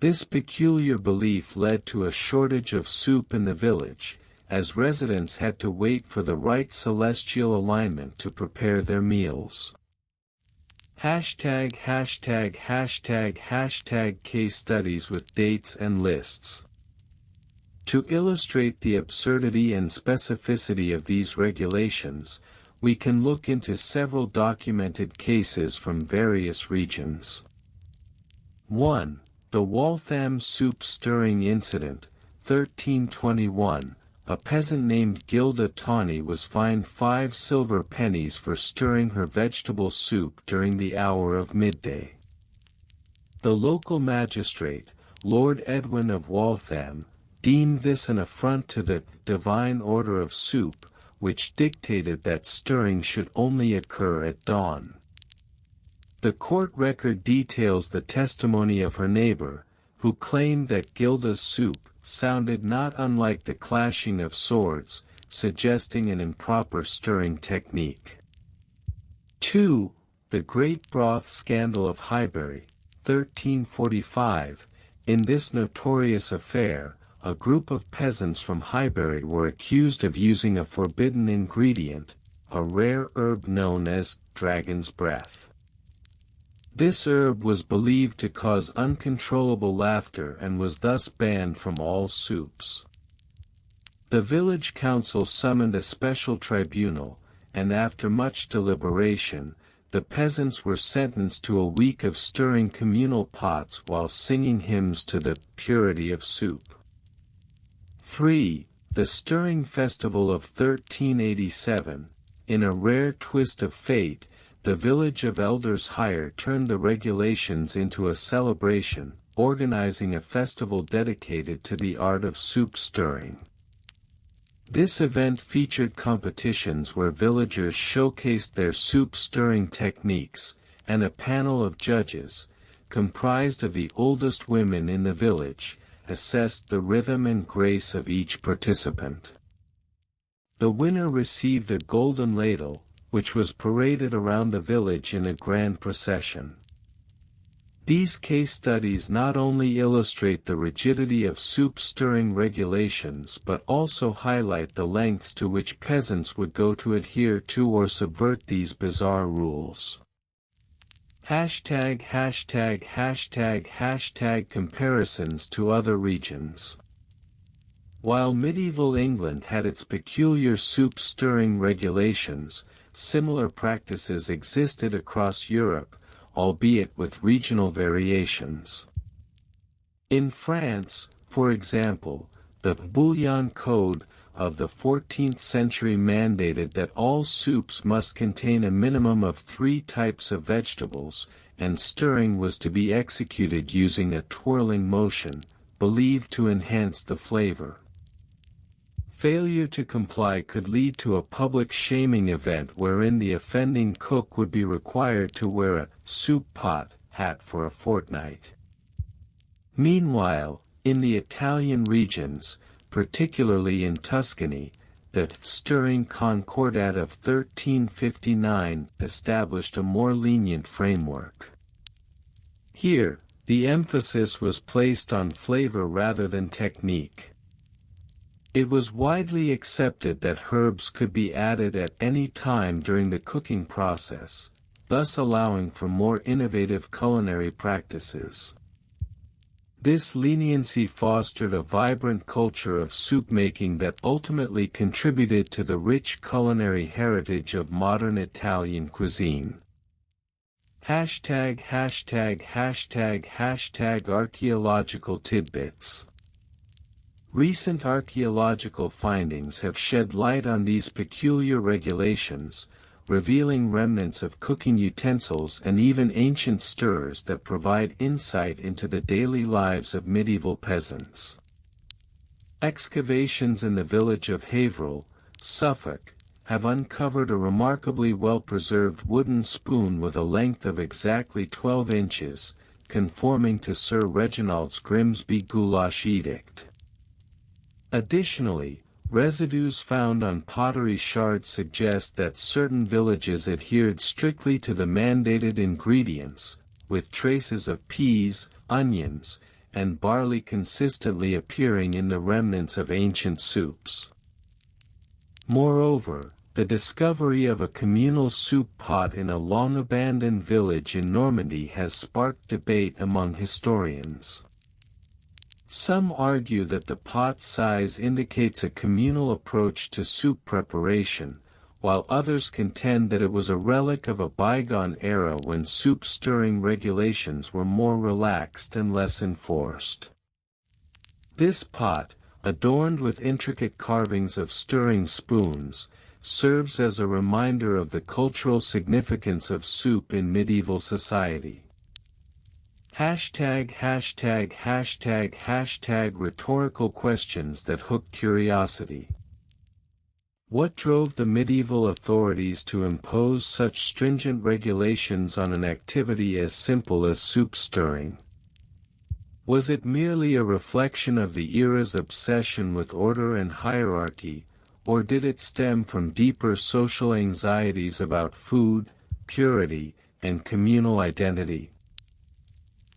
This peculiar belief led to a shortage of soup in the village, as residents had to wait for the right celestial alignment to prepare their meals. ######Case studies with dates and lists. To illustrate the absurdity and specificity of these regulations, we can look into several documented cases from various regions. 1. The Waltham soup stirring incident, 1321. A peasant named Gilda Tawney was fined 5 silver pennies for stirring her vegetable soup during the hour of midday. The local magistrate, Lord Edwin of Waltham, deemed this an affront to the divine order of soup, which dictated that stirring should only occur at dawn. The court record details the testimony of her neighbor, who claimed that Gilda's soup sounded not unlike the clashing of swords, suggesting an improper stirring technique. 2. The Great Broth Scandal of Highbury, 1345. In this notorious affair, a group of peasants from Highbury were accused of using a forbidden ingredient, a rare herb known as dragon's breath. This herb was believed to cause uncontrollable laughter and was thus banned from all soups. The village council summoned a special tribunal, and after much deliberation, the peasants were sentenced to a week of stirring communal pots while singing hymns to the purity of soup. 3. The Stirring Festival of 1387. In a rare twist of fate, the village of Elders Hire turned the regulations into a celebration, organizing a festival dedicated to the art of soup stirring. This event featured competitions where villagers showcased their soup stirring techniques, and a panel of judges, comprised of the oldest women in the village, assessed the rhythm and grace of each participant. The winner received a golden ladle, which was paraded around the village in a grand procession. These case studies not only illustrate the rigidity of soup stirring regulations but also highlight the lengths to which peasants would go to adhere to or subvert these bizarre rules. ##### Comparisons to other regions. While medieval England had its peculiar soup stirring regulations, similar practices existed across Europe, albeit with regional variations. In France, for example, the Bouillon Code of the 14th century mandated that all soups must contain a minimum of 3 types of vegetables, and stirring was to be executed using a twirling motion, believed to enhance the flavor. Failure to comply could lead to a public shaming event wherein the offending cook would be required to wear a soup pot hat for a fortnight. Meanwhile, in the Italian regions, particularly in Tuscany, the Stirring Concordat of 1359 established a more lenient framework. Here, the emphasis was placed on flavor rather than technique. It was widely accepted that herbs could be added at any time during the cooking process, thus allowing for more innovative culinary practices. This leniency fostered a vibrant culture of soup making that ultimately contributed to the rich culinary heritage of modern Italian cuisine. ###archaeological tidbits. Recent archaeological findings have shed light on these peculiar regulations, revealing remnants of cooking utensils and even ancient stirrers that provide insight into the daily lives of medieval peasants. Excavations in the village of Haverhill, Suffolk, have uncovered a remarkably well-preserved wooden spoon with a length of exactly 12 inches, conforming to Sir Reginald Grimsby Goulash Edict. Additionally, residues found on pottery shards suggest that certain villages adhered strictly to the mandated ingredients, with traces of peas, onions, and barley consistently appearing in the remnants of ancient soups. Moreover, the discovery of a communal soup pot in a long-abandoned village in Normandy has sparked debate among historians. Some argue that the pot size indicates a communal approach to soup preparation, while others contend that it was a relic of a bygone era when soup stirring regulations were more relaxed and less enforced. This pot, adorned with intricate carvings of stirring spoons, serves as a reminder of the cultural significance of soup in medieval society. Rhetorical questions that hook curiosity. What drove the medieval authorities to impose such stringent regulations on an activity as simple as soup stirring? Was it merely a reflection of the era's obsession with order and hierarchy, or did it stem from deeper social anxieties about food, purity, and communal identity?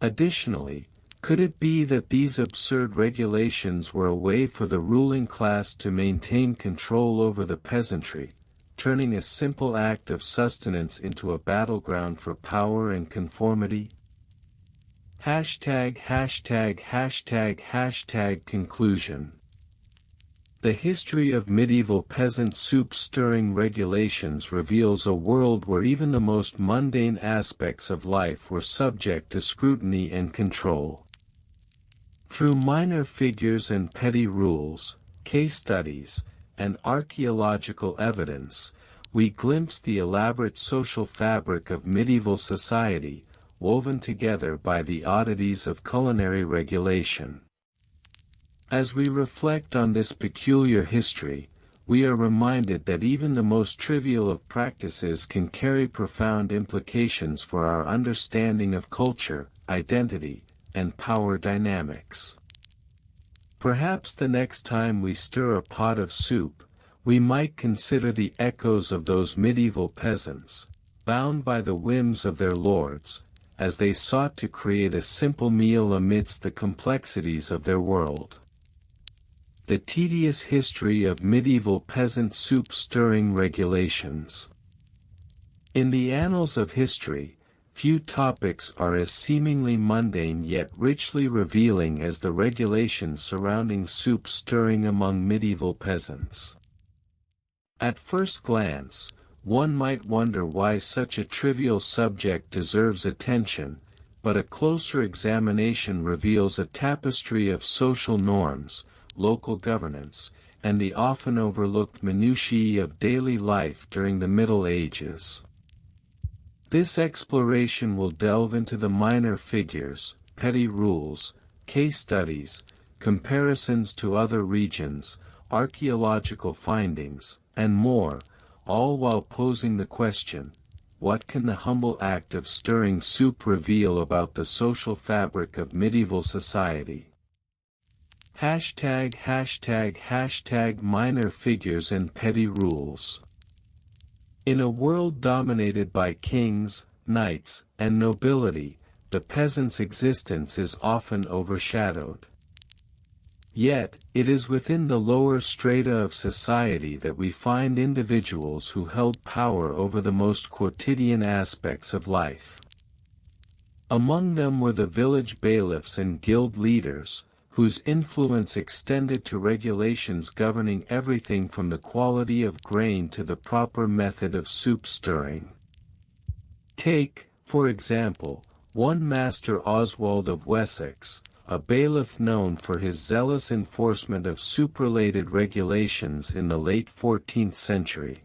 Additionally, could it be that these absurd regulations were a way for the ruling class to maintain control over the peasantry, turning a simple act of sustenance into a battleground for power and conformity? Conclusion. The history of medieval peasant soup stirring regulations reveals a world where even the most mundane aspects of life were subject to scrutiny and control. Through minor figures and petty rules, case studies, and archaeological evidence, we glimpse the elaborate social fabric of medieval society, woven together by the oddities of culinary regulation. As we reflect on this peculiar history, we are reminded that even the most trivial of practices can carry profound implications for our understanding of culture, identity, and power dynamics. Perhaps the next time we stir a pot of soup, we might consider the echoes of those medieval peasants, bound by the whims of their lords, as they sought to create a simple meal amidst the complexities of their world. The tedious history of medieval peasant soup stirring regulations. In the annals of history, few topics are as seemingly mundane yet richly revealing as the regulations surrounding soup stirring among medieval peasants. At first glance, one might wonder why such a trivial subject deserves attention, but a closer examination reveals a tapestry of social norms, local governance, and the often overlooked minutiae of daily life during the Middle Ages. This exploration will delve into the minor figures, petty rules, case studies, comparisons to other regions, archaeological findings, and more, all while posing the question, what can the humble act of stirring soup reveal about the social fabric of medieval society? Minor figures and petty rules. In a world dominated by kings, knights, and nobility, the peasant's existence is often overshadowed. Yet, it is within the lower strata of society that we find individuals who held power over the most quotidian aspects of life. Among them were the village bailiffs and guild leaders, whose influence extended to regulations governing everything from the quality of grain to the proper method of soup stirring. Take, for example, one Master Oswald of Wessex, a bailiff known for his zealous enforcement of soup-related regulations in the late 14th century.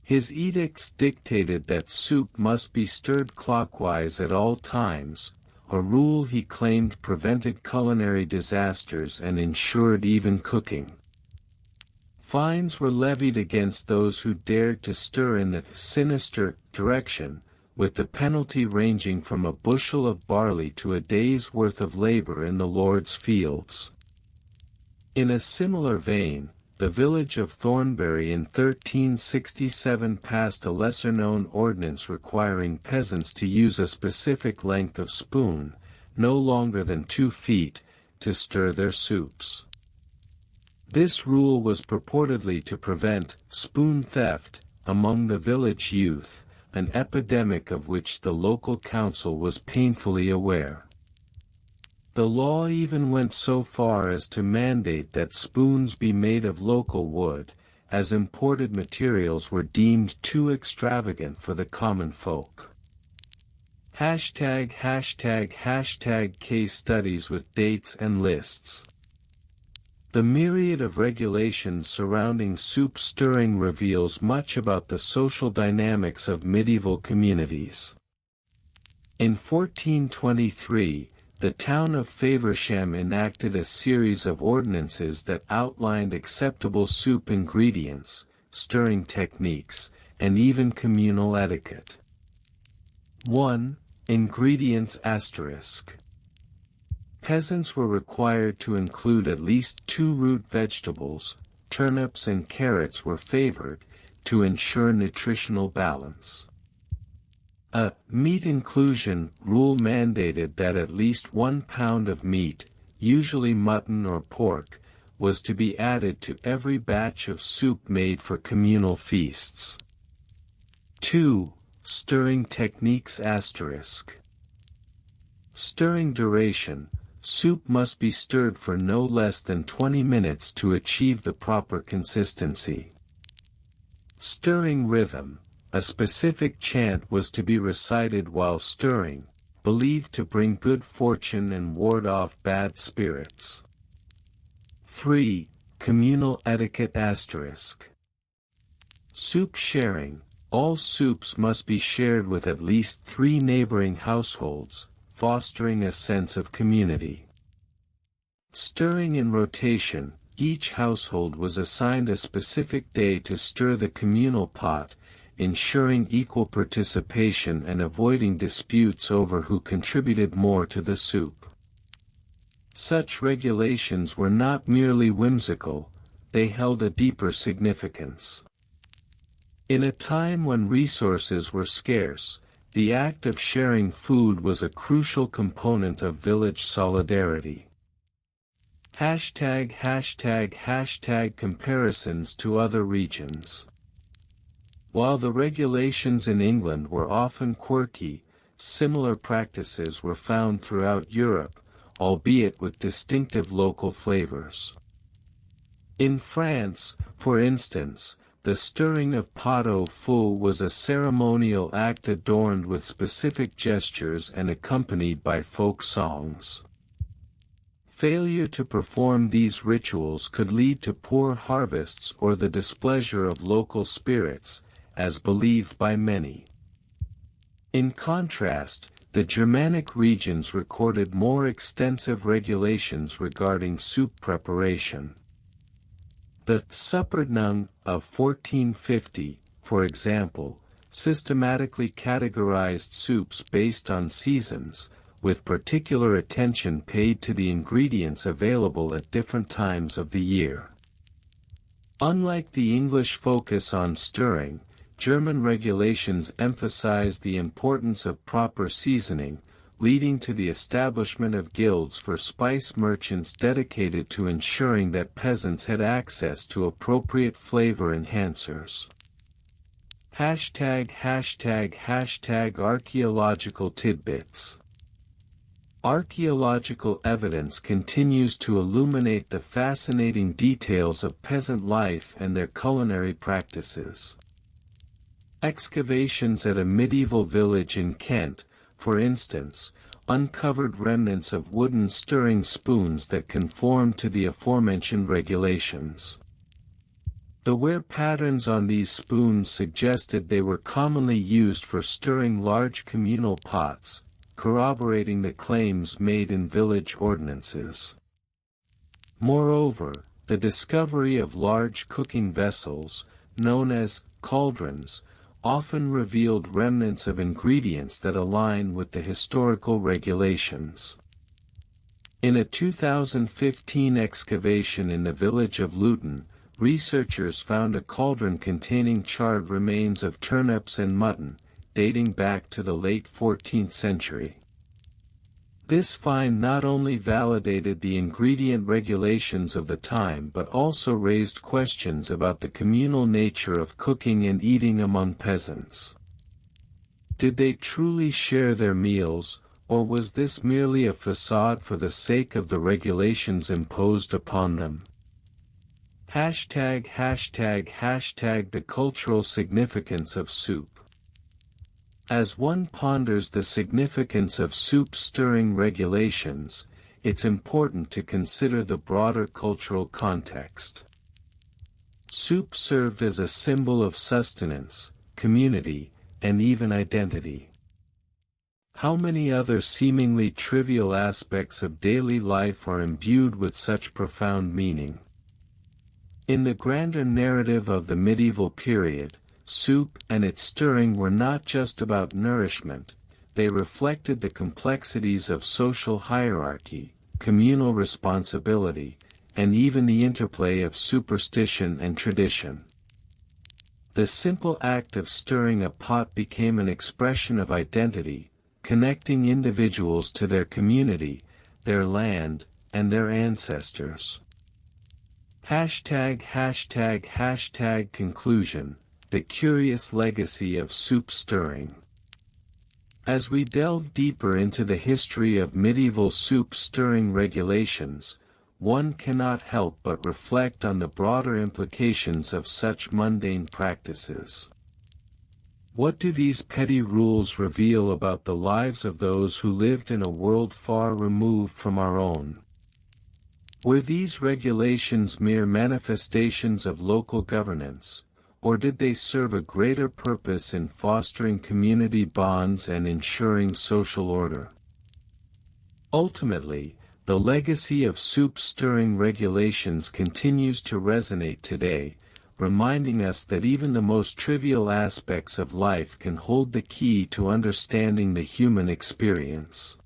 His edicts dictated that soup must be stirred clockwise at all times, a rule he claimed prevented culinary disasters and ensured even cooking. Fines were levied against those who dared to stir in the sinister direction, with the penalty ranging from a bushel of barley to a day's worth of labor in the Lord's fields. In a similar vein, the village of Thornbury in 1367 passed a lesser-known ordinance requiring peasants to use a specific length of spoon, no longer than 2 feet, to stir their soups. This rule was purportedly to prevent spoon theft among the village youth, an epidemic of which the local council was painfully aware. The law even went so far as to mandate that spoons be made of local wood, as imported materials were deemed too extravagant for the common folk. Case studies with dates and lists. The myriad of regulations surrounding soup stirring reveals much about the social dynamics of medieval communities. In 1423, the town of Faversham enacted a series of ordinances that outlined acceptable soup ingredients, stirring techniques, and even communal etiquette. 1. Ingredients *. Peasants were required to include at least 2 root vegetables. Turnips and carrots were favored, to ensure nutritional balance. A meat inclusion rule mandated that at least 1 pound of meat, usually mutton or pork, was to be added to every batch of soup made for communal feasts. 2. Stirring techniques *. Stirring duration. Soup must be stirred for no less than 20 minutes to achieve the proper consistency. Stirring rhythm. A specific chant was to be recited while stirring, believed to bring good fortune and ward off bad spirits. 3. Communal etiquette *. Soup sharing. All soups must be shared with at least 3 neighboring households, fostering a sense of community. Stirring in rotation. Each household was assigned a specific day to stir the communal pot, ensuring equal participation and avoiding disputes over who contributed more to the soup. Such regulations were not merely whimsical, they held a deeper significance. In a time when resources were scarce, the act of sharing food was a crucial component of village solidarity. Comparisons to other regions. While the regulations in England were often quirky, similar practices were found throughout Europe, albeit with distinctive local flavors. In France, for instance, the stirring of pot-au-feu was a ceremonial act adorned with specific gestures and accompanied by folk songs. Failure to perform these rituals could lead to poor harvests or the displeasure of local spirits, as believed by many. In contrast, the Germanic regions recorded more extensive regulations regarding soup preparation. The Suppordnung of 1450, for example, systematically categorized soups based on seasons, with particular attention paid to the ingredients available at different times of the year. Unlike the English focus on stirring, German regulations emphasized the importance of proper seasoning, leading to the establishment of guilds for spice merchants dedicated to ensuring that peasants had access to appropriate flavor enhancers. Archaeological tidbits. Archaeological evidence continues to illuminate the fascinating details of peasant life and their culinary practices. Excavations at a medieval village in Kent, for instance, uncovered remnants of wooden stirring spoons that conformed to the aforementioned regulations. The wear patterns on these spoons suggested they were commonly used for stirring large communal pots, corroborating the claims made in village ordinances. Moreover, the discovery of large cooking vessels, known as cauldrons, often revealed remnants of ingredients that align with the historical regulations. In a 2015 excavation in the village of Luton, researchers found a cauldron containing charred remains of turnips and mutton, dating back to the late 14th century. This find not only validated the ingredient regulations of the time but also raised questions about the communal nature of cooking and eating among peasants. Did they truly share their meals, or was this merely a facade for the sake of the regulations imposed upon them? The cultural significance of soup. As one ponders the significance of soup stirring regulations, it's important to consider the broader cultural context. Soup served as a symbol of sustenance, community, and even identity. How many other seemingly trivial aspects of daily life are imbued with such profound meaning? In the grander narrative of the medieval period, soup and its stirring were not just about nourishment, they reflected the complexities of social hierarchy, communal responsibility, and even the interplay of superstition and tradition. The simple act of stirring a pot became an expression of identity, connecting individuals to their community, their land, and their ancestors. Conclusion, the curious legacy of soup stirring. As we delve deeper into the history of medieval soup stirring regulations, one cannot help but reflect on the broader implications of such mundane practices. What do these petty rules reveal about the lives of those who lived in a world far removed from our own? Were these regulations mere manifestations of local governance, or did they serve a greater purpose in fostering community bonds and ensuring social order? Ultimately, the legacy of soup stirring regulations continues to resonate today, reminding us that even the most trivial aspects of life can hold the key to understanding the human experience.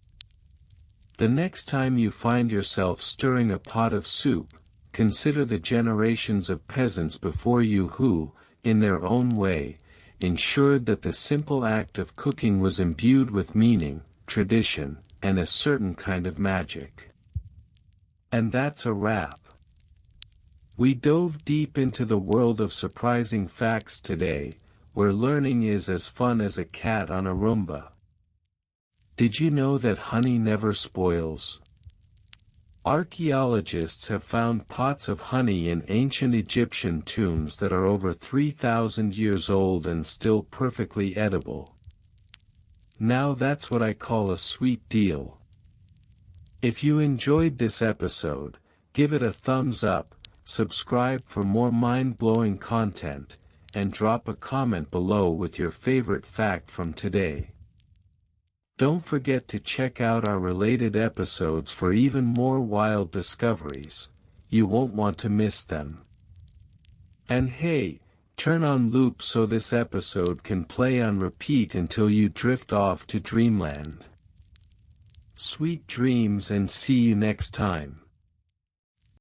The next time you find yourself stirring a pot of soup, consider the generations of peasants before you who, in their own way, ensured that the simple act of cooking was imbued with meaning, tradition, and a certain kind of magic. And that's a wrap. We dove deep into the world of surprising facts today, where learning is as fun as a cat on a Roomba. Did you know that honey never spoils? Archaeologists have found pots of honey in ancient Egyptian tombs that are over 3,000 years old and still perfectly edible. Now that's what I call a sweet deal. If you enjoyed this episode, give it a thumbs up, subscribe for more mind-blowing content, and drop a comment below with your favorite fact from today. Don't forget to check out our related episodes for even more wild discoveries. You won't want to miss them. And hey, turn on loop so this episode can play on repeat until you drift off to dreamland. Sweet dreams and see you next time.